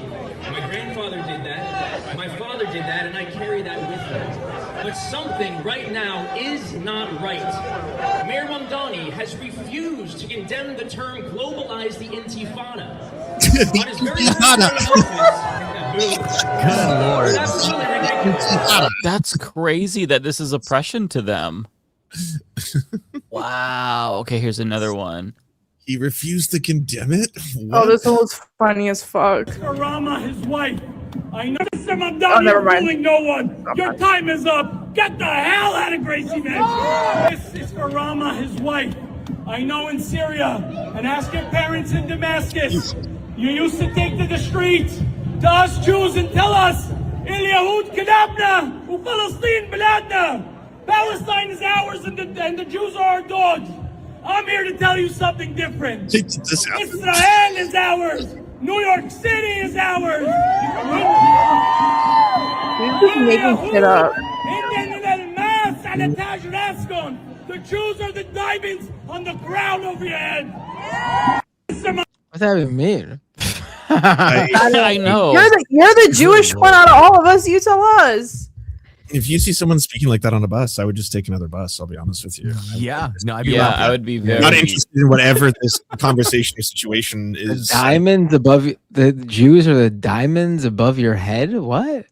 My grandfather did that, my father did that, and I carry that with me. But something right now is not right. Mayor Mamdani has refused to condemn the term globalize the Intifada. On his very first day in office, Good lord. That's really ridiculous. That's crazy that this is oppression to them. Wow. Okay, here's another one. He refused to condemn it? Oh, this one was funny as fuck. Rama, his wife. I know I'm Oh, never mind. fooling no one. Your time is up. Get the hell out of Gracie Mansion. This is for Rama, his wife. I know in Syria, and ask your parents in Damascus. You used to take to the streets to us Jews and tell us, El Yahud Kadabna, U Palestine Biladna. Palestine is ours and the Jews are our dogs. I'm here to tell you something different. Israel is ours. New York City is ours. He's just making shit up. The Jews are the diamonds on the ground over your head. What's that even mean? I know. You're the Jewish one out of all of us. You tell us. If you see someone speaking like that on a bus, I would just take another bus. I'll be honest with you. Yeah, I would be very not interested in whatever this conversation or situation is. Diamonds above the Jews are the diamonds above your head. What?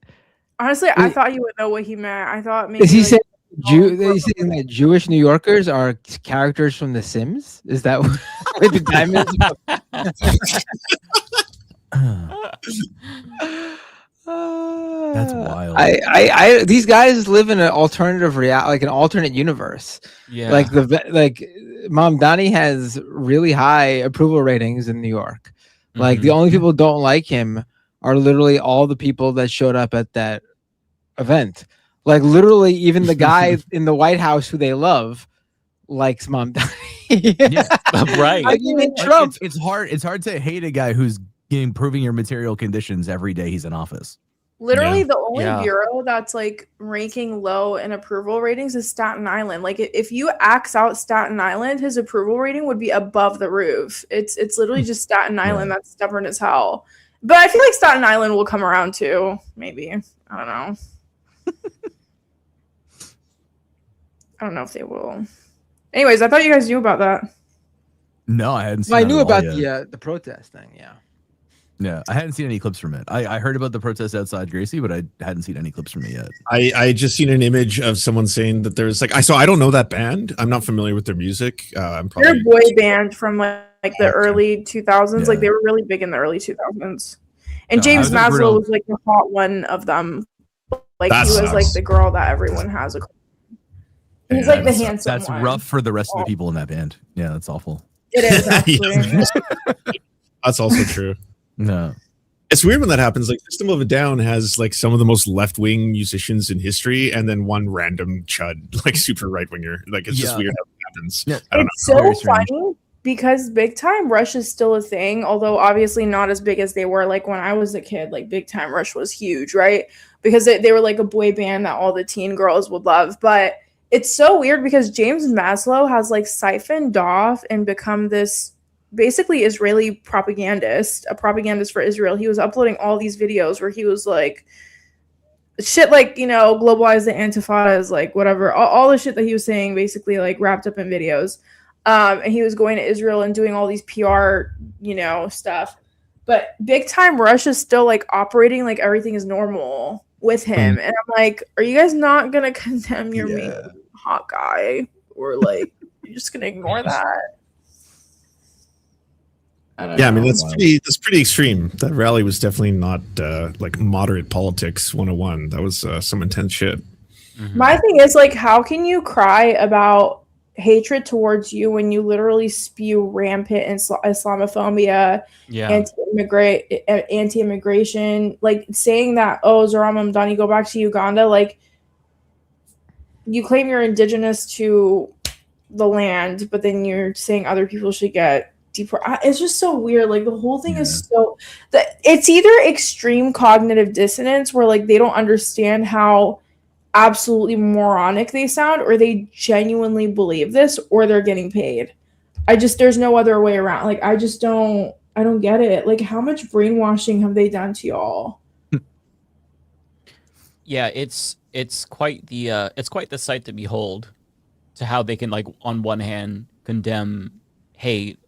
Honestly, I thought you would know what he meant. I thought maybe. Is he like, saying is he saying that Jewish New Yorkers are characters from The Sims? Is that what with the diamonds? That's wild. I these guys live in an alternative reality, like an alternate universe. Yeah. Like Mom Donnie has really high approval ratings in New York. Like the only people who don't like him are literally all the people that showed up at that event. Like literally even the guy in the White House who they love likes Mom Donnie. Yeah, right. Like even Trump. It's hard to hate a guy who's improving your material conditions every day he's in office. Literally, the only bureau that's like ranking low in approval ratings is Staten Island. Like, if you axe out Staten Island, his approval rating would be above the roof. It's literally just Staten Island that's stubborn as hell. But I feel like Staten Island will come around too. Maybe, I don't know. I don't know if they will. Anyways, I thought you guys knew about that. No, I hadn't seen. Well, I that knew at all about yet. the protest thing. Yeah. Yeah, I hadn't seen any clips from it. I heard about the protest outside Gracie, but I hadn't seen any clips from it yet. I just seen an image of someone saying that there's like I don't know that band. I'm not familiar with their music. I'm probably They're a boy band from like the early 2000s. Yeah. Like they were really big in the early 2000s. And No, James I was a Maslow real- was like the hot one of them. Like That he was like sucks. the girl that everyone has. He's Yeah, like the that's- handsome That's one. rough for the rest of the people in that band. Yeah, that's awful. It is actually. That's also true. No. It's weird when that happens. Like System of a Down has like some of the most left-wing musicians in history, and then one random chud, like super right-winger. Like it's just Yeah. weird how it happens. Yeah. I don't It's know. so funny because Big Time Rush is still a thing, although obviously not as big as they were like when I was a kid. Like Big Time Rush was huge, right? Because they were like a boy band that all the teen girls would love. But it's so weird because James Maslow has like siphoned off and become this basically Israeli propagandist, a propagandist for Israel. He was uploading all these videos where he was like shit like, you know, globalize the Antifada is like whatever, all the shit that he was saying basically like wrapped up in videos. And he was going to Israel and doing all these PR, you know, stuff. But Big Time Rush is still like operating like everything is normal with him. And I'm like, are you guys not gonna condemn your main hot guy? Or like you're just gonna ignore that? Yeah, I mean that's pretty extreme. That rally was definitely not like moderate politics 101. That was some intense shit. My thing is like, how can you cry about hatred towards you when you literally spew rampant Islamophobia, anti-immigration, like saying that, oh, Zoran Mamdani, go back to Uganda. Like you claim you're indigenous to the land, but then you're saying other people should get deported. It's just so weird. Like the whole thing is so that it's either extreme cognitive dissonance where like they don't understand how absolutely moronic they sound, or they genuinely believe this, or they're getting paid. There's no other way around. Like I don't get it. Like how much brainwashing have they done to y'all? Yeah, it's quite the sight to behold, to how they can like on one hand condemn hate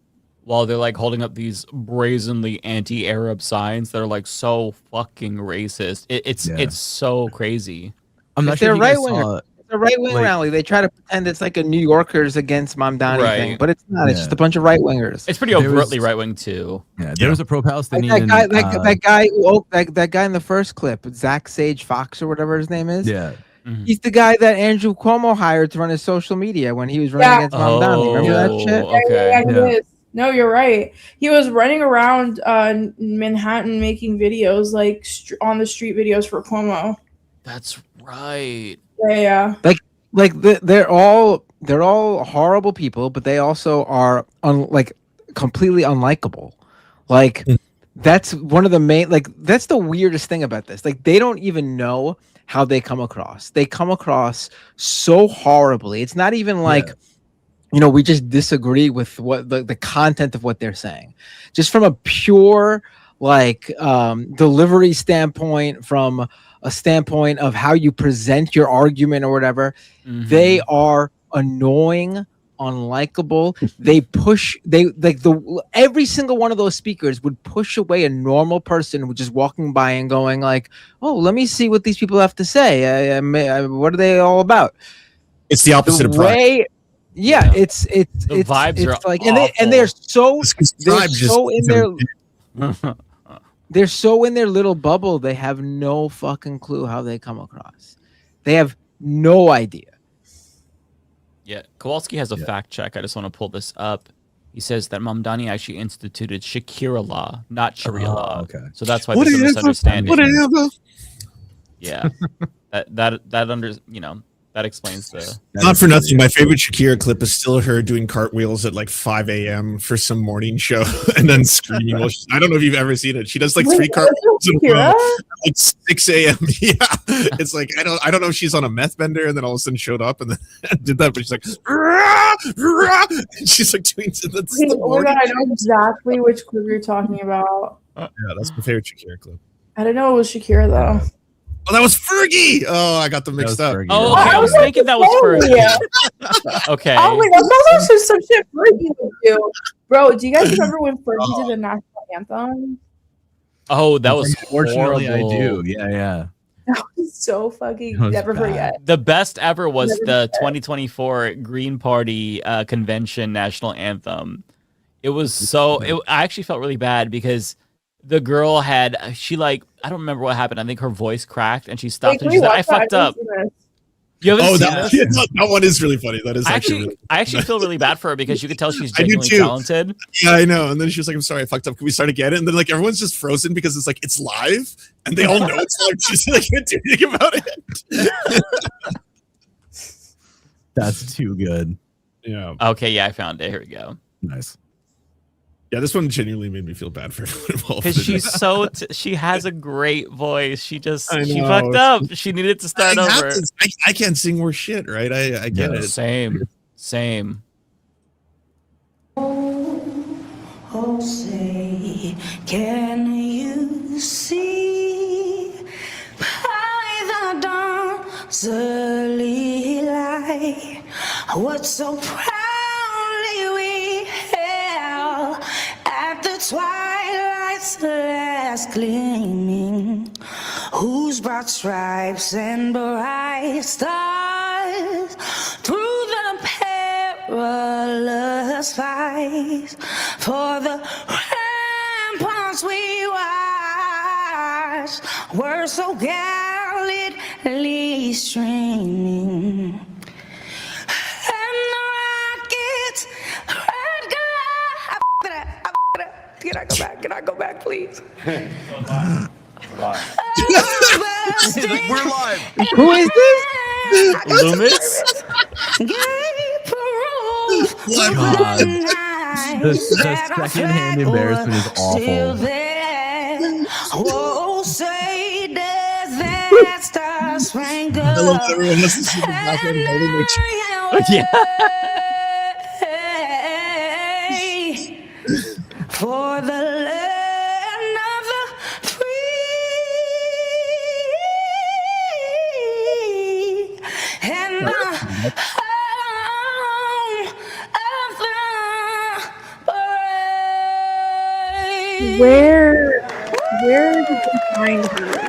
while they're like holding up these brazenly anti-Arab signs that are like so fucking racist. It's so crazy. I'm not They're sure if you guys right wing. saw, It's a right wing like- rally. They try to pretend it's like a New Yorkers against Mamdani thing, Right. but it's not. It's just a bunch of right wingers. It's pretty overtly right wing too. Yeah, there was a pro-Palestinian. That guy in the first clip, Zach Sage Fox or whatever his name is. Yeah. He's the guy that Andrew Cuomo hired to run his social media when he was running against Mamdani. Remember that shit? Yeah, he is. No, you're right. He was running around Manhattan making videos, like on the street videos for Cuomo. That's right. Yeah. They're all horrible people, but they also are completely unlikable. Like that's one of the main, that's the weirdest thing about this. Like they don't even know how they come across. They come across so horribly. It's not even like, we just disagree with what the content of what they're saying. Just from a pure delivery standpoint, from a standpoint of how you present your argument or whatever, they are annoying, unlikable. Every single one of those speakers would push away a normal person who was just walking by and going like, "Oh, let me see what these people have to say. What are they all about?" It's the opposite of pride. Yeah, it's vibes are like, and they're so they're so in their little bubble. They have no fucking clue how they come across. They have no idea. Yeah, Kowalski has a fact check. I just want to pull this up. He says that Mamdani actually instituted Shakira law, not Sharia law. Okay, so that's why there's a misunderstanding. Whatever. Yeah, that explains the. Not for nothing. My favorite Shakira clip is still her doing cartwheels at like 5 a.m. for some morning show and then screaming. I don't know if you've ever seen it. She does like 3 cartwheels in a row at like 6 a.m. Yeah, it's like I don't know if she's on a meth bender and then all of a sudden showed up and then did that, but she's like, rah, rah, and she's like doing that's the Oh my God, I know exactly which clip you're talking about. Yeah, that's my favorite Shakira clip. I didn't know it was Shakira though. Oh, that was Fergie. Oh, I got them mixed up. Oh, okay. I was thinking that was Fergie. Okay. Oh my God, that was just some shit Fergie would do. Bro, do you guys remember when Fergie did the national anthem? Oh, that was Unfortunately, horrible. I do. Yeah. That was so fucking never forget. The best ever was the 2024 Green Party convention national anthem. It was I actually felt really bad because the girl I don't remember what happened. I think her voice cracked and she stopped and she said, "I fucked up." You haven't seen this? That one is really funny. That is I actually feel really bad for her because you could tell she's genuinely talented. Yeah, I know. And then she was like, "I'm sorry, I fucked up. Can we start again?" And then like everyone's just frozen because it's like it's live and they all know it's live. She's like, can't do anything about it. That's too good. Yeah. Okay, yeah, I found it. Here we go. Nice. Yeah, this one genuinely made me feel bad for everyone involved. Because she's she has a great voice. She fucked up. She needed to start over. I can't sing worse shit, right? I get it. Same. Oh, say, can you see by the dawn's early light what so proudly we held at the twilight's last gleaming, whose broad stripes and bright stars through the perilous fight for the ramparts we watched were so gallantly streaming. And the rockets, red glare. Can I go back, please? We're live. Who is this? Loomis? God. The secondhand embarrassment is awful. Oh, say does that star spangled I love that everyone has to see the background for the land of the free and the home of the brave. Where did they find her?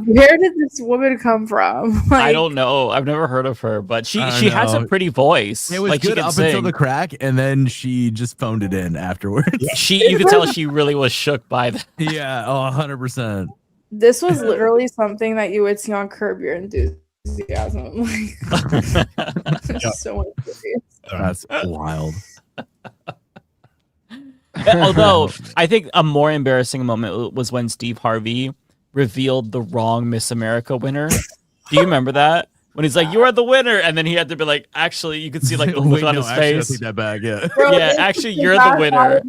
Where did this woman come from? I don't know. I've never heard of her, but she has a pretty voice. It was like, good she can up sing. until the crack, and then she just phoned it in afterwards. You could tell she really was shook by that. Yeah, 100%. This was literally something that you would see on Curb Your Enthusiasm. Like, so serious. That's wild. Although I think a more embarrassing moment was when Steve Harvey revealed the wrong Miss America winner. Do you remember that? When he's like, "You are the winner," and then he had to be like, "Actually," you could see like the look on his actually, face. I'll take that back. Yeah, Bro, yeah. they Actually, kicked you're his the ass winner. out of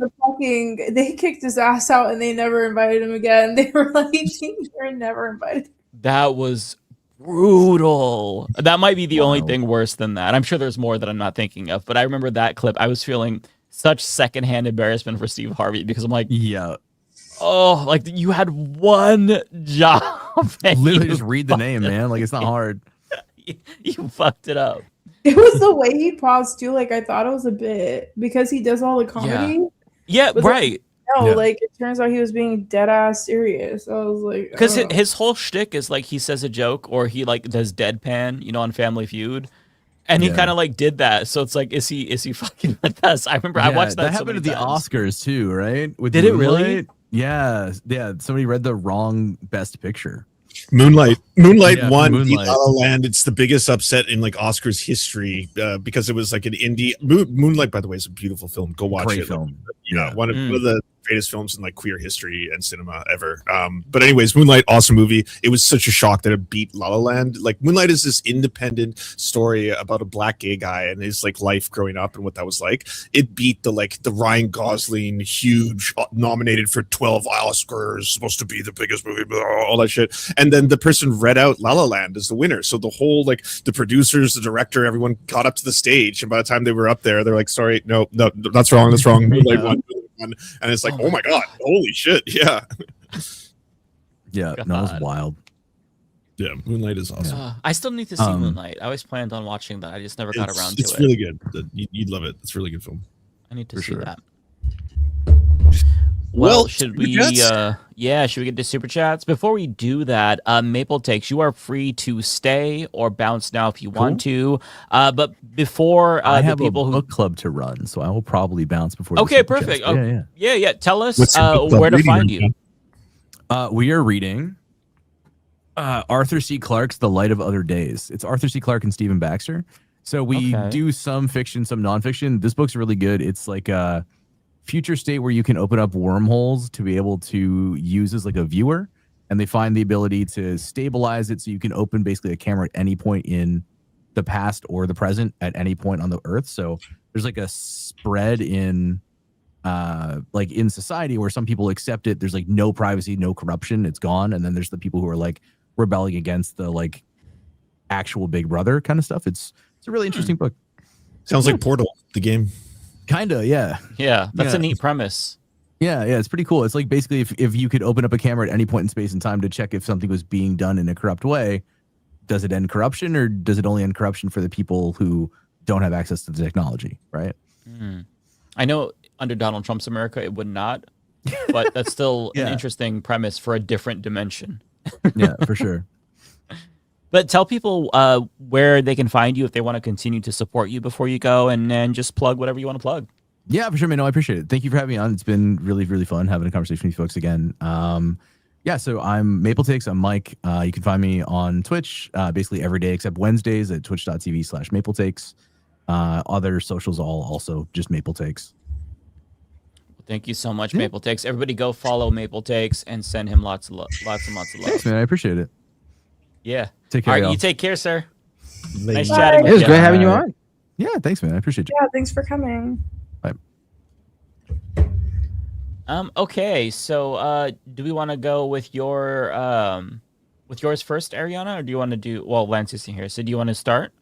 they kicked his ass out and they never invited him again. They were like, "You're never invited." That was brutal. That might be the only thing worse than that. I'm sure there's more that I'm not thinking of, but I remember that clip. I was feeling such secondhand embarrassment for Steve Harvey because I'm like, yeah. Oh, like you had one job. Literally just read the name, man. Like, it's not hard. You fucked it up. It was the way he paused too. Like, I thought it was a bit because he does all the comedy. Yeah, But right. No, like it turns out he was being dead ass serious. I was like, Because oh. his whole shtick is like he says a joke or he like does deadpan, on Family Feud. And he kind of like did that. So it's like, is he fucking with us? I remember I watched that. That happened at the Oscars too, right? Did it really? Yeah. Somebody read the wrong Best Picture. Moonlight Yeah, won Moonlight. La La Land. It's the biggest upset in like Oscars history because it was like an indie. Moonlight, by the way, is a beautiful film. Go watch Great it. film. One of the greatest films in like queer history and cinema ever. But anyways, Moonlight, awesome movie. It was such a shock that it beat La La Land. Like Moonlight is this independent story about a black gay guy and his like life growing up and what that was like. It beat the Ryan Gosling huge nominated for 12 Oscars, supposed to be the biggest movie, all that shit. And then the person read out La La Land as the winner. So the whole the producers, the director, everyone got up to the stage, and by the time they were up there, they're like, "Sorry, no, that's wrong. Moonlight won." And it's like, oh my god, holy shit, yeah. Yeah, no, it was wild. Yeah, Moonlight is awesome. I still need to see Moonlight. I always planned on watching that. I just never got around to it. It's really good. You'd love it. It's a really good film. I need to see that. Well, should we Super should we get to super chats? Before we do that, Maple Takes, you are free to stay or bounce now if you want to. But before I have the people a book club to run, so I will probably bounce before the Okay, super perfect. chats. Oh, yeah. Tell us What's your book club where to reading find right you. We are reading Arthur C. Clarke's The Light of Other Days. It's Arthur C. Clarke and Stephen Baxter. So we do some fiction, some nonfiction. This book's really good. It's like a future state where you can open up wormholes to be able to use as like a viewer, and they find the ability to stabilize it so you can open basically a camera at any point in the past or the present at any point on the earth. So there's like a spread in like in society where some people accept it. There's like no privacy, no corruption, it's gone. And then there's the people who are like rebelling against the like actual Big Brother kind of stuff. It's a really interesting book. Sounds like Portal, the game. Kinda, yeah. Yeah, that's a neat premise. Yeah, it's pretty cool. It's like basically if you could open up a camera at any point in space and time to check if something was being done in a corrupt way, does it end corruption or does it only end corruption for the people who don't have access to the technology, right? I know under Donald Trump's America it would not, but that's still an interesting premise for a different dimension. Yeah, for sure. But tell people where they can find you if they want to continue to support you before you go, and then just plug whatever you want to plug. Yeah, for sure, man. No, I appreciate it. Thank you for having me on. It's been really, really fun having a conversation with you folks again. Yeah, so I'm Maple Takes. I'm Mike. You can find me on Twitch basically every day except Wednesdays at twitch.tv/Maple Takes. Other socials all also just Maple Takes. Thank you so much, Maple Takes. Everybody go follow Maple Takes and send him lots and lots of love. Thanks, man. I appreciate it. Yeah. Take care. All right, y'all. you take care, sir. Nice Bye. chatting with It was you. great having you on. Yeah, thanks, man. I appreciate you. Yeah, thanks for coming. Bye. Okay, so do we want to go with yours first, Ariana, or do you want to do? Well, Lance isn't here, so do you want to start?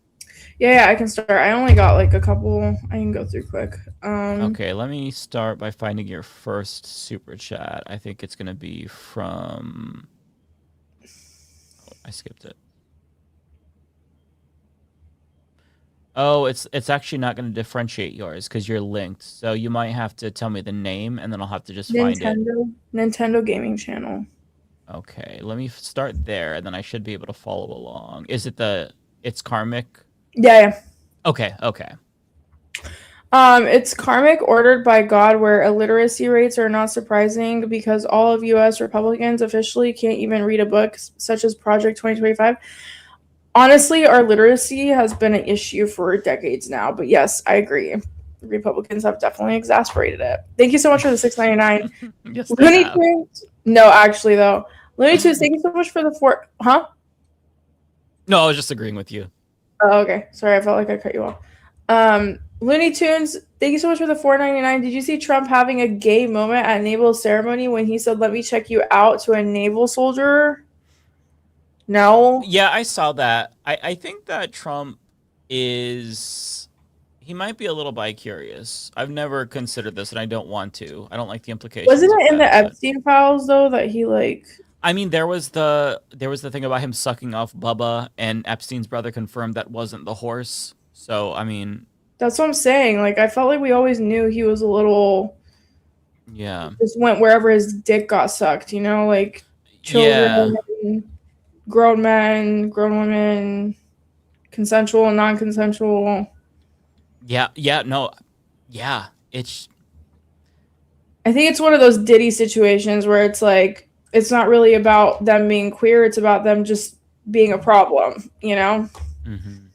Yeah, I can start. I only got like a couple. I can go through quick. Okay, let me start by finding your first super chat. I think it's gonna be from. Oh, I skipped it. Oh, it's actually not going to differentiate yours because you're linked. So you might have to tell me the name, and then I'll have to just find it. Nintendo gaming channel. Okay, let me start there, and then I should be able to follow along. Is it it's Karmic? Yeah. Okay. It's karmic ordered by God, where illiteracy rates are not surprising because all of U.S. Republicans officially can't even read a book such as Project 2025. Honestly, our literacy has been an issue for decades now. But yes, I agree. Republicans have definitely exasperated it. Thank you so much for the $6.99. Yes, Looney Tunes. No, actually though, Looney Tunes. Thank you so much for the four. Huh? No, I was just agreeing with you. Oh, okay. Sorry, I felt like I cut you off. Looney Tunes, thank you so much for the $4.99. Did you see Trump having a gay moment at naval ceremony when he said, "Let me check you out" to a naval soldier? No. Yeah, I saw that. I think that Trump he might be a little bi-curious. I've never considered this, and I don't want to. I don't like the implications. Wasn't it in the Epstein files though that he like? I mean, there was the thing about him sucking off Bubba, and Epstein's brother confirmed that wasn't the horse. So I mean, that's what I'm saying. Like, I felt like we always knew he was a little. Yeah. Just went wherever his dick got sucked, you know, like children, grown men, grown women, consensual, non-consensual. Yeah. No. Yeah. It's. I think it's one of those Diddy situations where it's like it's not really about them being queer; it's about them just being a problem, you know. Mm-hmm.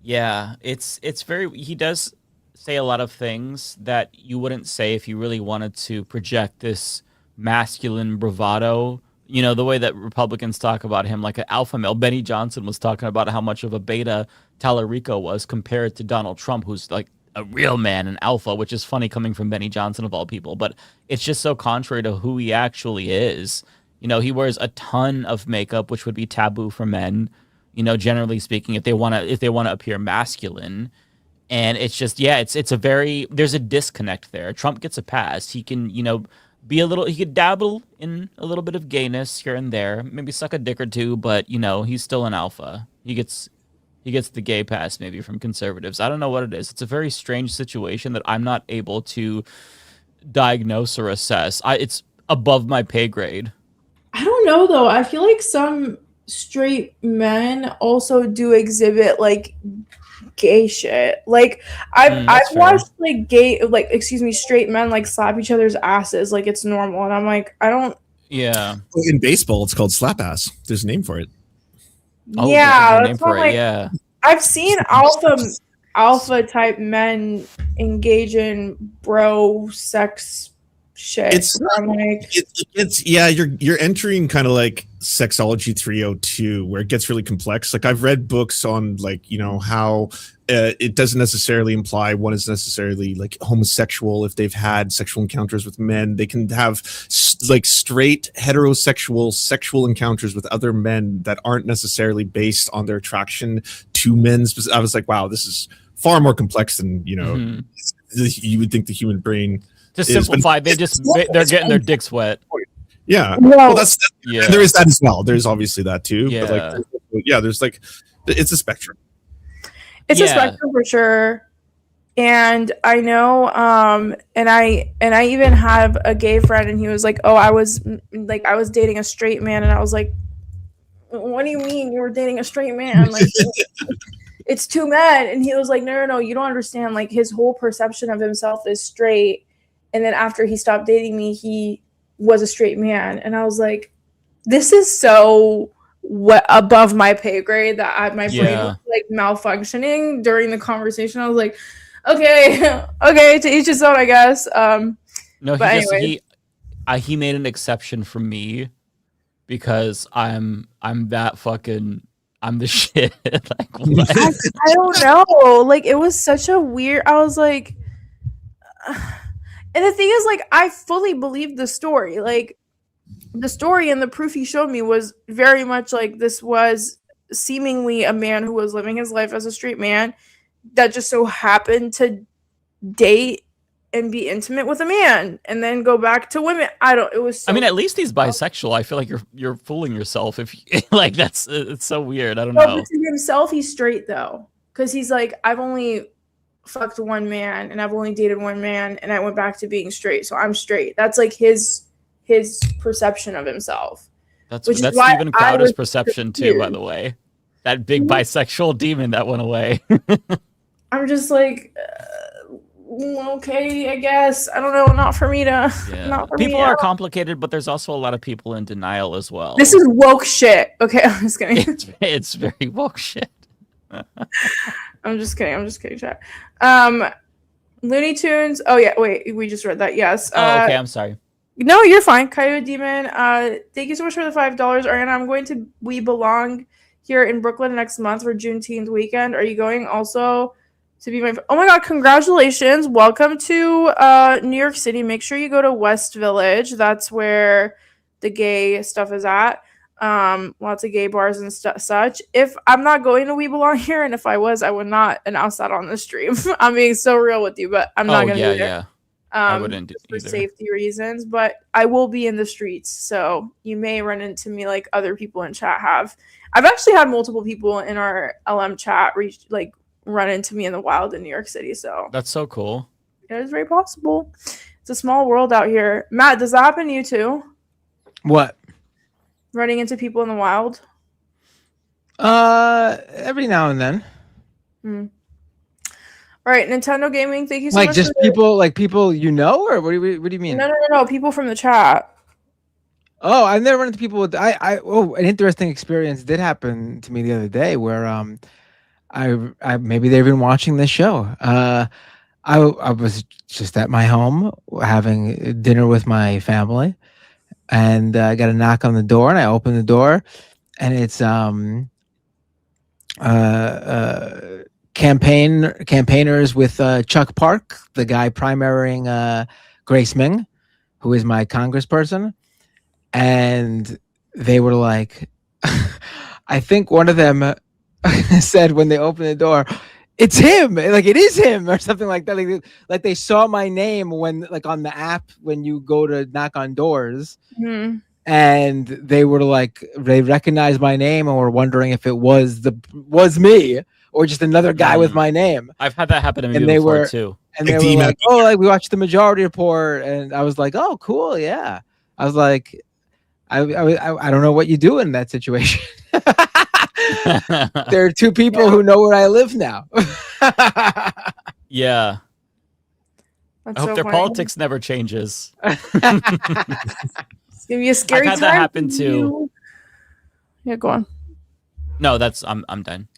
Yeah, it's very. He does say a lot of things that you wouldn't say if you really wanted to project this masculine bravado. You know, the way that Republicans talk about him like an alpha male. Benny Johnson was talking about how much of a beta Tallarico was compared to Donald Trump, who's like a real man, an alpha, which is funny coming from Benny Johnson of all people. But it's just so contrary to who he actually is. You know, he wears a ton of makeup, which would be taboo for men. You know, generally speaking, if they want to appear masculine, and it's just it's a very there's a disconnect there. Trump gets a pass. He can he could dabble in a little bit of gayness here and there, maybe suck a dick or two, but he's still an alpha. He gets the gay pass maybe from conservatives. I don't know what it is. It's a very strange situation that I'm not able to diagnose or assess. It's above my pay grade. I don't know though. I feel like some straight men also do exhibit like gay shit. Like I've watched like straight men like slap each other's asses like it's normal, and I'm like, I don't. Yeah. In baseball, it's called slap ass. There's a name for it. Oh, yeah, there's a name for it. Yeah. I've seen alpha type men engage in bro sex shit. You're entering kind of like sexology 302 where it gets really complex. Like I've read books on like how it doesn't necessarily imply one is necessarily like homosexual if they've had sexual encounters with men. They can have like straight heterosexual sexual encounters with other men that aren't necessarily based on their attraction to men. I was like, wow, this is far more complex than you would think the human brain. To simplify, they're getting their dicks wet. Yeah. Well, there is that as well. There's obviously that too. Yeah. But there's like it's a spectrum. It's a spectrum for sure. And I know, and I even have a gay friend, and he was like, "Oh, I was dating a straight man," and I was like, "What do you mean you were dating a straight man? Like, it's two men." And he was like, "No, you don't understand. Like, his whole perception of himself is straight, and then after he stopped dating me, he was a straight man." And I was like, "This is so above my pay grade that my brain was like malfunctioning during the conversation." I was like, okay, to each his own, I guess. No, he made an exception for me because I'm that fucking I'm the shit. Like, what? I don't know. Like, it was such a weird. I was like, and the thing is, like, I fully believed the story. Like, the story and the proof he showed me was very much like this was seemingly a man who was living his life as a straight man that just so happened to date and be intimate with a man and then go back to women. It was so, I mean, at least he's bisexual. I feel like you're fooling yourself if like it's so weird. I don't no, know. But to himself, he's straight though. because he's like, I've only fucked one man and I've only dated one man and I went back to being straight, so I'm straight. That's like his perception of himself. That's Steven Crowder's perception too, by the way. That big bisexual demon that went away. I'm just like, okay, I guess. I don't know. Not for me to. Yeah. Not for People me are complicated, but there's also a lot of people in denial as well. This is woke shit. Okay, I'm just kidding. It's very woke shit. I'm just kidding, chat. Looney Tunes. Oh yeah, wait, we just read that. Yes. Oh, okay, I'm sorry. No, you're fine. Coyote Demon. Thank you so much for the $5. Ariana, I'm going to We Belong here in Brooklyn next month for Juneteenth weekend. Are you going also to be my? Oh my God! Congratulations! Welcome to New York City. Make sure you go to West Village. That's where the gay stuff is at. Lots of gay bars and such. If I'm not going to We Belong here, and if I was, I would not announce that on the stream. I'm being so real with you, but I'm not going to be there. Yeah. I wouldn't do for either. safety reasons, but I will be in the streets, so you may run into me like other people in chat have. I've actually had multiple people in our LM chat run into me in the wild in New York City, so That's so cool. it is very possible. It's a small world out here. Matt, does that happen to you too? What? Running into people in the wild? Every now and then. All right, Nintendo Gaming, thank you so Like much. just people you know, or what do you mean? No, people from the chat. Oh, I've never run into people with an interesting experience did happen to me the other day where I maybe they've been watching this show. I was just at my home having dinner with my family, and I got a knock on the door, and I opened the door, and it's campaigners with Chuck Park, the guy primarying Grace Ming, who is my congressperson. And they were like, I think one of them said when they opened the door, it's him, like it is him or something like that. Like they saw my name when like on the app when you go to knock on doors. And they were like, they recognized my name and were wondering if it was me or just another guy with my name. I've had that happen to me And before too. And they were like, oh, like we watched the Majority Report, and I was like, oh, cool, yeah. I was like, I don't know what you do in that situation. There are two people who know where I live now. Yeah. That's I hope so their funny. politics never changes. It's gonna be a scary I've had time. that happen for too. you. Yeah, go on. No, I'm done.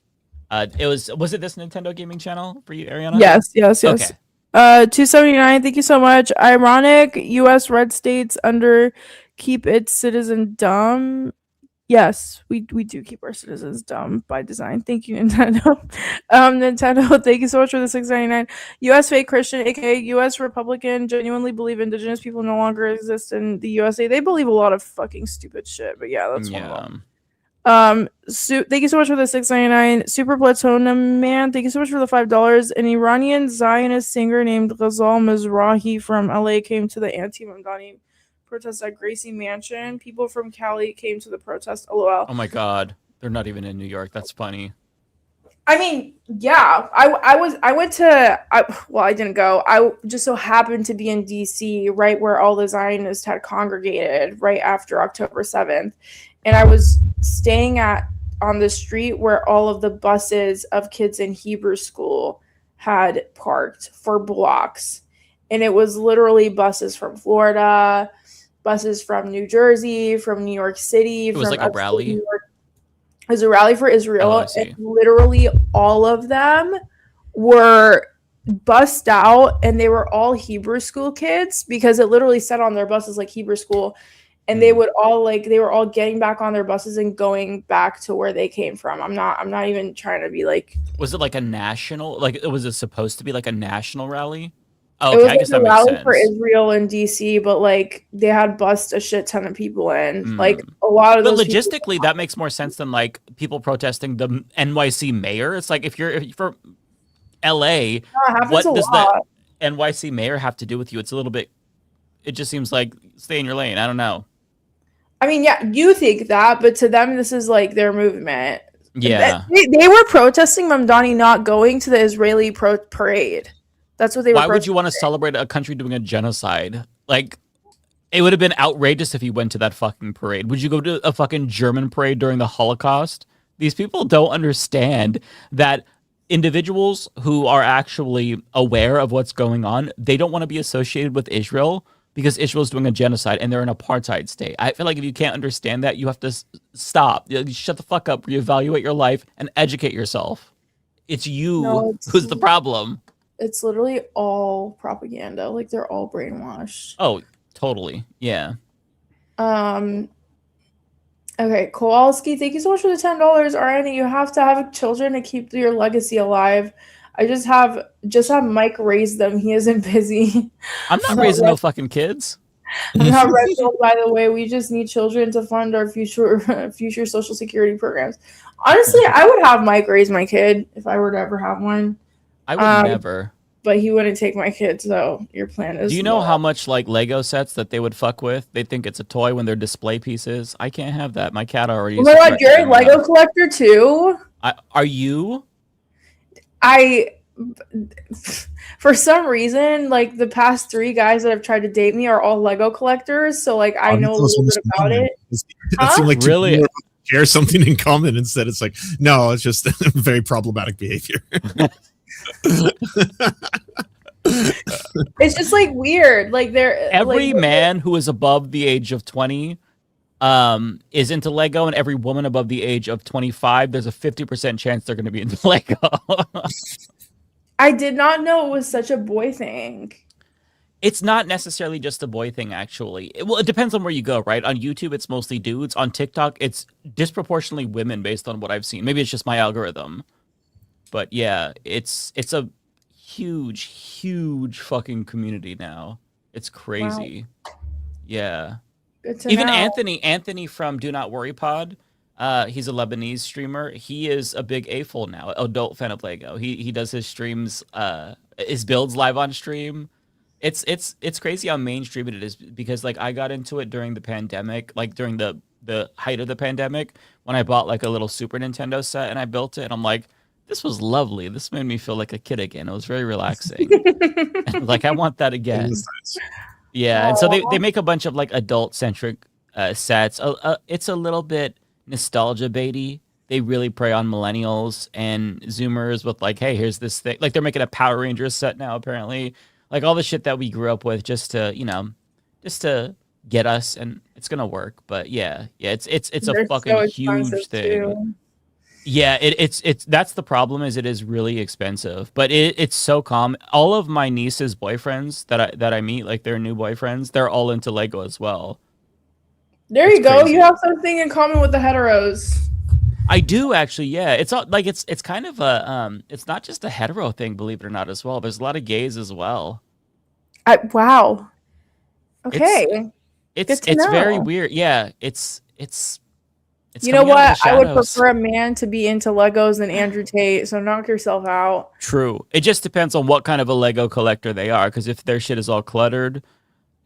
Was it this Nintendo gaming channel for you, Ariana? Yes. Okay. 279. Thank you so much. Ironic. U.S. red states under keep its citizen dumb. Yes, we do keep our citizens dumb by design. Thank you, Nintendo. Nintendo, thank you so much for the $6.99. U.S. fake Christian, aka U.S. Republican, genuinely believe indigenous people no longer exist in the USA. They believe a lot of fucking stupid shit, but yeah, that's one of them. Thank you so much for the $6.99. Super Platinum Man, thank you so much for the $5. An Iranian Zionist singer named Ghazal Mizrahi from LA came to the anti-Mamdani protest at Gracie Mansion. People from Cali came to the protest. LOL. Oh my God, they're not even in New York. That's funny. I mean, yeah, I didn't go. I just so happened to be in DC, right where all the Zionists had congregated right after October 7th. And I was staying on the street where all of the buses of kids in Hebrew school had parked for blocks. And it was literally buses from Florida, buses from New Jersey, from New York City. It was like a rally. It was a rally for Israel. And literally all of them were bussed out, and they were all Hebrew school kids because it literally said on their buses like Hebrew school. And they were all getting back on their buses and going back to where they came from. I'm not even trying to be like. Was it like a national? Was it supposed to be like a national rally? Oh, It was okay, I guess like that a makes rally sense. for Israel in DC, but like they had bussed a shit ton of people in. Like a lot of But those. logistically, that makes more sense than like people protesting the NYC mayor. It's like if you're for LA, what does the NYC mayor have to do with you? It's a little bit. It just seems like stay in your lane. I don't know. I mean, yeah, you think that, but to them, this is like their movement. Yeah. They were protesting Mamdani not going to the Israeli parade. That's what they were. Why would you want to celebrate a country doing a genocide? Like, it would have been outrageous if he went to that fucking parade. Would you go to a fucking German parade during the Holocaust? These people don't understand that individuals who are actually aware of what's going on, they don't want to be associated with Israel because Israel's doing a genocide and they're an apartheid state. I feel like if you can't understand that, you have to stop. You shut the fuck up, reevaluate your life, and educate yourself. It's you who's the problem. It's literally all propaganda. Like, they're all brainwashed. Oh, totally. Yeah. Okay, Kowalski, thank you so much for the $10. Ariana, you have to have children to keep your legacy alive. I just have Mike raise them. He isn't busy. I'm not raising no fucking kids. I'm not rental, by the way. We just need children to fund our future Social Security programs. Honestly, I would have Mike raise my kid if I were to ever have one. I would never. But he wouldn't take my kid, so your plan is. Do you know how much like Lego sets that they would fuck with? They think it's a toy when they're display pieces. I can't have that. My cat already. Oh my god, you're a Lego collector too? Are you? For some reason, like the past 3 guys that have tried to date me are all Lego collectors, so like I know a little bit about it. It seemed like really share something in common. Instead, it's like, no, it's just very problematic behavior. It's just like weird. Like every man who is above the age of 20 is into Lego, and every woman above the age of 25, there's a 50% chance they're going to be into Lego. I did not know it was such a boy thing. It's not necessarily just a boy thing, actually. It depends on where you go, right? On YouTube, it's mostly dudes. On TikTok, it's disproportionately women based on what I've seen. Maybe it's just my algorithm. But yeah, it's a huge fucking community now. It's crazy. Wow. Yeah. Good to Even know. Anthony from Do Not Worry Pod, he's a Lebanese streamer. He is a big AFOL now, adult fan of Lego. He does his streams, his builds live on stream. It's crazy how mainstream it is, because like I got into it during the pandemic, like during the height of the pandemic, when I bought like a little Super Nintendo set and I built it, and I'm like, this was lovely. This made me feel like a kid again. It was very relaxing. Like, I want that again. Yeah, and so they make a bunch of like adult centric sets. It's a little bit nostalgia baity. They really prey on millennials and Zoomers with like, hey, here's this thing. Like, they're making a Power Rangers set now, apparently. Like, all the shit that we grew up with, just to get us, and it's gonna work. But yeah, it's a fucking huge thing. Too. Yeah, it's that's the problem, is it is really expensive, but it's so calm. All of my niece's boyfriends that I meet, like their new boyfriends, they're all into Lego as well. There you go. Crazy. You have something in common with the heteros. I do, actually. Yeah, it's all, like it's kind of a it's not just a hetero thing, believe it or not, as well. There's a lot of gays as well. Wow. Okay. It's very weird. Yeah, it's you know what? I would prefer a man to be into Legos than Andrew Tate, so knock yourself out. True. It just depends on what kind of a Lego collector they are, because if their shit is all cluttered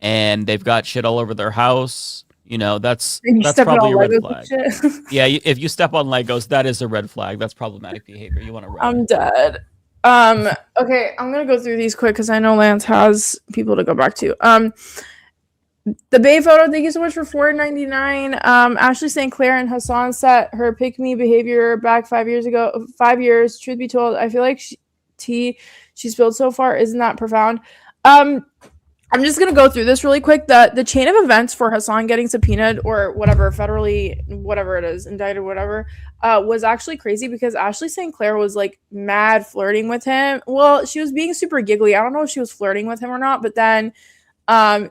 and they've got shit all over their house, you know, that's probably a red flag. Yeah, if you step on Legos, that is a red flag. That's problematic behavior. You want to run. I'm dead. Okay, I'm gonna go through these quick because I know Lance has people to go back to. The Bay photo, thank you so much for $4.99. Ashley St. Clair and Hassan set her pick me behavior back 5 years ago. 5 years. Truth be told, I feel like she spilled so far isn't that profound. I'm just gonna go through this really quick. The chain of events for Hassan getting subpoenaed or whatever, federally, whatever it is, indicted, whatever, was actually crazy because Ashley St. Clair was like mad flirting with him. Well, she was being super giggly. I don't know if she was flirting with him or not, but then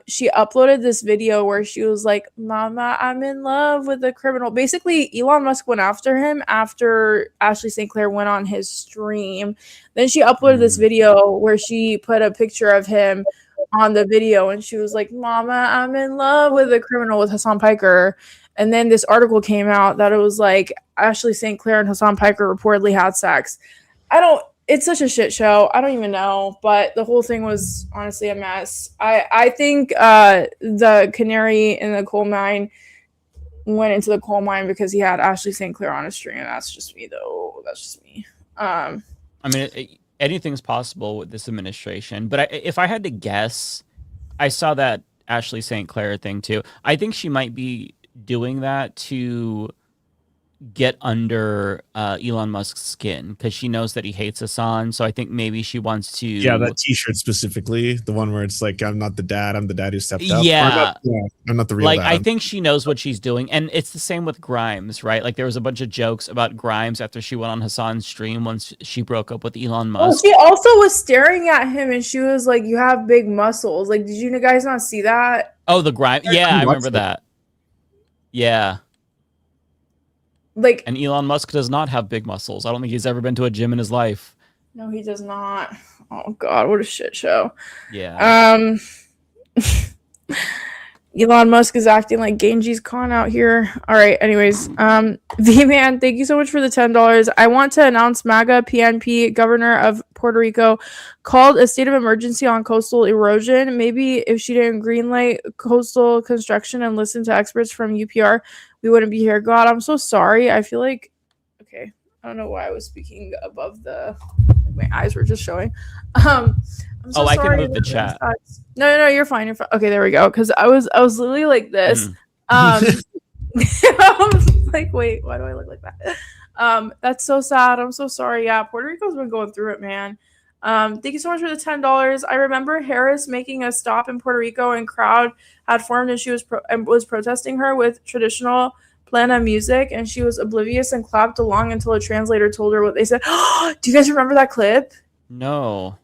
she uploaded this video where she was like, "Mama, I'm in love with a criminal." Basically, Elon Musk went after him after Ashley St. Clair went on his stream. Then she uploaded this video where she put a picture of him on the video and she was like, "Mama, I'm in love with a criminal," with Hassan Piker. And then this article came out that it was like Ashley St. Clair and Hassan Piker reportedly had sex. It's such a shit show. I don't even know, but the whole thing was honestly a mess. I think the canary in the coal mine went into the coal mine because he had Ashley St. Clair on his stream. That's just me, though. That's just me. I mean, anything's possible with this administration. But if I had to guess, I saw that Ashley St. Clair thing too. I think she might be doing that to get under Elon Musk's skin because she knows that he hates Hassan. So I think maybe she wants to. Yeah, that T-shirt specifically, the one where it's like, "I'm not the dad, I'm the dad who stepped up." Yeah, I'm not the real like dad. I think she knows what she's doing, and it's the same with Grimes, right? Like there was a bunch of jokes about Grimes after she went on Hassan's stream once she broke up with Elon Musk. Well, she also was staring at him, and she was like, "You have big muscles." Like, did you guys not see that? Oh, the Grimes. Yeah, I remember that. Yeah. Like, and Elon Musk does not have big muscles. I don't think he's ever been to a gym in his life. No, he does not. Oh God, what a shit show. Yeah. Elon Musk is acting like Genghis Khan out here. All right. Anyways, V-Man, thank you so much for the $10. I want to announce MAGA PNP, governor of Puerto Rico, called a state of emergency on coastal erosion. Maybe if she didn't greenlight coastal construction and listen to experts from UPR, we wouldn't be here. God, I'm so sorry. I feel like, okay, I don't know why I was speaking above my eyes were just showing. I'm so I sorry. can move the chat. No, you're fine. You're fine. Okay, there we go. Because I was literally like this. I was like, wait, why do I look like that? That's so sad. I'm so sorry. Yeah, Puerto Rico's been going through it, man. Thank you so much for the $10. I remember Harris making a stop in Puerto Rico, and crowd had formed, and she was protesting her with traditional plena music, and she was oblivious and clapped along until a translator told her what they said. Do you guys remember that clip? No.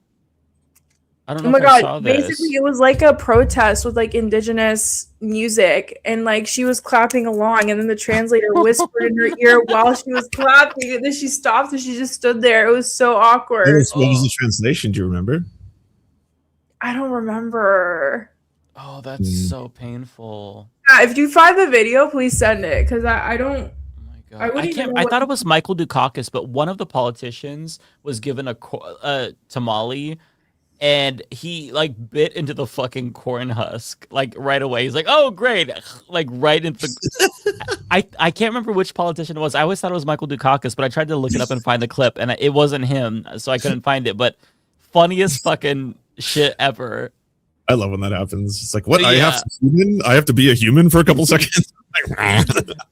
I don't know. Oh my if I saw God. this. Basically, it was like a protest with like indigenous music, and like she was clapping along, and then the translator whispered in her ear while she was clapping, and then she stopped and she just stood there. It was so awkward. What was the translation? Do you remember? I don't remember. Oh, that's so painful. Yeah, if you find the video, please send it, because I don't. I thought it was Michael Dukakis, but one of the politicians was given a tamale, and he like bit into the fucking corn husk like right away. He's like, "Oh, great!" Like right into the. I can't remember which politician it was. I always thought it was Michael Dukakis, but I tried to look it up and find the clip, and it wasn't him, so I couldn't find it. But funniest fucking shit ever. I love when that happens. It's like, what? Yeah. I have to be a human for a couple seconds.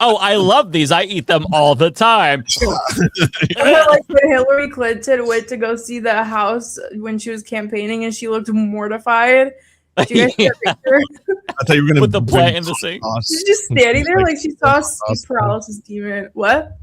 Oh, I love these. I eat them all the time. Like when Hillary Clinton went to go see the house when she was campaigning, and she looked mortified. Do you guys see that picture? I thought you were gonna put the plant in the sink. She's just standing there like she saw a sleep paralysis demon. What?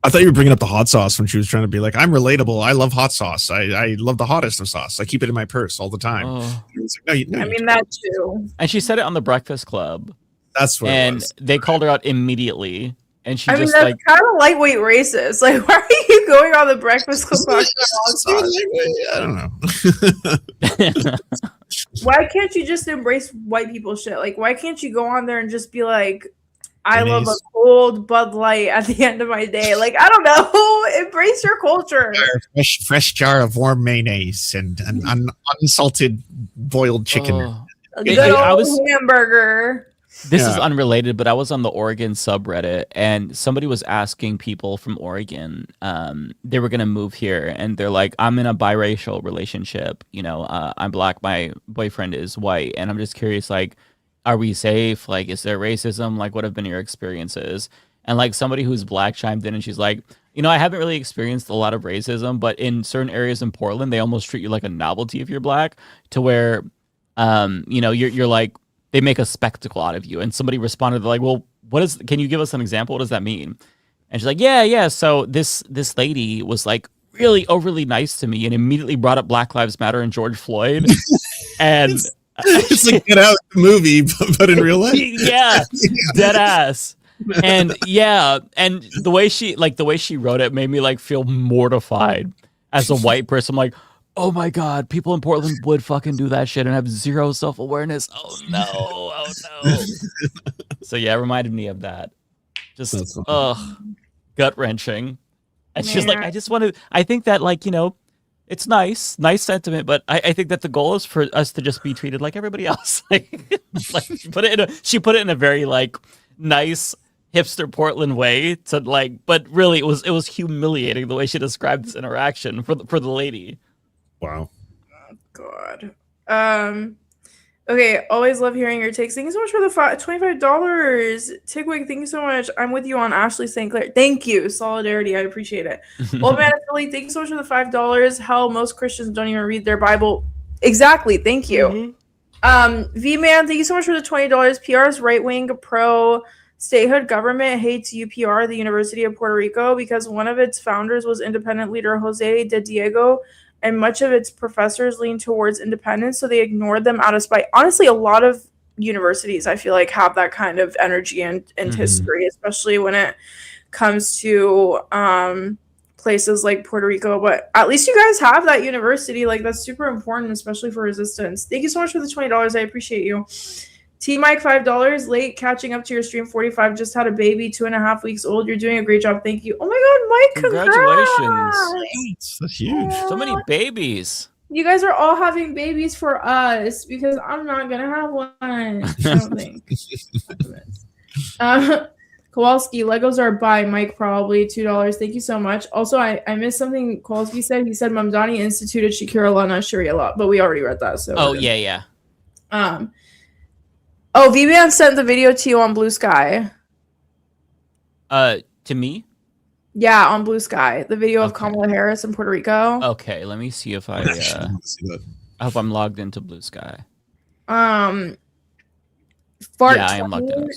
I thought you were bringing up the hot sauce when she was trying to be like, I'm relatable. I love hot sauce. I love the hottest of sauce. I keep it in my purse all the time. Oh. It's like, no, I mean, that too. And she said it on the Breakfast Club. That's what it was. They called her out immediately. And she I mean, just that's like, kind of lightweight racist. Like, why are you going on the Breakfast Club? I don't know. Why can't you just embrace white people shit? Like, why can't you go on there and just be like, I love a cold Bud Light at the end of my day? Like, I don't know. Embrace your culture. Fresh jar of warm mayonnaise and an unsalted boiled chicken. A good old hamburger. This is unrelated, but I was on the Oregon subreddit, and somebody was asking people from Oregon, they were going to move here, and they're like, I'm in a biracial relationship. You know, I'm black, my boyfriend is white, and I'm just curious, like, are we safe? Like, is there racism? Like, what have been your experiences? And like somebody who's black chimed in, and she's like, you know, I haven't really experienced a lot of racism, but in certain areas in Portland, they almost treat you like a novelty if you're black, to where, you know, you're like, they make a spectacle out of you. And somebody responded like, well, can you give us an example? What does that mean? And she's like, yeah. So this lady was like really overly nice to me and immediately brought up Black Lives Matter and George Floyd. And it's like Get Out the movie, but in real life. Yeah, dead ass. And and the way she wrote it made me like feel mortified as a white person. I'm like, oh my God, people in Portland would fucking do that shit and have zero self-awareness. Oh no. So yeah, it reminded me of that. Just gut wrenching. And she's like, I think that, like, you know, it's nice sentiment, but I think that the goal is for us to just be treated like everybody else. Like she put it in a very like nice, hipster Portland way to like, but really it was humiliating the way she described this interaction for the lady. Wow. God. Okay, always love hearing your takes. Thank you so much for the $25. Tigwig, thank you so much. I'm with you on Ashley St. Clair. Thank you. Solidarity, I appreciate it. Old Man Philly, thank you so much for the $5. Hell, most Christians don't even read their Bible. Exactly, thank you. V-Man, thank you so much for the $20. PR's right-wing pro statehood government hates UPR, the University of Puerto Rico, because one of its founders was independent leader Jose de Diego, and much of its professors lean towards independence, so they ignored them out of spite. Honestly, a lot of universities, I feel like, have that kind of energy and history, especially when it comes to places like Puerto Rico. But at least you guys have that university. Like, that's super important, especially for resistance. Thank you so much for the $20. I appreciate you. T-Mike, $5. Late catching up to your stream. 45. Just had a baby, 2.5 weeks old. You're doing a great job. Thank you. Oh my God, Mike! Congratulations. That's huge. So many babies. You guys are all having babies for us because I'm not gonna have one. I don't think. Kowalski, Legos are by Mike, probably $2. Thank you so much. Also, I missed something Kowalski said. He said Mamdani instituted Shakira Lana Sharia law, but we already read that. So yeah. Oh, V-Man sent the video to you on Blue Sky. To me? Yeah, on Blue Sky. The video of Kamala Harris in Puerto Rico. Okay, let me see if I hope I'm logged into Blue Sky. Fart yeah, I am logged in.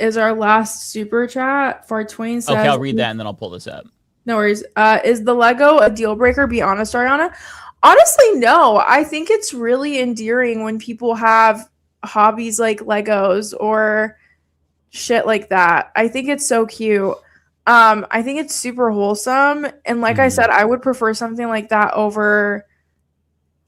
Is our last super chat. Fart Twain says, okay, I'll read that and then I'll pull this up. No worries. Is the Lego a deal breaker? Be honest, Ariana. Honestly, no. I think it's really endearing when people have hobbies like Legos or shit like that. I think it's so cute. I think it's super wholesome. And like I said, I would prefer something like that over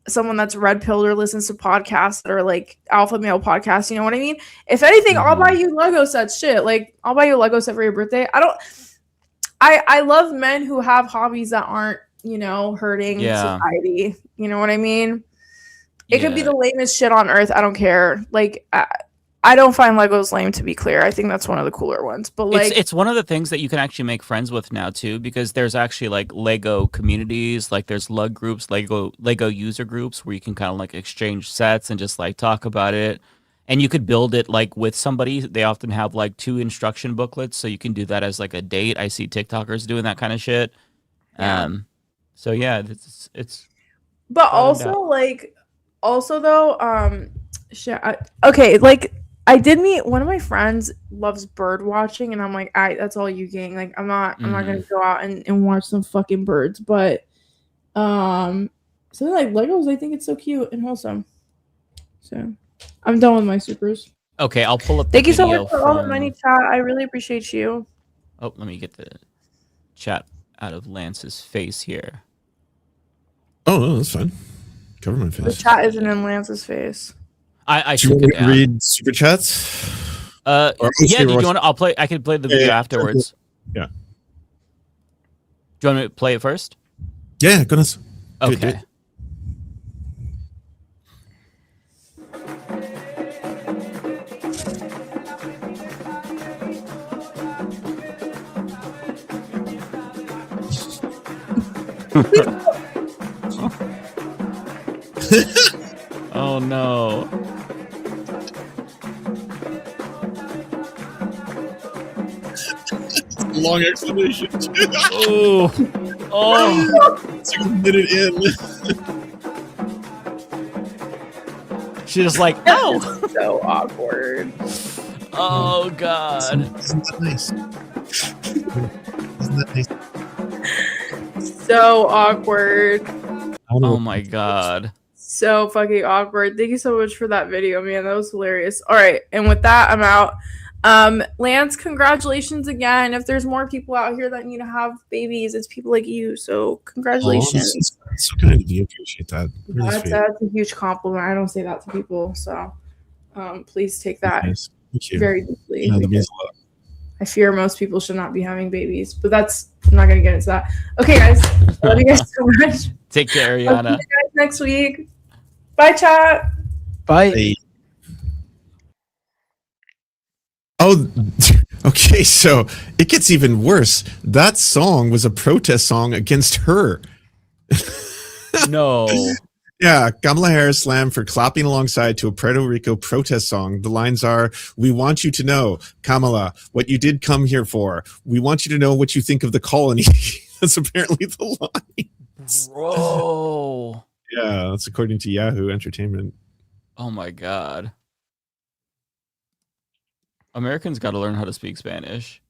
someone that's red pilled or listens to podcasts that are like alpha male podcasts. You know what I mean? If anything, I'll buy you Lego sets. Shit, like I'll buy you a Lego set for your birthday. I love men who have hobbies that aren't, you know, hurting society. You know what I mean? It could be the lamest shit on earth. I don't care. Like, I don't find Legos lame, to be clear. I think that's one of the cooler ones. But like, it's one of the things that you can actually make friends with now too, because there's actually like Lego communities, like there's Lug groups, Lego user groups where you can kind of like exchange sets and just like talk about it. And you could build it like with somebody. They often have like 2 instruction booklets, so you can do that as like a date. I see TikTokers doing that kind of shit. So yeah, it's. But also though, shit. Okay, like. I did meet one of my friends loves bird watching, and I'm like, that's all you, gang. Like, I'm not gonna go out and watch some fucking birds. But something like Legos, I think it's so cute and wholesome. So I'm done with my supers. Okay, I'll pull up. Thank you so much for all the money, chat. I really appreciate you. Oh, let me get the chat out of Lance's face here. Oh, no, that's fine. Cover my face. The chat isn't in Lance's face. I should read super chats. Yeah. Do you want to? I'll play. I can play the video afterwards. Yeah. Do you want me to play it first? Yeah, goodness. Okay. Oh no. Long explanation. Oh. It's like a minute in. She's just like, no. So awkward. Oh god. Isn't that nice? Isn't that nice? So awkward. Oh my god. So fucking awkward. Thank you so much for that video, man. That was hilarious. All right, and with that, I'm out. Lance, congratulations again. If there's more people out here that need to have babies, it's people like you. So congratulations. Oh, that's so kind of you. Appreciate that. Really That's a huge compliment. I don't say that to people. So please take that Thank you. very deeply. Yeah, that means a lot. I fear most people should not be having babies, but I'm not gonna get into that. Okay, guys. I love you guys so much. Take care, I'll see Ariana. you guys next week. Bye, chat. Bye. Oh, Okay, so it gets even worse. That song was a protest song against her. No. Yeah, Kamala Harris slammed for clapping alongside to a Puerto Rico protest song. The lines are, "We want you to know, Kamala, what you did come here for. We want you to know what you think of the colony." That's apparently the line. Bro. Yeah, that's according to Yahoo Entertainment. Oh my God. Americans got to learn how to speak Spanish.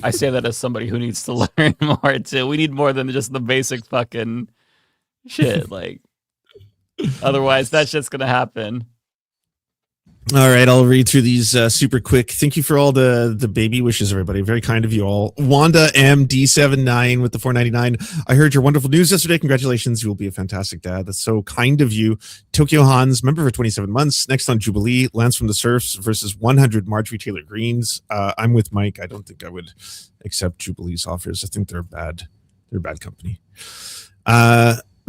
I say that as somebody who needs to learn more too. We need more than just the basic fucking shit. Like, otherwise, that shit's gonna happen. All right, I'll read through these super quick. Thank you for all the baby wishes, everybody. Very kind of you all. Wanda MD79 with the 499. I heard your wonderful news yesterday. Congratulations. You will be a fantastic dad. That's so kind of you. Tokyo Hans, member for 27 months. Next on Jubilee, Lance from the Surfs versus 100 Marjorie Taylor Greens. I'm with Mike. I don't think I would accept Jubilee's offers. I think they're bad. They're bad company.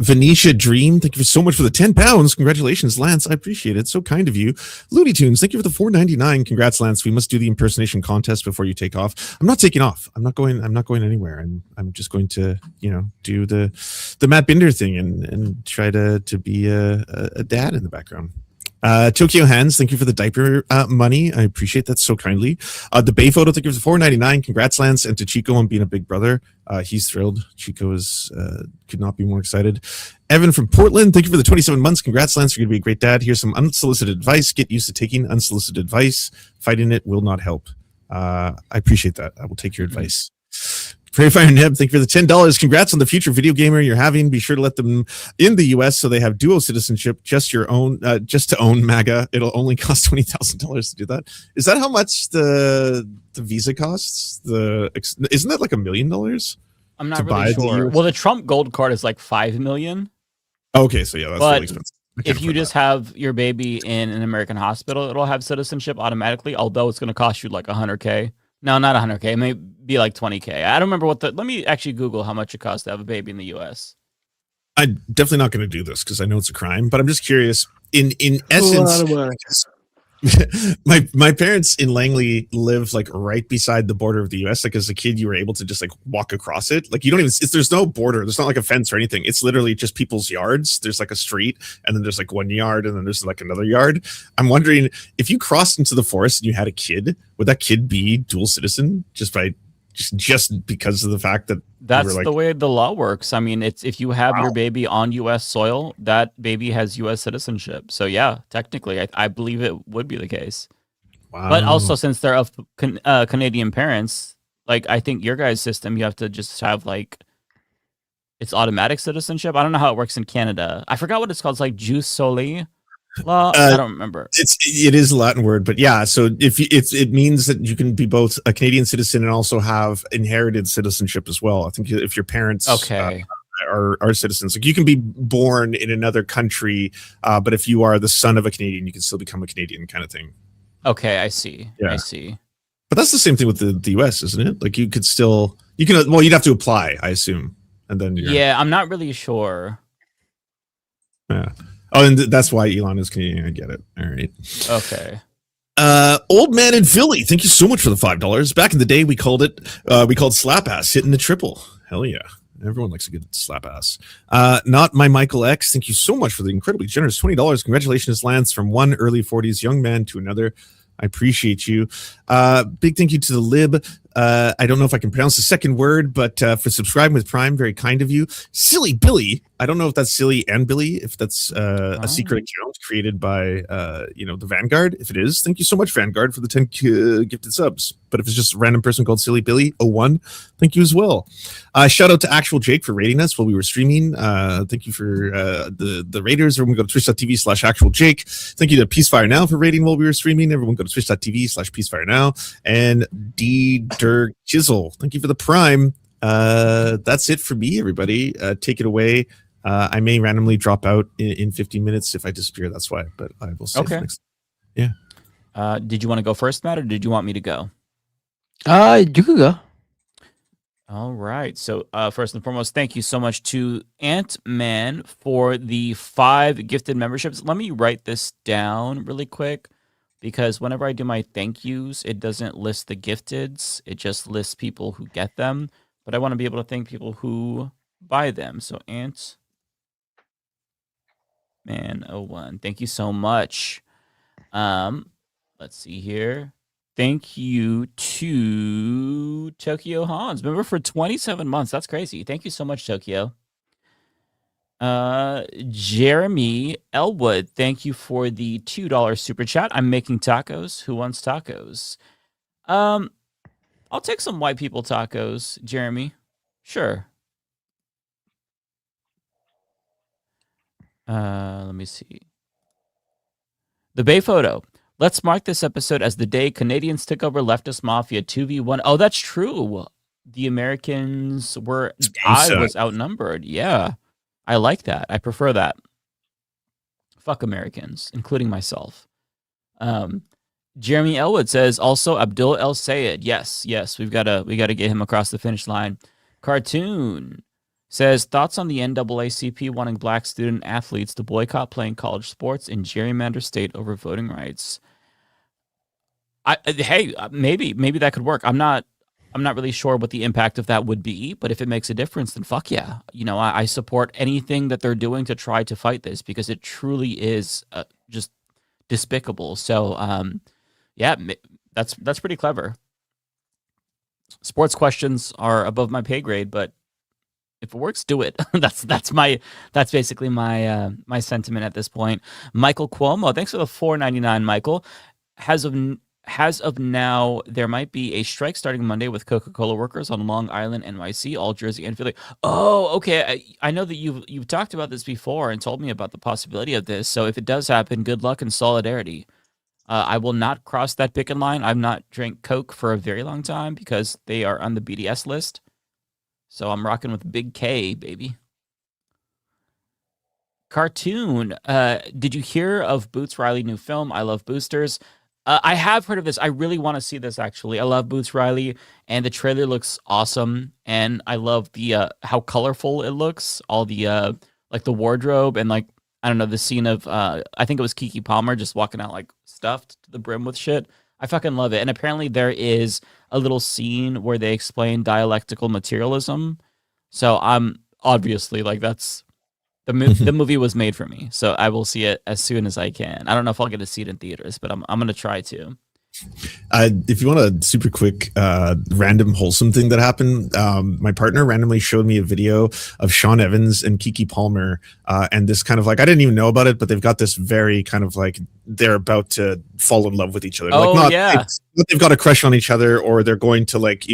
Venetia Dream, thank you so much for the 10 pounds. Congratulations, Lance. I appreciate it. So kind of you. Looney Tunes, thank you for the 499. Congrats, Lance. We must do the impersonation contest before you take off. I'm not taking off. I'm not going anywhere. I'm just going to, do the Matt Binder thing and try to be a dad in the background. Tokyo Hands, thank you for the diaper money. I appreciate that so kindly. The Bay Photo, thank you for the 499. Congrats, Lance, and to Chico on being a big brother. He's thrilled. Chico could not be more excited. Evan from Portland, thank you for the 27 months. Congrats, Lance. You're going to be a great dad. Here's some unsolicited advice. Get used to taking unsolicited advice. Fighting it will not help. I appreciate that. I will take your advice. Prairie Fire Neb, thank you for the $10. Congrats on the future video gamer you're having. Be sure to let them in the US so they have dual citizenship, just to own MAGA. It'll only cost $20,000 to do that. Is that how much the visa costs? Isn't that like $1 million? I'm not really sure. Well, the Trump Gold Card is like $5 million. Okay, so yeah, that's really expensive. If you just have your baby in an American hospital, it'll have citizenship automatically, although it's going to cost you like $100K. No, not $100K. It may be like $20K. I don't remember let me actually Google how much it costs to have a baby in the US. I'm definitely not going to do this because I know it's a crime, but I'm just curious. In essence, my parents in Langley live like right beside the border of the US. Like as a kid, you were able to just like walk across it. Like you don't even, there's no border. There's not like a fence or anything. It's literally just people's yards. There's like a street and then there's like one yard and then there's like another yard. I'm wondering if you crossed into the forest and you had a kid, would that kid be dual citizen just because of the fact that that's the way the law works. I mean, it's if you have your baby on U.S. soil, that baby has U.S. citizenship. So yeah, technically, I believe it would be the case. Wow. But also, since they're of Canadian parents, like I think your guys' system, you have to just have like it's automatic citizenship. I don't know how it works in Canada. I forgot what it's called. It's like jus soli law. I don't remember. It is a Latin word, but yeah. So it means that you can be both a Canadian citizen and also have inherited citizenship as well. I think if your parents are citizens, like you can be born in another country, but if you are the son of a Canadian, you can still become a Canadian kind of thing. Okay, I see. Yeah. I see. But that's the same thing with the US, isn't it? Like you'd have to apply, I assume, and then I'm not really sure. Yeah. Oh, and that's why Elon is Canadian. I get it. All right. Okay. Old man in Philly. Thank you so much for the $5. Back in the day, we called slap ass hitting the triple. Hell yeah. Everyone likes a good slap ass. Not my Michael X. Thank you so much for the incredibly generous $20. Congratulations, Lance, from one early 40s young man to another. I appreciate you. Big thank you to the Lib. I don't know if I can pronounce the second word, but for subscribing with Prime, very kind of you. Silly Billy. I don't know if that's Silly and Billy, if that's a secret account created by the Vanguard. If it is, thank you so much, Vanguard, for the 10 gifted subs. But if it's just a random person called Silly Billy 01, thank you as well. Shout out to Actual Jake for rating us while we were streaming. Thank you for the raters. Everyone go to twitch.tv/Actual Jake. Thank you to Peacefire Now for rating while we were streaming. Everyone go to twitch.tv/Peacefire Now. And D Dirk Chisel, thank you for the Prime. That's it for me, everybody. Take it away. I may randomly drop out in 15 minutes if I disappear. That's why, but I will say next. Yeah. Did you want to go first, Matt, or did you want me to go? You could go. All right. So first and foremost, thank you so much to Ant-Man for the 5 gifted memberships. Let me write this down really quick. because whenever I do my thank yous, it doesn't list the gifteds. It just lists people who get them. But I want to be able to thank people who buy them. So Ant Man 01, thank you so much. Let's see here. Thank you to Tokyo Hans. Remember for 27 months. That's crazy. Thank you so much, Tokyo. Jeremy Elwood, thank you for the $2 super chat. I'm making tacos. Who wants tacos? I'll take some white people tacos, Jeremy. Sure. Let me see. The Bay photo. Let's mark this episode as the day Canadians took over Leftist Mafia 2v1. Oh, that's true. The Americans were... I was outnumbered. Yeah. I like that. I prefer that. Fuck Americans, including myself. Jeremy Elwood says also Abdul El Sayed. Yes, we gotta get him across the finish line. Cartoon says thoughts on the NAACP wanting black student athletes to boycott playing college sports in gerrymander state over voting rights. Maybe that could work. I'm not really sure what the impact of that would be, but if it makes a difference, then fuck yeah. I support anything that they're doing to try to fight this because it truly is just despicable. So, yeah, that's pretty clever. Sports questions are above my pay grade, but if it works, do it. that's basically my sentiment at this point. Michael Cuomo, thanks for the $4.99, Michael. As of now, there might be a strike starting Monday with Coca-Cola workers on Long Island, NYC, all Jersey, and Philly. Oh, okay. I know that you've talked about this before and told me about the possibility of this. So if it does happen, good luck and solidarity. I will not cross that picket line. I've not drank Coke for a very long time because they are on the BDS list. So I'm rocking with Big K, baby. Cartoon. Did you hear of Boots Riley new film? I Love Boosters. I have heard of this. I really want to see this, actually. I love Boots Riley, and the trailer looks awesome. And I love the how colorful it looks. All the like the wardrobe and like I don't know the scene of I think it was Keke Palmer just walking out like stuffed to the brim with shit. I fucking love it. And apparently there is a little scene where they explain dialectical materialism. So I'm obviously like that's. The movie was made for me, so I will see it as soon as I can. I don't know if I'll get to see it in theaters, but I'm going to try to. If you want a super quick, random wholesome thing that happened, my partner randomly showed me a video of Sean Evans and Keke Palmer, and this kind of like I didn't even know about it, but they've got this very kind of like they're about to fall in love with each other. Oh, like not, yeah. They've got a crush on each other, or they're going to like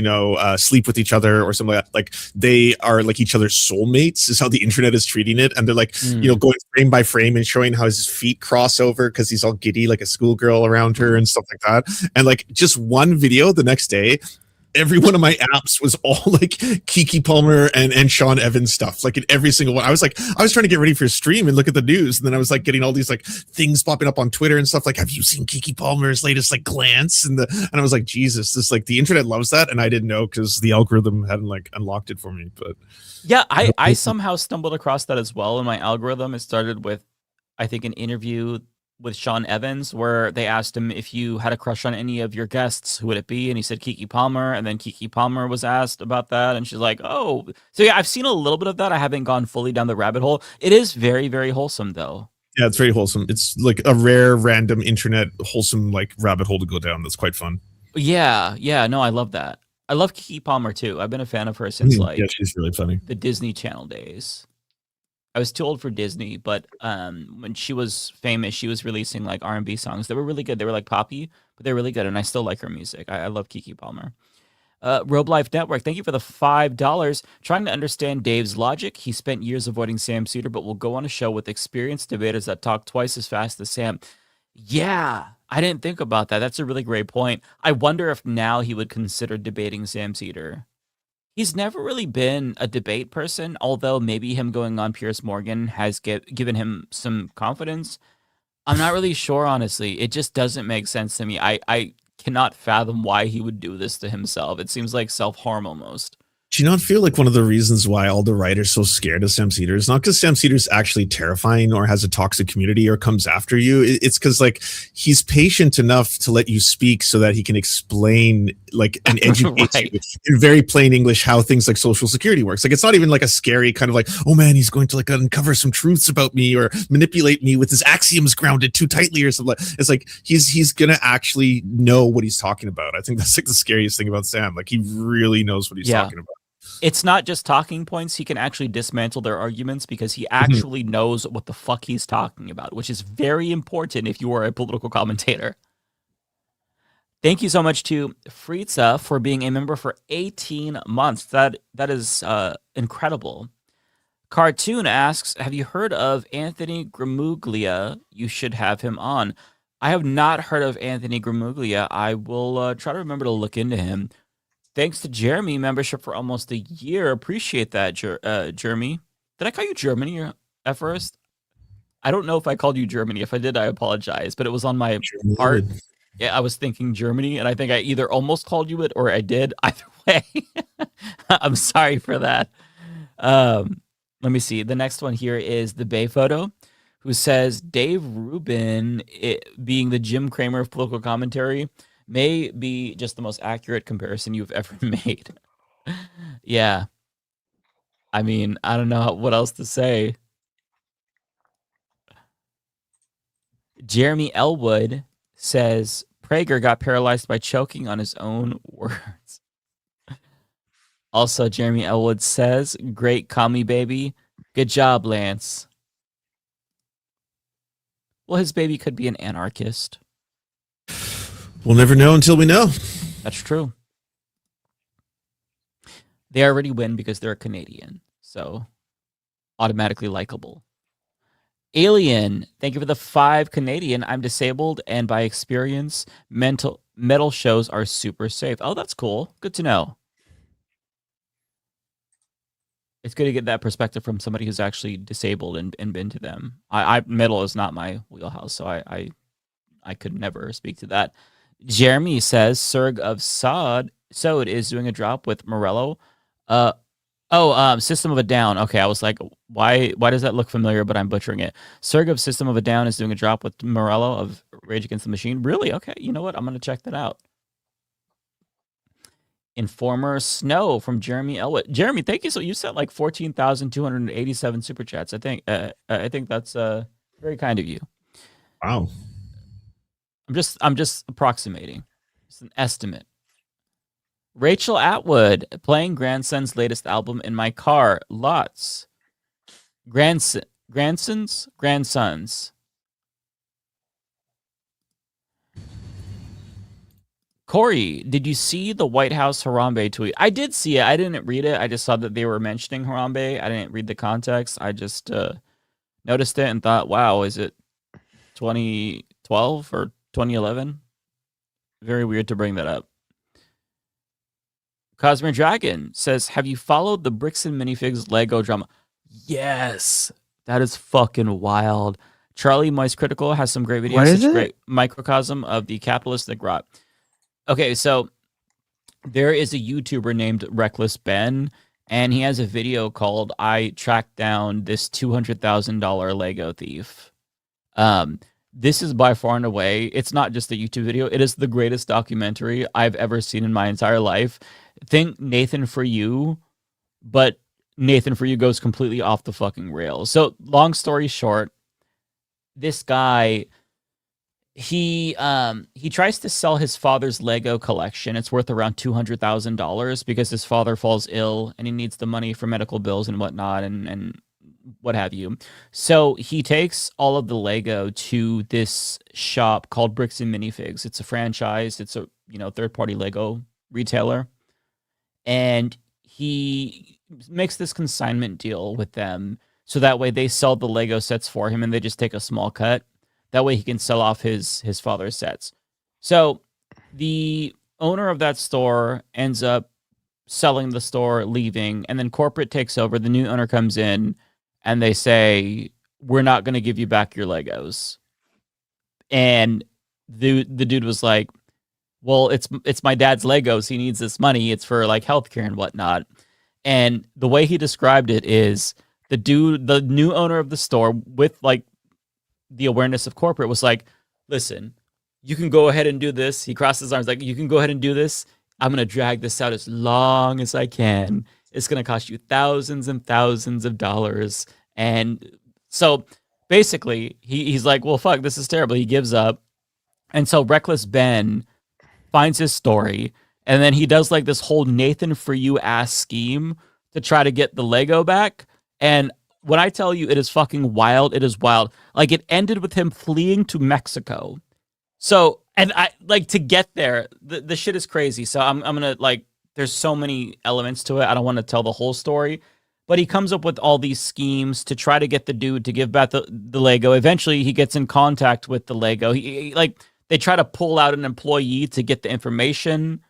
sleep with each other, or something like that. Like they are like each other's soulmates. Is how the internet is treating it, and they're like going frame by frame and showing how his feet cross over because he's all giddy like a schoolgirl around her and stuff like that. And like just one video the next day, every one of my apps was all like Keke Palmer and Sean Evans stuff. Like in every single one. I was trying to get ready for a stream and look at the news. And then I was like getting all these like things popping up on Twitter and stuff. Like, have you seen Keke Palmer's latest like glance? And I was like, Jesus, this like the internet loves that. And I didn't know because the algorithm hadn't like unlocked it for me. But yeah, I somehow stumbled across that as well in my algorithm. It started with, I think, an interview with Sean Evans where they asked him if you had a crush on any of your guests, who would it be? And he said Keke Palmer, and then Keke Palmer was asked about that, and she's like, oh. So yeah, I've seen a little bit of that. I haven't gone fully down the rabbit hole. It is very, very wholesome though. Yeah, it's very wholesome. It's like a rare, random internet wholesome like rabbit hole to go down. That's quite fun. Yeah, no, I love that. I love Keke Palmer too. I've been a fan of her since like she's really funny. The Disney Channel days. I was too old for Disney, but when she was famous, she was releasing like R&B songs. They were really good. They were like poppy, but they're really good, and I still like her music. I love Keke Palmer. Robe Life Network, thank you for the $5. Trying to understand Dave's logic. He spent years avoiding Sam Cedar, but will go on a show with experienced debaters that talk twice as fast as Sam. Yeah, I didn't think about that. That's a really great point. I wonder if now he would consider debating Sam Cedar. He's never really been a debate person, although maybe him going on Piers Morgan has given him some confidence. I'm not really sure, honestly. It just doesn't make sense to me. I cannot fathom why he would do this to himself. It seems like self-harm almost. Do you not feel like one of the reasons why all the right are so scared of Sam Cedar is not because Sam Cedar's actually terrifying or has a toxic community or comes after you? It's because like he's patient enough to let you speak so that he can explain like and educate you in very plain English how things like Social Security works. Like it's not even like a scary kind of like, oh man, he's going to like uncover some truths about me or manipulate me with his axioms grounded too tightly or something. It's like he's gonna actually know what he's talking about. I think that's like the scariest thing about Sam. Like he really knows what he's talking about. It's not just talking points. He can actually dismantle their arguments because he actually knows what the fuck he's talking about, which is very important if you are a political commentator. Thank you so much to Fritza for being a member for 18 months. That is incredible. Cartoon asks, have you heard of Anthony Gramuglia? You should have him on. I have not heard of Anthony Gramuglia. I will try to remember to look into him. Thanks to Jeremy, membership for almost a year. Appreciate that, Jeremy. Did I call you Germany at first? I don't know if I called you Germany. If I did, I apologize. But it was on my heart. Yeah, I was thinking Germany, and I think I either almost called you it or I did. Either way, I'm sorry for that. Let me see. The next one here is the Bay Photo, who says Dave Rubin, being the Jim Cramer of political commentary, may be just the most accurate comparison you've ever made. Yeah. I mean, I don't know what else to say. Jeremy Elwood says Prager got paralyzed by choking on his own words. Also, Jeremy Elwood says, great commie baby. Good job, Lance. Well, his baby could be an anarchist. We'll never know until we know. That's true. They already win because they're a Canadian, so automatically likable. Alien, thank you for the 5 Canadian. I'm disabled, and by experience, metal shows are super safe. Oh, that's cool. Good to know. It's good to get that perspective from somebody who's actually disabled and been to them. Metal is not my wheelhouse, so I could never speak to that. Jeremy says Serg of Sod is doing a drop with Morello. System of a Down. Okay, I was like, why does that look familiar? But I'm butchering it. Serg of System of a Down is doing a drop with Morello of Rage Against the Machine. Really? Okay, you know what? I'm gonna check that out. Informer Snow from Jeremy Elwood. Jeremy, thank you. So you sent like 14,287 super chats. I think that's very kind of you. Wow. I'm just approximating. It's an estimate. Rachel Atwood playing Grandson's latest album in my car. Lots. Grandsons. Corey, did you see the White House Harambe tweet? I did see it. I didn't read it. I just saw that they were mentioning Harambe. I didn't read the context. I just noticed it and thought, wow, is it 2012 or 2011? Very weird to bring that up. Cosmic Dragon says, have you followed the Bricks and Minifigs Lego drama? Yes. That is fucking wild. Charlie Moist Critical has some great videos. What is Such it? great microcosm of the capitalistic rot. Okay, so there is a YouTuber named Reckless Ben, and he has a video called I Tracked Down This $200,000 Lego Thief. This is by far and away, it's not just a YouTube video, it is the greatest documentary I've ever seen in my entire life. Think Nathan For You, but Nathan For You goes completely off the fucking rails. So long story short, this guy, he tries to sell his father's Lego collection. It's worth around $200,000 because his father falls ill and he needs the money for medical bills and whatnot and what have you. So he takes all of the Lego to this shop called Bricks and Minifigs. It's a franchise. It's a third-party Lego retailer. And he makes this consignment deal with them so that way they sell the Lego sets for him and they just take a small cut. That way he can sell off his father's sets. So the owner of that store ends up selling the store, leaving, and then corporate takes over. The new owner comes in and they say, we're not going to give you back your Legos. And the dude was like, well, it's my dad's Legos. He needs this money. It's for like healthcare and whatnot. And the way he described it is the new owner of the store, with like the awareness of corporate, was like, listen, you can go ahead and do this. He crossed his arms like, you can go ahead and do this. I'm going to drag this out as long as I can. It's going to cost you thousands and thousands of dollars. And so basically he's like, well, fuck, this is terrible. He gives up. And so Reckless Ben finds his story, and then he does like this whole Nathan for you ass scheme to try to get the Lego back. And when I tell you it is fucking wild, it is wild. Like, it ended with him fleeing to Mexico. So, and I like to get there, the shit is crazy. So I'm gonna like, there's so many elements to it. I don't want to tell the whole story, but he comes up with all these schemes to try to get the dude to give back the Lego. Eventually he gets in contact with the Lego. He like, they try to pull out an employee to get the information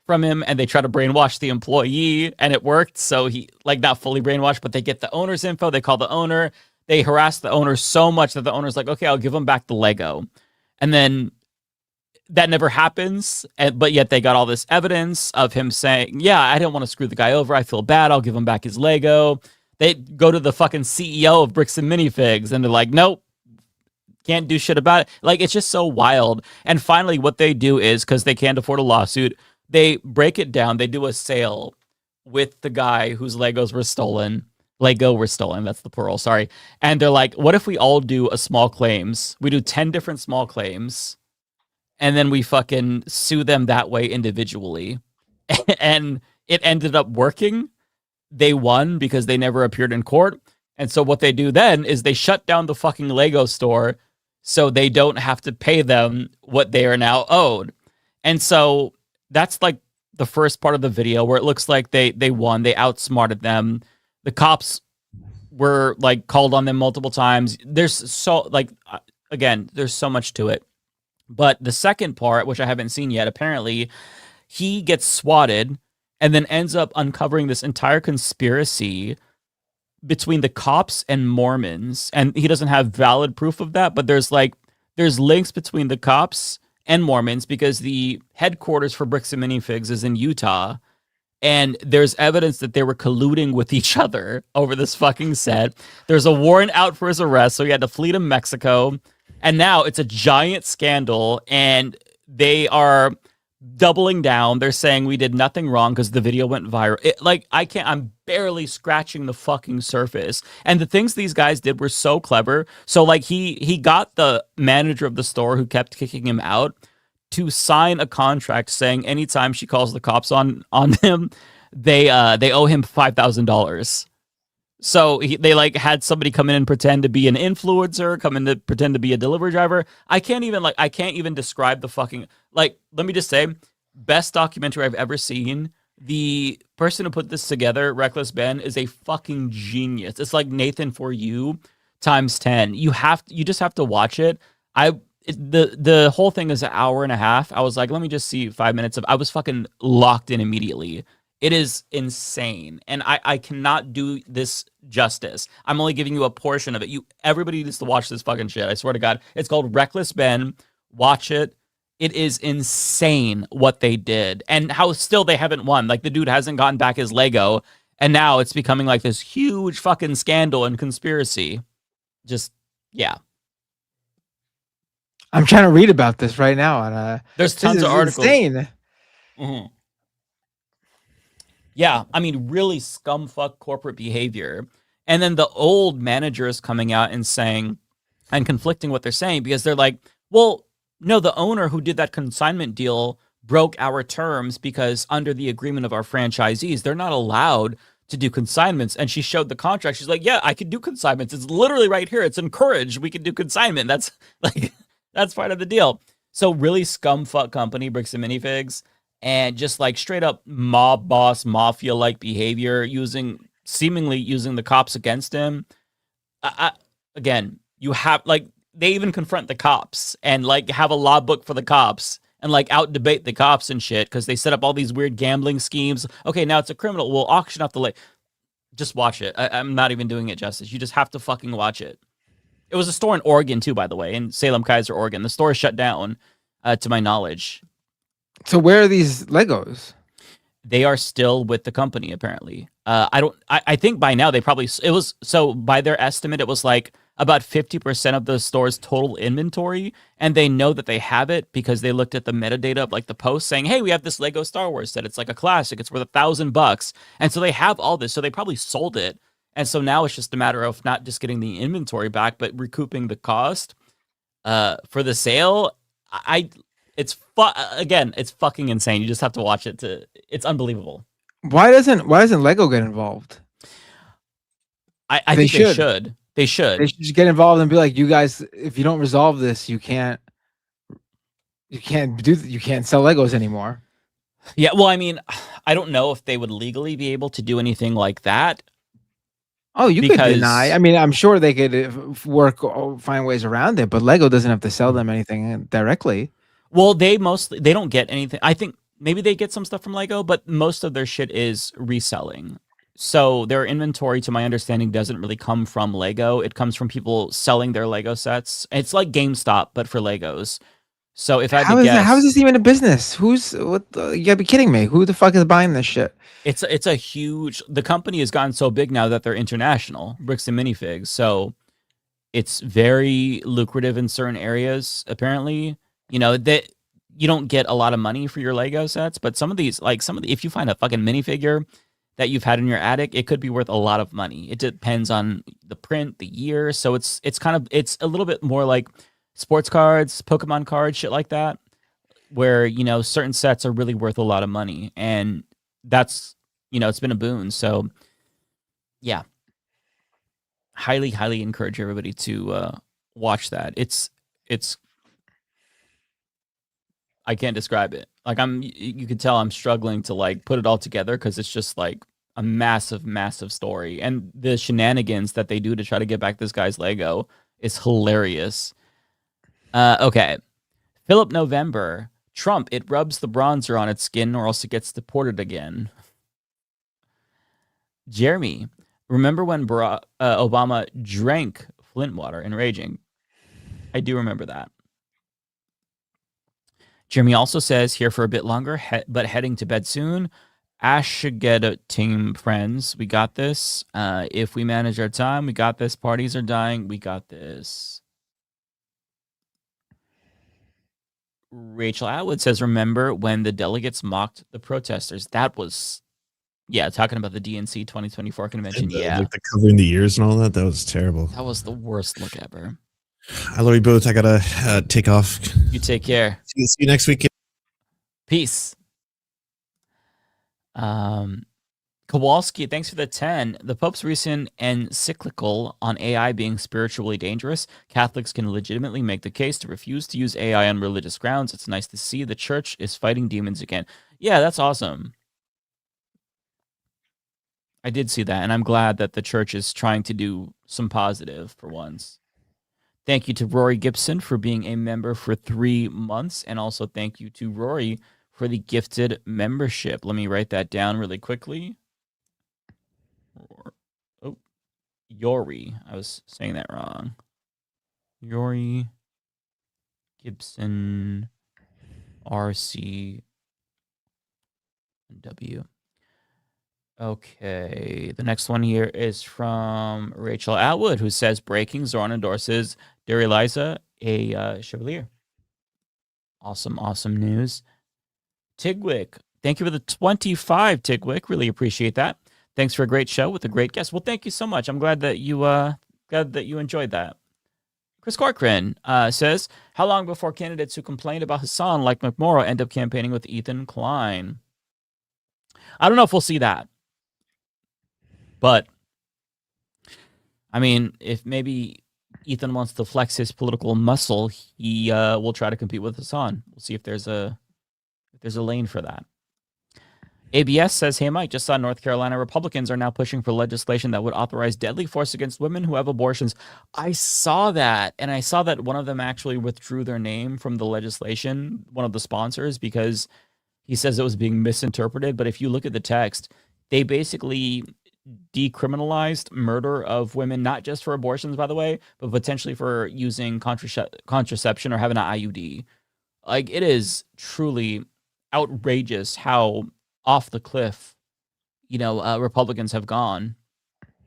from him, and they try to brainwash the employee, and it worked. So he, like, not fully brainwashed, but they get the owner's info. They call the owner. They harass the owner so much that the owner's like, okay, I'll give him back the Lego. And then that never happens. But yet they got all this evidence of him saying, yeah, I didn't want to screw the guy over. I feel bad. I'll give him back his Lego. They go to the fucking CEO of Bricks and Minifigs, and they're like, nope, can't do shit about it. Like, it's just so wild. And finally what they do is, because they can't afford a lawsuit, they break it down. They do a sale with the guy whose Legos were stolen. Lego were stolen. That's the plural. Sorry. And they're like, what if we all do a small claims? We do 10 different small claims, and then we fucking sue them that way individually. And it ended up working. They won because they never appeared in court. And so what they do then is they shut down the fucking Lego store so they don't have to pay them what they are now owed. And so that's like the first part of the video where it looks like they won. They outsmarted them. The cops were like called on them multiple times. There's so, like, again, there's so much to it. But the second part, which I haven't seen yet, apparently he gets swatted and then ends up uncovering this entire conspiracy between the cops and Mormons. And he doesn't have valid proof of that, but there's links between the cops and Mormons, because the headquarters for Bricks and Minifigs is in Utah, and there's evidence that they were colluding with each other over this fucking set. There's a warrant out for his arrest, so he had to flee to Mexico, and now it's a giant scandal, and they are doubling down. They're saying we did nothing wrong because the video went viral. I'm barely scratching the fucking surface. And the things these guys did were so clever. So like he got the manager of the store, who kept kicking him out, to sign a contract saying anytime she calls the cops on him, they owe him $5,000. So they like had somebody come in and pretend to be an influencer, come in to pretend to be a delivery driver. I can't even describe the fucking, like, let me just say, best documentary I've ever seen. The person who put this together, Reckless Ben, is a fucking genius. It's like Nathan for you times 10. You just have to watch it. The whole thing is an hour and a half. I was like, let me just see 5 minutes I was fucking locked in immediately. It is insane, and I cannot do this justice. I'm only giving you a portion of it. Everybody needs to watch this fucking shit. I swear to God. It's called Reckless Ben. Watch it. It is insane what they did, and how still they haven't won. Like, the dude hasn't gotten back his Lego, and now it's becoming like this huge fucking scandal and conspiracy. Just, yeah. I'm trying to read about this right now, and there's tons of articles. Insane. Mm-hmm. Yeah, I mean, really scumfuck corporate behavior. And then the old manager is coming out and saying, and conflicting what they're saying, because they're like, well, no, the owner who did that consignment deal broke our terms, because under the agreement of our franchisees, they're not allowed to do consignments. And she showed the contract. She's like, yeah, I could do consignments. It's literally right here. It's encouraged. We can do consignment. That's like, that's part of the deal. So really scumfuck company, Bricks and Minifigs. And just like straight up mob boss, mafia-like behavior, seemingly using the cops against him. Again, you have, like, they even confront the cops and like have a law book for the cops and like out debate the cops and shit, because they set up all these weird gambling schemes. Okay, now it's a criminal. We'll auction off the lake. Just watch it. I'm not even doing it justice. You just have to fucking watch it. It was a store in Oregon too, by the way, in Salem Keizer, Oregon. The store shut down, to my knowledge. So where are these Legos? they are still with the company apparently. I think by now they probably, it was, so by their estimate, it was like about 50% of the store's total inventory, and they know that they have it because they looked at the metadata of like the post saying, hey, we have this Lego Star Wars set. It's like a classic. It's worth $1,000. And so they have all this. So they probably sold it. And so now it's just a matter of not just getting the inventory back, but recouping the cost for the sale. It's fucking insane. You just have to watch it it's unbelievable. Why doesn't Lego get involved? I think they should. They should. They should just get involved and be like, you guys, if you don't resolve this, you can't sell Legos anymore. Yeah, well, I mean, I don't know if they would legally be able to do anything like that. Oh, you could deny. I mean, I'm sure they could find ways around it, but Lego doesn't have to sell them anything directly. Well, they don't get anything. I think maybe they get some stuff from Lego, but most of their shit is reselling. So their inventory, to my understanding, doesn't really come from Lego. It comes from people selling their Lego sets. It's like GameStop, but for Legos. So if I had to guess, how is this even a business? You gotta be kidding me. Who the fuck is buying this shit? It's a huge. The company has gotten so big now that they're international. Bricks and Minifigs. So it's very lucrative in certain areas. Apparently, that you don't get a lot of money for your Lego sets, but some of these, if you find a fucking minifigure that you've had in your attic, it could be worth a lot of money. It depends on the print, the year. So it's a little bit more like sports cards, Pokemon cards, shit like that, where, certain sets are really worth a lot of money. And that's, it's been a boon. So yeah, highly, highly encourage everybody to watch that. It's, I can't describe it. Like you can tell I'm struggling to like put it all together because it's just like a massive, massive story. And the shenanigans that they do to try to get back this guy's Lego is hilarious. Okay. Philip November. Trump, it rubs the bronzer on its skin or else it gets deported again. Jeremy, remember when Obama drank Flint water in Raging? I do remember that. Jeremy also says, here for a bit longer, but heading to bed soon. Ash should get a team, friends. We got this. If we manage our time, we got this. Parties are dying. We got this. Rachel Atwood says, remember when the delegates mocked the protesters? That was, talking about the DNC 2024 convention. Like the covering the ears and all that. That was terrible. That was the worst look ever. I love you both. I gotta take off. You take care. See you next week. Peace. Kowalski, thanks for the 10. The Pope's recent encyclical on AI being spiritually dangerous. Catholics can legitimately make the case to refuse to use AI on religious grounds. It's nice to see the church is fighting demons again. Yeah, that's awesome. I did see that, and I'm glad that the church is trying to do some positive for once. Thank you to Rory Gibson for being a member for 3 months. And also thank you to Rory for the gifted membership. Let me write that down really quickly. Oh, Yori. I was saying that wrong. Yori Gibson RCW. Okay, the next one here is from Rachel Atwood, who says, breaking, Zorn endorses Deri Liza, a Chevalier. Awesome, awesome news. Tigwick, thank you for the 25, Tigwick. Really appreciate that. Thanks for a great show with a great guest. Well, thank you so much. I'm glad that you enjoyed that. Chris Corcoran says, how long before candidates who complained about Hassan like McMorrow end up campaigning with Ethan Klein? I don't know if we'll see that. But, I mean, if maybe Ethan wants to flex his political muscle, he will try to compete with Hassan. We'll see if there's a lane for that. ABS says, hey, Mike, just saw North Carolina Republicans are now pushing for legislation that would authorize deadly force against women who have abortions. I saw that, and I saw that one of them actually withdrew their name from the legislation, one of the sponsors, because he says it was being misinterpreted. But if you look at the text, they basically decriminalized murder of women, not just for abortions, by the way, but potentially for using contraception or having an IUD. Like, it is truly outrageous how off the cliff, Republicans have gone,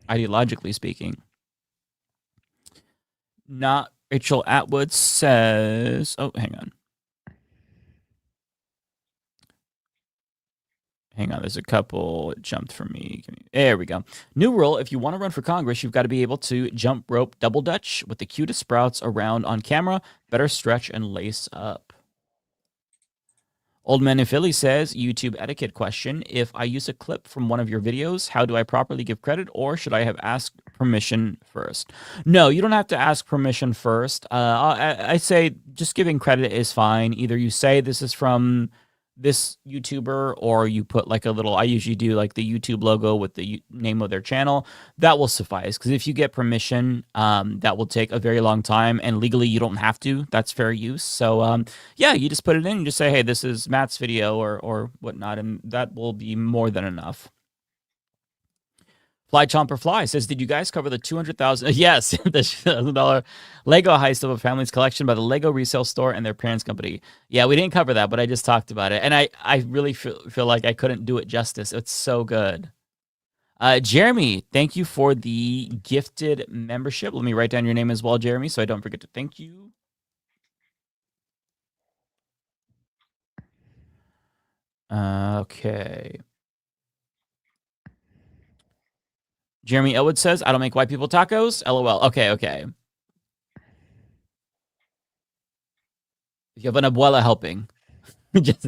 ideologically speaking. Not Rachel Atwood says, oh, hang on. There's a couple. It jumped for me. There we go. New rule: if you want to run for Congress, you've got to be able to jump rope double dutch with the cutest sprouts around on camera. Better stretch and lace up. Old Man in Philly says, YouTube etiquette question. If I use a clip from one of your videos, how do I properly give credit, or should I have asked permission first? No, you don't have to ask permission first. I say just giving credit is fine. Either you say this is from this YouTuber, or you put like a little, I usually do like the YouTube logo with the name of their channel. That will suffice, because if you get permission, that will take a very long time, and legally you don't have to. That's fair use. So yeah, you just put it in and just say, hey, this is Matt's video or whatnot, and that will be more than enough. Fly Chomper Fly says, did you guys cover the $200,000? Yes, the $2,000 Lego heist of a family's collection by the Lego resale store and their parents' company? Yeah, we didn't cover that, but I just talked about it. And I really feel like I couldn't do it justice. It's so good. Jeremy, thank you for the gifted membership. Let me write down your name as well, Jeremy, so I don't forget to thank you. Okay. Jeremy Elwood says, I don't make white people tacos. LOL. Okay. You have an abuela helping. Just,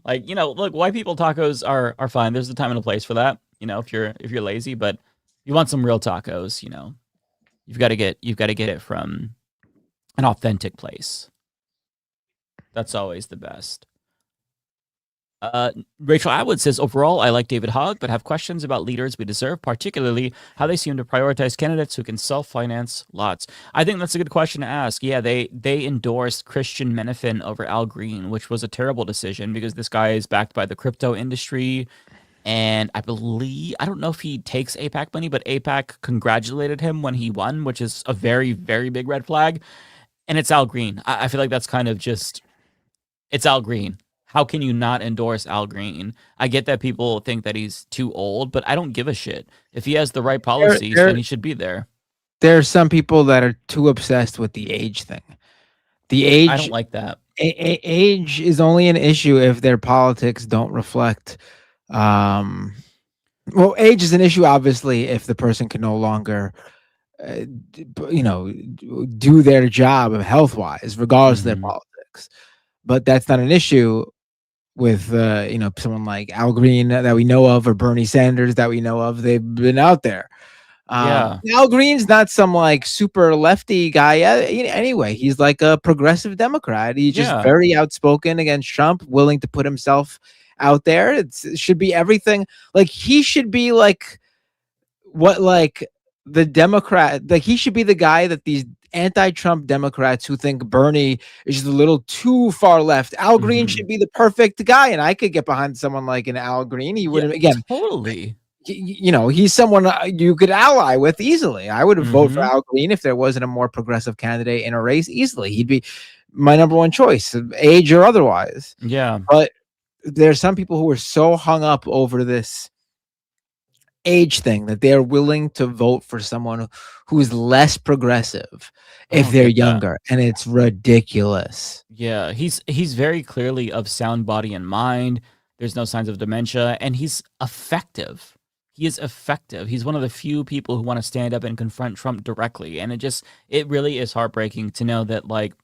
like, look, white people tacos are fine. There's a time and a place for that. If you're lazy, but you want some real tacos, you've got to get it from an authentic place. That's always the best. Rachel Atwood says, overall, I like David Hogg, but have questions about leaders we deserve, particularly how they seem to prioritize candidates who can self-finance lots. I think that's a good question to ask. Yeah, they endorsed Christian Menefin over Al Green, which was a terrible decision because this guy is backed by the crypto industry. And I don't know if he takes AIPAC money, but AIPAC congratulated him when he won, which is a very, very big red flag. And it's Al Green. I feel like that's kind of just, it's Al Green. How can you not endorse Al Green? I get that people think that he's too old, but I don't give a shit. If he has the right policies, then he should be there. There are some people that are too obsessed with the age thing. The age, I don't like that. Age is only an issue if their politics don't reflect. Well, age is an issue, obviously, if the person can no longer, do their job health-wise, regardless of their politics. But that's not an issue with someone like Al Green that we know of, or Bernie Sanders that we know of. They've been out there. Al Green's not some like super lefty guy. Anyway, he's like a progressive Democrat. He's just very outspoken against Trump, willing to put himself out there. It should be everything. Like, he should be like what, like the Democrat, like he should be the guy that these anti-Trump Democrats who think Bernie is just a little too far left. Al Green should be the perfect guy, and I could get behind someone like an Al Green. He would totally. He's someone you could ally with easily. I would vote for Al Green if there wasn't a more progressive candidate in a race. Easily, he'd be my number one choice, age or otherwise. Yeah, but there's some people who are so hung up over this age thing that they're willing to vote for someone who's less progressive if they're younger, and it's ridiculous. Yeah, he's very clearly of sound body and mind. There's no signs of dementia, and he's effective. He is effective. He's one of the few people who want to stand up and confront Trump directly, and it really is heartbreaking to know that, like,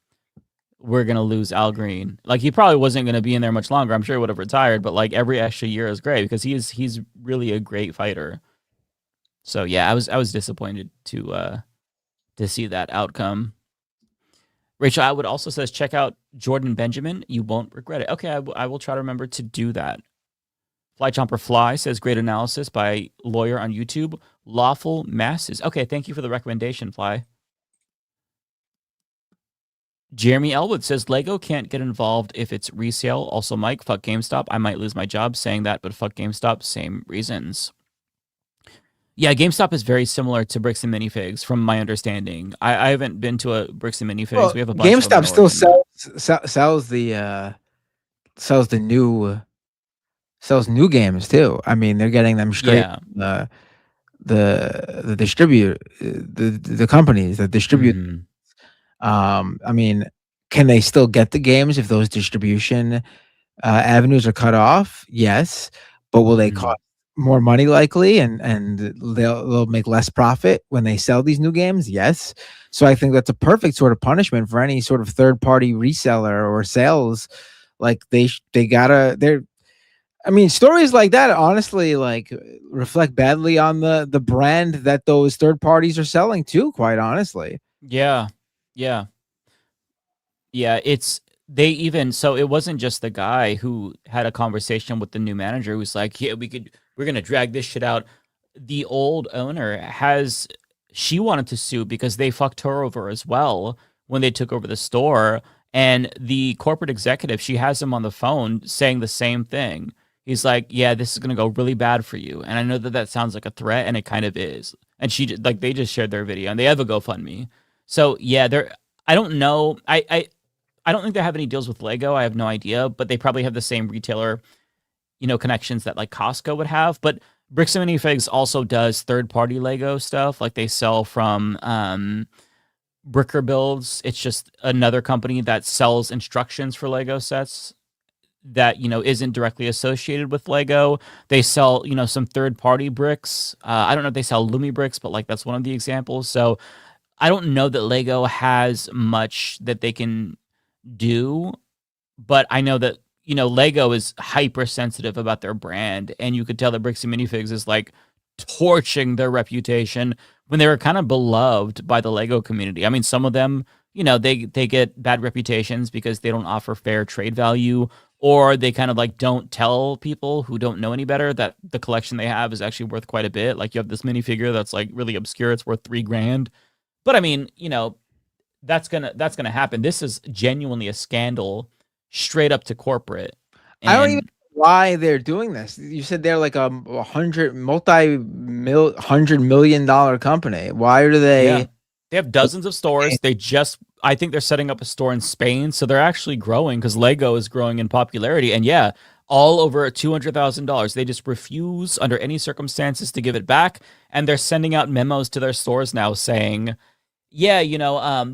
we're gonna lose Al Green. Like, he probably wasn't gonna be in there much longer. I'm sure he would have retired, but like every extra year is great because he's really a great fighter. So yeah, I was disappointed to see that outcome. Rachel Atwood also says, check out Jordan Benjamin. You won't regret it. Okay, I will try to remember to do that. Fly Chomper Fly says, great analysis by lawyer on YouTube. Lawful masses. Okay, thank you for the recommendation, Fly. Jeremy Elwood says, Lego can't get involved if it's resale. Also, Mike, fuck GameStop. I might lose my job saying that, but fuck GameStop, same reasons. Yeah, GameStop is very similar to Bricks and Minifigs, from my understanding. I haven't been to a Bricks and Minifigs. Well, we have a bunch GameStop of them still sells the new sells new games too. I mean, they're getting them straight. Yeah. The distributor, the companies that distribute. Mhm. I mean, can they still get the games if those distribution avenues are cut off? Yes, but will they cost more money likely, and they'll make less profit when they sell these new games? Yes. So I think that's a perfect sort of punishment for any sort of third party reseller or sales. Like they're. I mean, stories like that honestly like reflect badly on the brand that those third parties are selling too, quite honestly. Yeah. Yeah. Yeah, so it wasn't just the guy who had a conversation with the new manager who's like, "Yeah, we're gonna drag this shit out." The old owner she wanted to sue because they fucked her over as well when they took over the store. And the corporate executive, she has him on the phone saying the same thing. He's like, "Yeah, this is gonna go really bad for you." And I know that sounds like a threat, and it kind of is. And they just shared their video, and they have a GoFundMe. So yeah, I don't know. I don't think they have any deals with Lego. I have no idea, but they probably have the same retailer, connections that like Costco would have. But Bricks and Minifigs also does third-party Lego stuff. Like they sell from Bricker Builds. It's just another company that sells instructions for Lego sets that isn't directly associated with Lego. They sell some third-party bricks. I don't know if they sell Lumi bricks, but like that's one of the examples. So I don't know that Lego has much that they can do, but I know that Lego is hypersensitive about their brand, and you could tell that Bricks and Minifigs is like torching their reputation when they were kind of beloved by the Lego community. I mean, some of them, they get bad reputations because they don't offer fair trade value, or they kind of like don't tell people who don't know any better that the collection they have is actually worth quite a bit. Like you have this minifigure that's like really obscure, it's worth $3,000. But I mean, that's gonna happen. This is genuinely a scandal, straight up to corporate. I don't even know why they're doing this. You said they're like a $100 million company. Why do they? Yeah. They have dozens of stores. I think they're setting up a store in Spain, so they're actually growing because Lego is growing in popularity. And yeah, all over $200,000. They just refuse under any circumstances to give it back, and they're sending out memos to their stores now saying, yeah,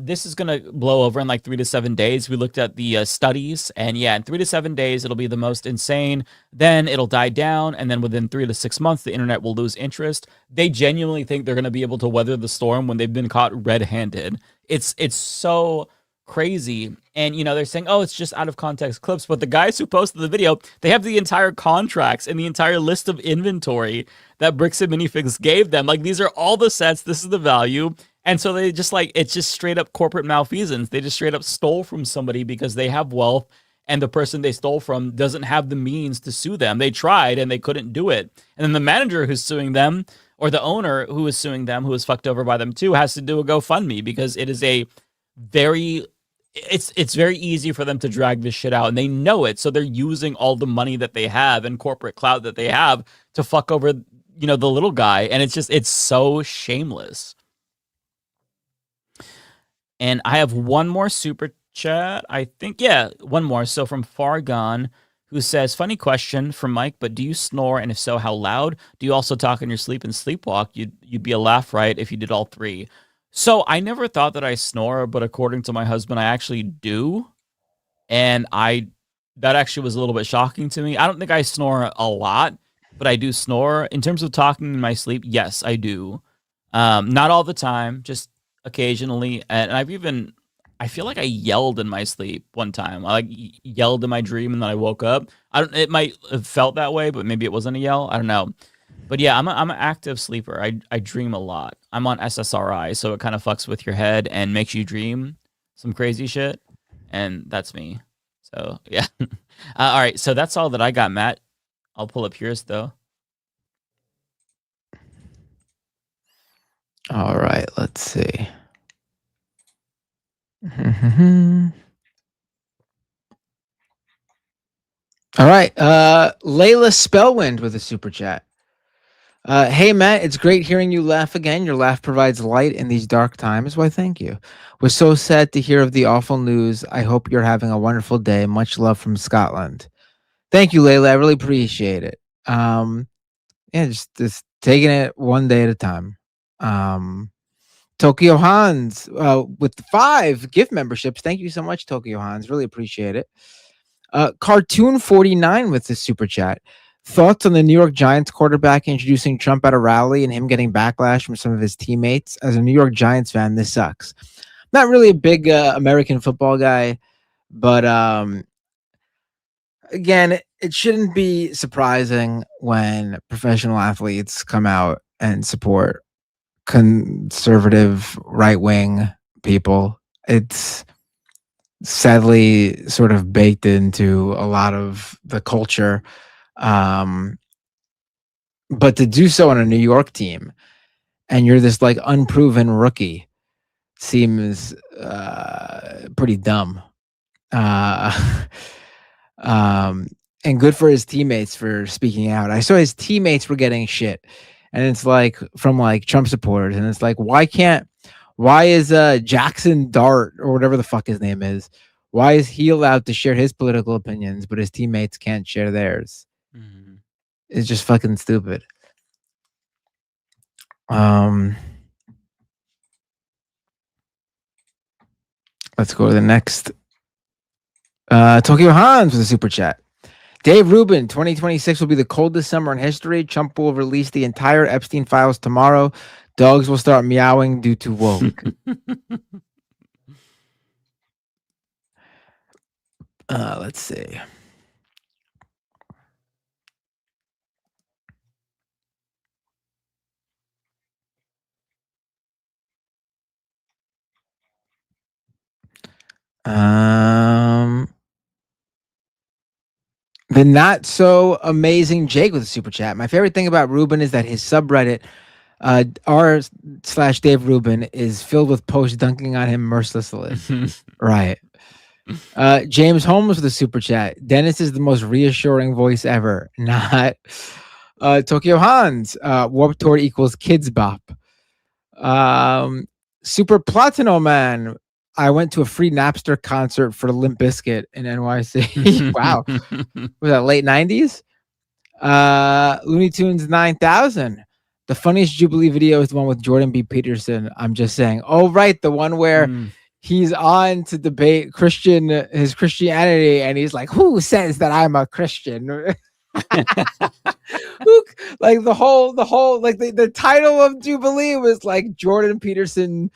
this is going to blow over in like 3 to 7 days. We looked at the studies, and yeah, in 3 to 7 days, it'll be the most insane. Then it'll die down, and then within 3 to 6 months, the internet will lose interest. They genuinely think they're going to be able to weather the storm when they've been caught red-handed. It's so crazy. And, they're saying, oh, it's just out of context clips. But the guys who posted the video, they have the entire contracts and the entire list of inventory that Bricks and Minifigs gave them. Like, these are all the sets. This is the value. And so they just it's just straight up corporate malfeasance. They just straight up stole from somebody because they have wealth, and the person they stole from doesn't have the means to sue them. They tried and they couldn't do it. And then the manager who's suing them, or the owner who is suing them, who was fucked over by them too, has to do a GoFundMe because it is it's very easy for them to drag this shit out, and they know it. So they're using all the money that they have and corporate clout that they have to fuck over, the little guy. And it's so shameless. And I have one more super chat, I think. Yeah, one more. So from Fargon, who says, funny question from Mike, but do you snore? And if so, how loud? Do you also talk in your sleep and sleepwalk? You'd be a laugh right if you did all three. So I never thought that I snore, but according to my husband, I actually do. And that actually was a little bit shocking to me. I don't think I snore a lot, but I do snore. In terms of talking in my sleep, yes, I do. Not all the time, just occasionally. And I feel like I yelled in my sleep one time. I yelled in my dream, and then I woke up. It might have felt that way, but maybe it wasn't a yell. I don't know. But yeah, I'm an active sleeper. I dream a lot. I'm on SSRI, so it kind of fucks with your head and makes you dream some crazy shit. And that's me. So yeah. All right. So that's all that I got, Matt. I'll pull up yours though. All right, let's see. All right, Layla Spellwind with a super chat. Hey, Matt, it's great hearing you laugh again. Your laugh provides light in these dark times. Why, thank you. We're so sad to hear of the awful news. I hope you're having a wonderful day. Much love from Scotland. Thank you, Layla. I really appreciate it. Yeah, just taking it one day at a time. Tokyo Hans with 5 gift memberships. Thank you so much, Tokyo Hans. Really appreciate it. Cartoon 49 with the super chat. Thoughts on the New York Giants quarterback introducing Trump at a rally and him getting backlash from some of his teammates? As a New York Giants fan, this sucks. Not really a big American football guy, but again, it shouldn't be surprising when professional athletes come out and support conservative right-wing people. It's sadly sort of baked into a lot of the culture. But to do so on a New York team and you're this like unproven rookie seems pretty dumb. And good for his teammates for speaking out. I saw his teammates were getting shit. And it's like from like Trump supporters. And it's like, why is Jackson Dart or whatever the fuck his name is? Why is he allowed to share his political opinions, but his teammates can't share theirs? Mm-hmm. It's just fucking stupid. Let's go to the next. Tokyo Hans with a super chat. Dave Rubin, 2026 will be the coldest summer in history. Trump will release the entire Epstein files tomorrow. Dogs will start meowing due to woke. Let's see. The not so amazing Jake with a super chat. My favorite thing about Rubin is that his subreddit r/Dave Rubin is filled with posts dunking on him mercilessly. Right. James Holmes with a super chat. Dennis is the most reassuring voice ever. Not Tokyo Hans. Warped Tour equals Kids Bop. Super Platino Man. I went to a free Napster concert for Limp Bizkit in NYC. Wow. Was that late 90s? Looney Tunes 9000. The funniest Jubilee video is the one with Jordan B. Peterson. I'm just saying. Oh, right. The one where he's on to debate his Christianity, and he's like, who says that I'm a Christian? Like the whole like the title of Jubilee was like Jordan Peterson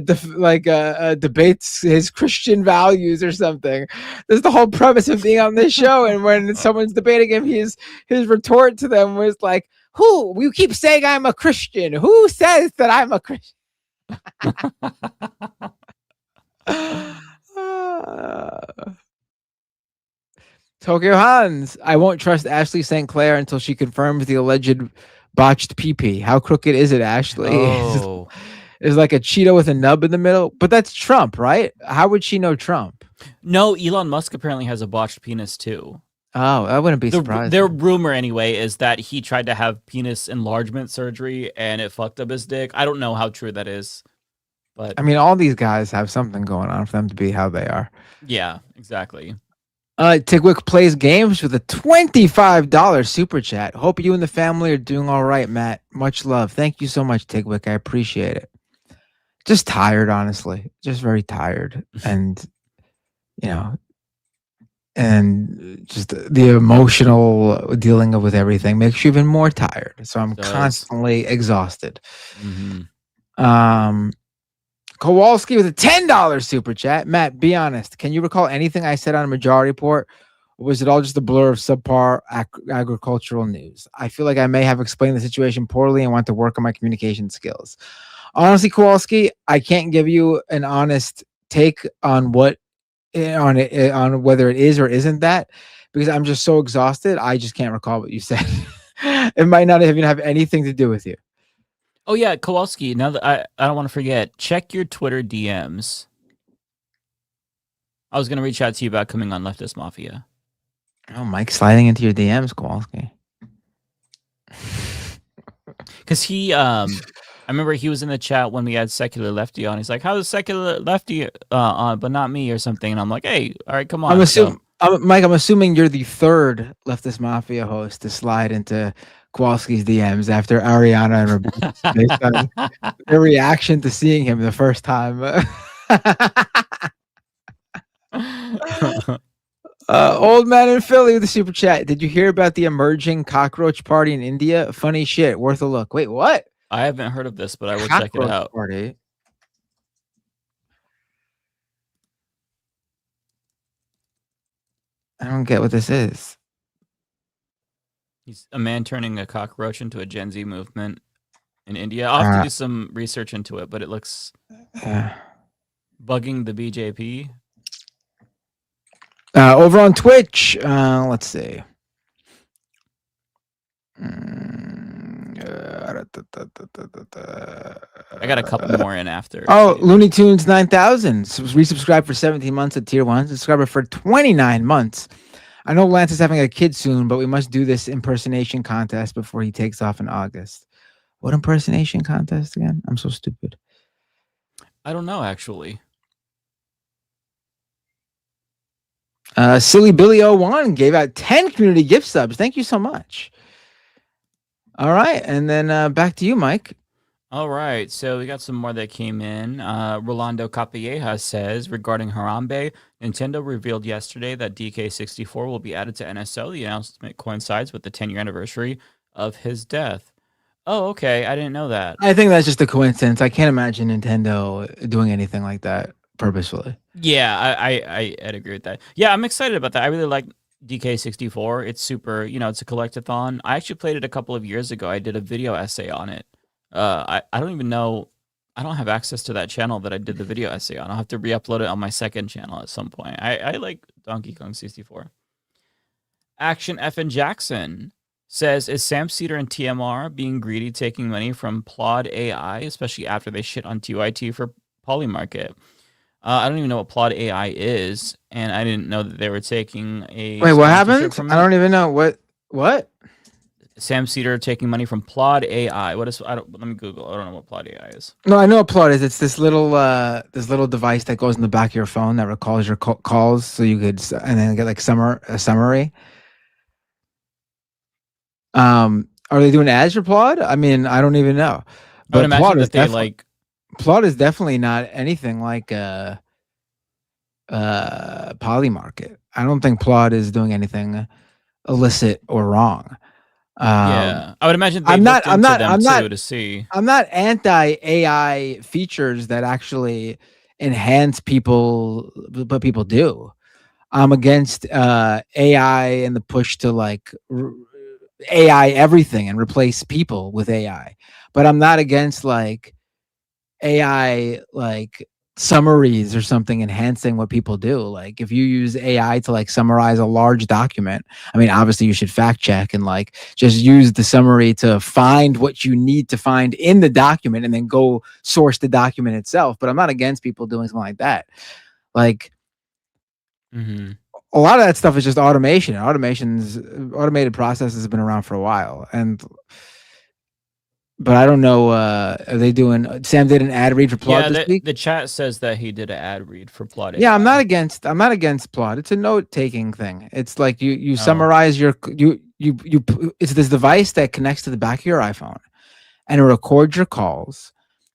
debates his Christian values or something. That's the whole premise of being on this show. And when someone's debating him, his retort to them was like, who? You keep saying I'm a Christian. Who says that I'm a Christian? Tokyo Hans. I won't trust Ashley St. Clair until she confirms the alleged botched PP. How crooked is it, Ashley? Oh. Is like a Cheeto with a nub in the middle, but that's Trump, right? How would she know Trump? No, Elon Musk apparently has a botched penis too. Oh, I wouldn't be surprised. Their rumor anyway is that he tried to have penis enlargement surgery and it fucked up his dick. I don't know how true that is, but I mean, all these guys have something going on for them to be how they are. Yeah, exactly. Tigwick plays games with a $25 super chat. Hope you and the family are doing all right, Matt. Much love. Thank you so much, Tigwick. I appreciate it. Just tired, honestly. Just very tired. And, and just the emotional dealing with everything makes you even more tired. So I'm constantly exhausted. Mm-hmm. Kowalski with a $10 super chat. Matt, be honest. Can you recall anything I said on a Majority Report? Or was it all just a blur of subpar agricultural news? I feel like I may have explained the situation poorly and want to work on my communication skills. Honestly, Kowalski, I can't give you an honest take on on whether it is or isn't that, because I'm just so exhausted. I just can't recall what you said. It might not even have anything to do with you. Oh yeah, Kowalski. Now that I don't want to forget, check your Twitter DMs. I was gonna reach out to you about coming on Leftist Mafia. Oh, Mike sliding into your DMs, Kowalski. Because I remember he was in the chat when we had Secular Lefty on. He's like, "How's Secular Lefty on, but not me or something?" And I'm like, "Hey, all right, come on." Mike, I'm assuming you're the third Leftist Mafia host to slide into Kowalski's DMs after Ariana and Rebecca based on their reaction to seeing him the first time. Old man in Philly with the super chat. Did you hear about the emerging cockroach party in India? Funny shit, worth a look. Wait, what? I haven't heard of this, but I will check it out. Party. I don't get what this is. He's a man turning a cockroach into a Gen Z movement in India. I'll have to do some research into it, but it looks bugging the BJP. Over on Twitch, let's see. I got a couple more in after. Oh, Looney Tunes 9000 resubscribed for 17 months at tier 1. Subscriber for 29 months. I know Lance is having a kid soon, but we must do this impersonation contest before he takes off in August. What impersonation contest again? I'm so stupid. I don't know, actually. Silly Billy 01 gave out 10 community gift subs. Thank you so much. All right, and then back to you, Mike. All right, so we got some more that came in. Rolando Capilleja says, regarding Harambe, Nintendo revealed yesterday that DK64 will be added to NSO. The announcement coincides with the 10-year anniversary of his death. Oh, okay, I didn't know that. I think that's just a coincidence. I can't imagine Nintendo doing anything like that purposefully. Yeah, I'd agree with that. Yeah, I'm excited about that. I really like DK64. It's super, it's a collectathon. I actually played it a couple of years ago. I did a video essay on it. I don't even know. I don't have access to that channel that I did the video essay on. I'll have to re-upload it on my second channel at some point. I like Donkey Kong 64. Action FN Jackson says, is Sam Cedar and TMR being greedy, taking money from Plod AI, especially after they shit on TYT for Polymarket? I don't even know what Plod AI is, and I didn't know that they were taking a. Wait, what happened? I don't even know what. Sam Cedar taking money from Plod AI. What is? Let me Google. I don't know what Plod AI is. No, I know what Plod is. It's this little device that goes in the back of your phone that recalls your calls, so you could and then get like a summary. Are they doing ads for Plod? I mean, I don't even know. But I would imagine that they like. Plod is definitely not anything like Polymarket. I don't think Plod is doing anything illicit or wrong. Yeah, I would imagine I'm not to see. I'm not anti AI features that actually enhance people, but people do. I'm against AI and the push to like AI everything and replace people with AI. But I'm not against like AI like summaries or something enhancing what people do. Like if you use AI to like summarize a large document, I mean, obviously you should fact check and like just use the summary to find what you need to find in the document and then go source the document itself. But I'm not against people doing something like that. Like a lot of that stuff is just automation. Automated processes have been around for a while. But I don't know. Are they doing? Sam did an ad read for Plod this week. The chat says that he did an ad read for Plod. Yeah, I'm not against Plod. It's a note taking thing. It's like you summarize your you. It's this device that connects to the back of your iPhone, and it records your calls,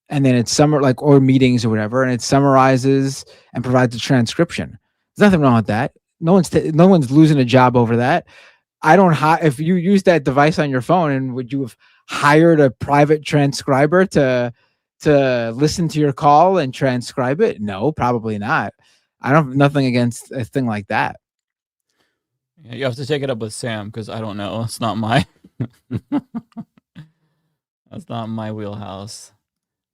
and then it's or meetings or whatever, and it summarizes and provides a transcription. There's nothing wrong with that. No one's losing a job over that. I don't. If you use that device on your phone, and would you have hired a private transcriber to listen to your call and transcribe it? No, probably not. I don't have nothing against a thing like that. Yeah, you have to take it up with Sam because I don't know. It's not my that's not my wheelhouse.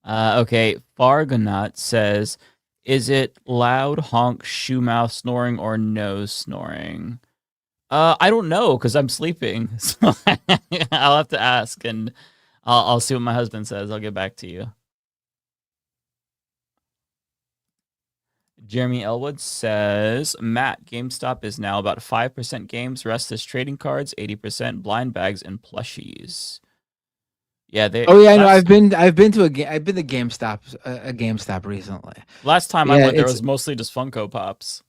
Okay, Fargonaut says, is it loud honk, shoe mouth snoring, or nose snoring? I don't know because I'm sleeping. So I'll have to ask, and I'll see what my husband says. I'll get back to you. Jeremy Elwood says, Matt, GameStop is now about 5% games, rest is trading cards, 80% blind bags and plushies. Yeah, no, I've been to GameStop recently. Last time I went, there was mostly just Funko Pops.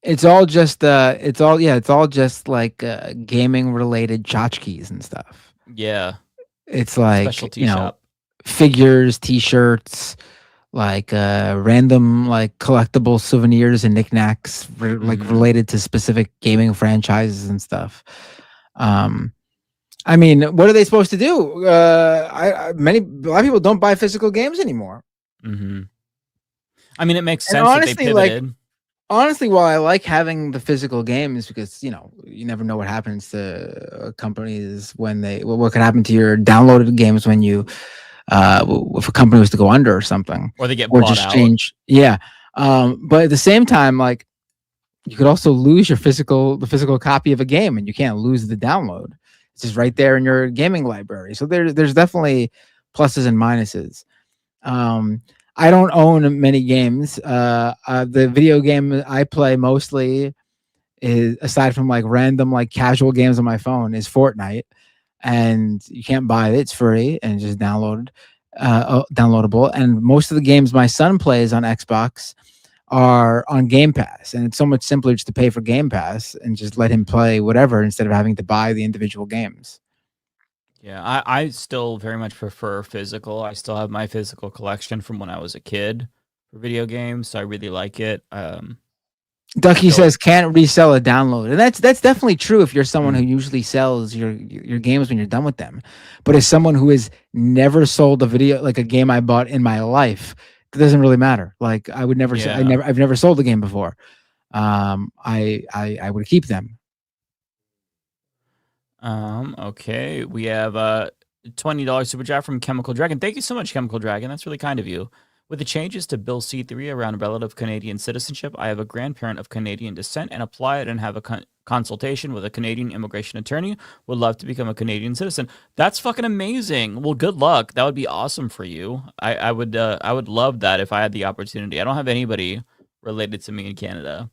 It's all just it's all just like gaming related tchotchkes and stuff. Yeah. It's like, Specialty shop. figures, t-shirts, like random like collectible souvenirs and knickknacks like related to specific gaming franchises and stuff. I mean, what are they supposed to do? A lot of people don't buy physical games anymore. Mm-hmm. I mean, it makes sense And honestly, that they pivoted. Honestly, while I like having the physical games because you never know what happens to companies when what could happen to your downloaded games when you if a company was to go under or something, or they get or bought just out. change. Yeah, but at the same time, like you could also lose the physical copy of a game, and you can't lose the download. It's just right there in your gaming library. So there's definitely pluses and minuses. I don't own many games. The video game I play mostly is, aside from like random like casual games on my phone, is Fortnite, and you can't buy it; it's free and just downloadable. And most of the games my son plays on Xbox are on Game Pass, and it's so much simpler just to pay for Game Pass and just let him play whatever instead of having to buy the individual games. Yeah, I still very much prefer physical. I still have my physical collection from when I was a kid for video games, so I really like it. Ducky says can't resell a download, and that's definitely true if you're someone who usually sells your games when you're done with them. But as someone who has never sold a game I bought in my life, it doesn't really matter. Like I would never, I've never sold a game before. I would keep them. Okay, we have $20 super chat from Chemical Dragon. Thank you so much, Chemical Dragon. That's really kind of you. With the changes to Bill C-3 around relative Canadian citizenship, I have a grandparent of Canadian descent and apply it and have a consultation with a Canadian immigration attorney. Would love to become a Canadian citizen. That's fucking amazing. Well, good luck. That would be awesome for you. I would love that if I had the opportunity. I don't have anybody related to me in Canada.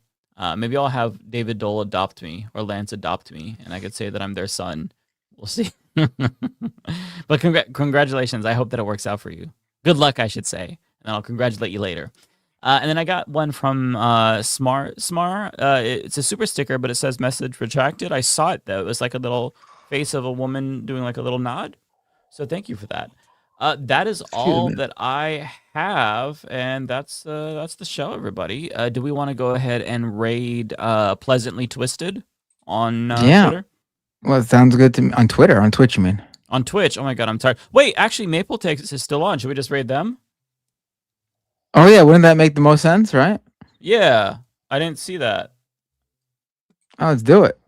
Maybe I'll have David Dole adopt me or Lance adopt me, and I could say that I'm their son. We'll see. But congratulations. I hope that it works out for you. Good luck, I should say. And I'll congratulate you later. And then I got one from Smar. It's a super sticker, but it says message retracted. I saw it, though. It was like a little face of a woman doing like a little nod. So thank you for that. That is all that I have, and that's the show, everybody. Do we want to go ahead and raid Pleasantly Twisted on Twitter? Well, it sounds good to me. On Twitter, on Twitch, you mean? On Twitch. Oh my god, I'm tired. Wait, actually, Maple Takes is still on. Should we just raid them? Oh yeah, wouldn't that make the most sense, right? Yeah, I didn't see that. Oh, let's do it.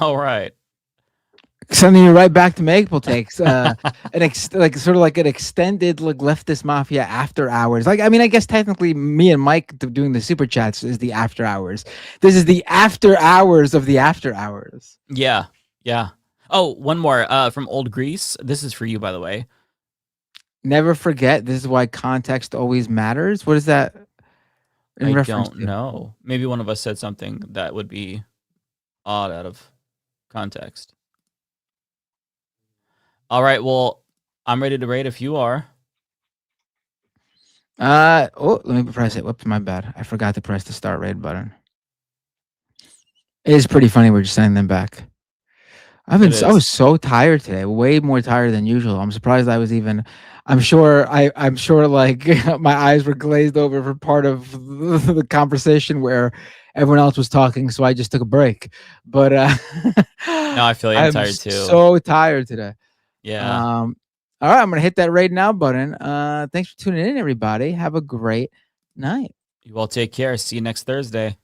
All right. Sending you right back to Maple Takes, like sort of like an extended like Leftist Mafia after hours. Like, I mean, I guess technically me and Mike doing the super chats is the after hours. This is the after hours of the after hours. Yeah, yeah. Oh, one more from Old Grease. This is for you, by the way. Never forget. This is why context always matters. What is that? I don't know. Maybe one of us said something that would be odd out of context. All right. Well, I'm ready to raid if you are. Let me press it. Whoops, my bad. I forgot to press the start raid button. It is pretty funny. We're just sending them back. I was so tired today. Way more tired than usual. I'm surprised I was even. I'm sure like my eyes were glazed over for part of the conversation where everyone else was talking, so I just took a break. But no, I feel I'm tired too. So tired today. Yeah. All right, I'm gonna hit that raid now button. Thanks for tuning in, everybody. Have a great night. You all take care. See you next Thursday.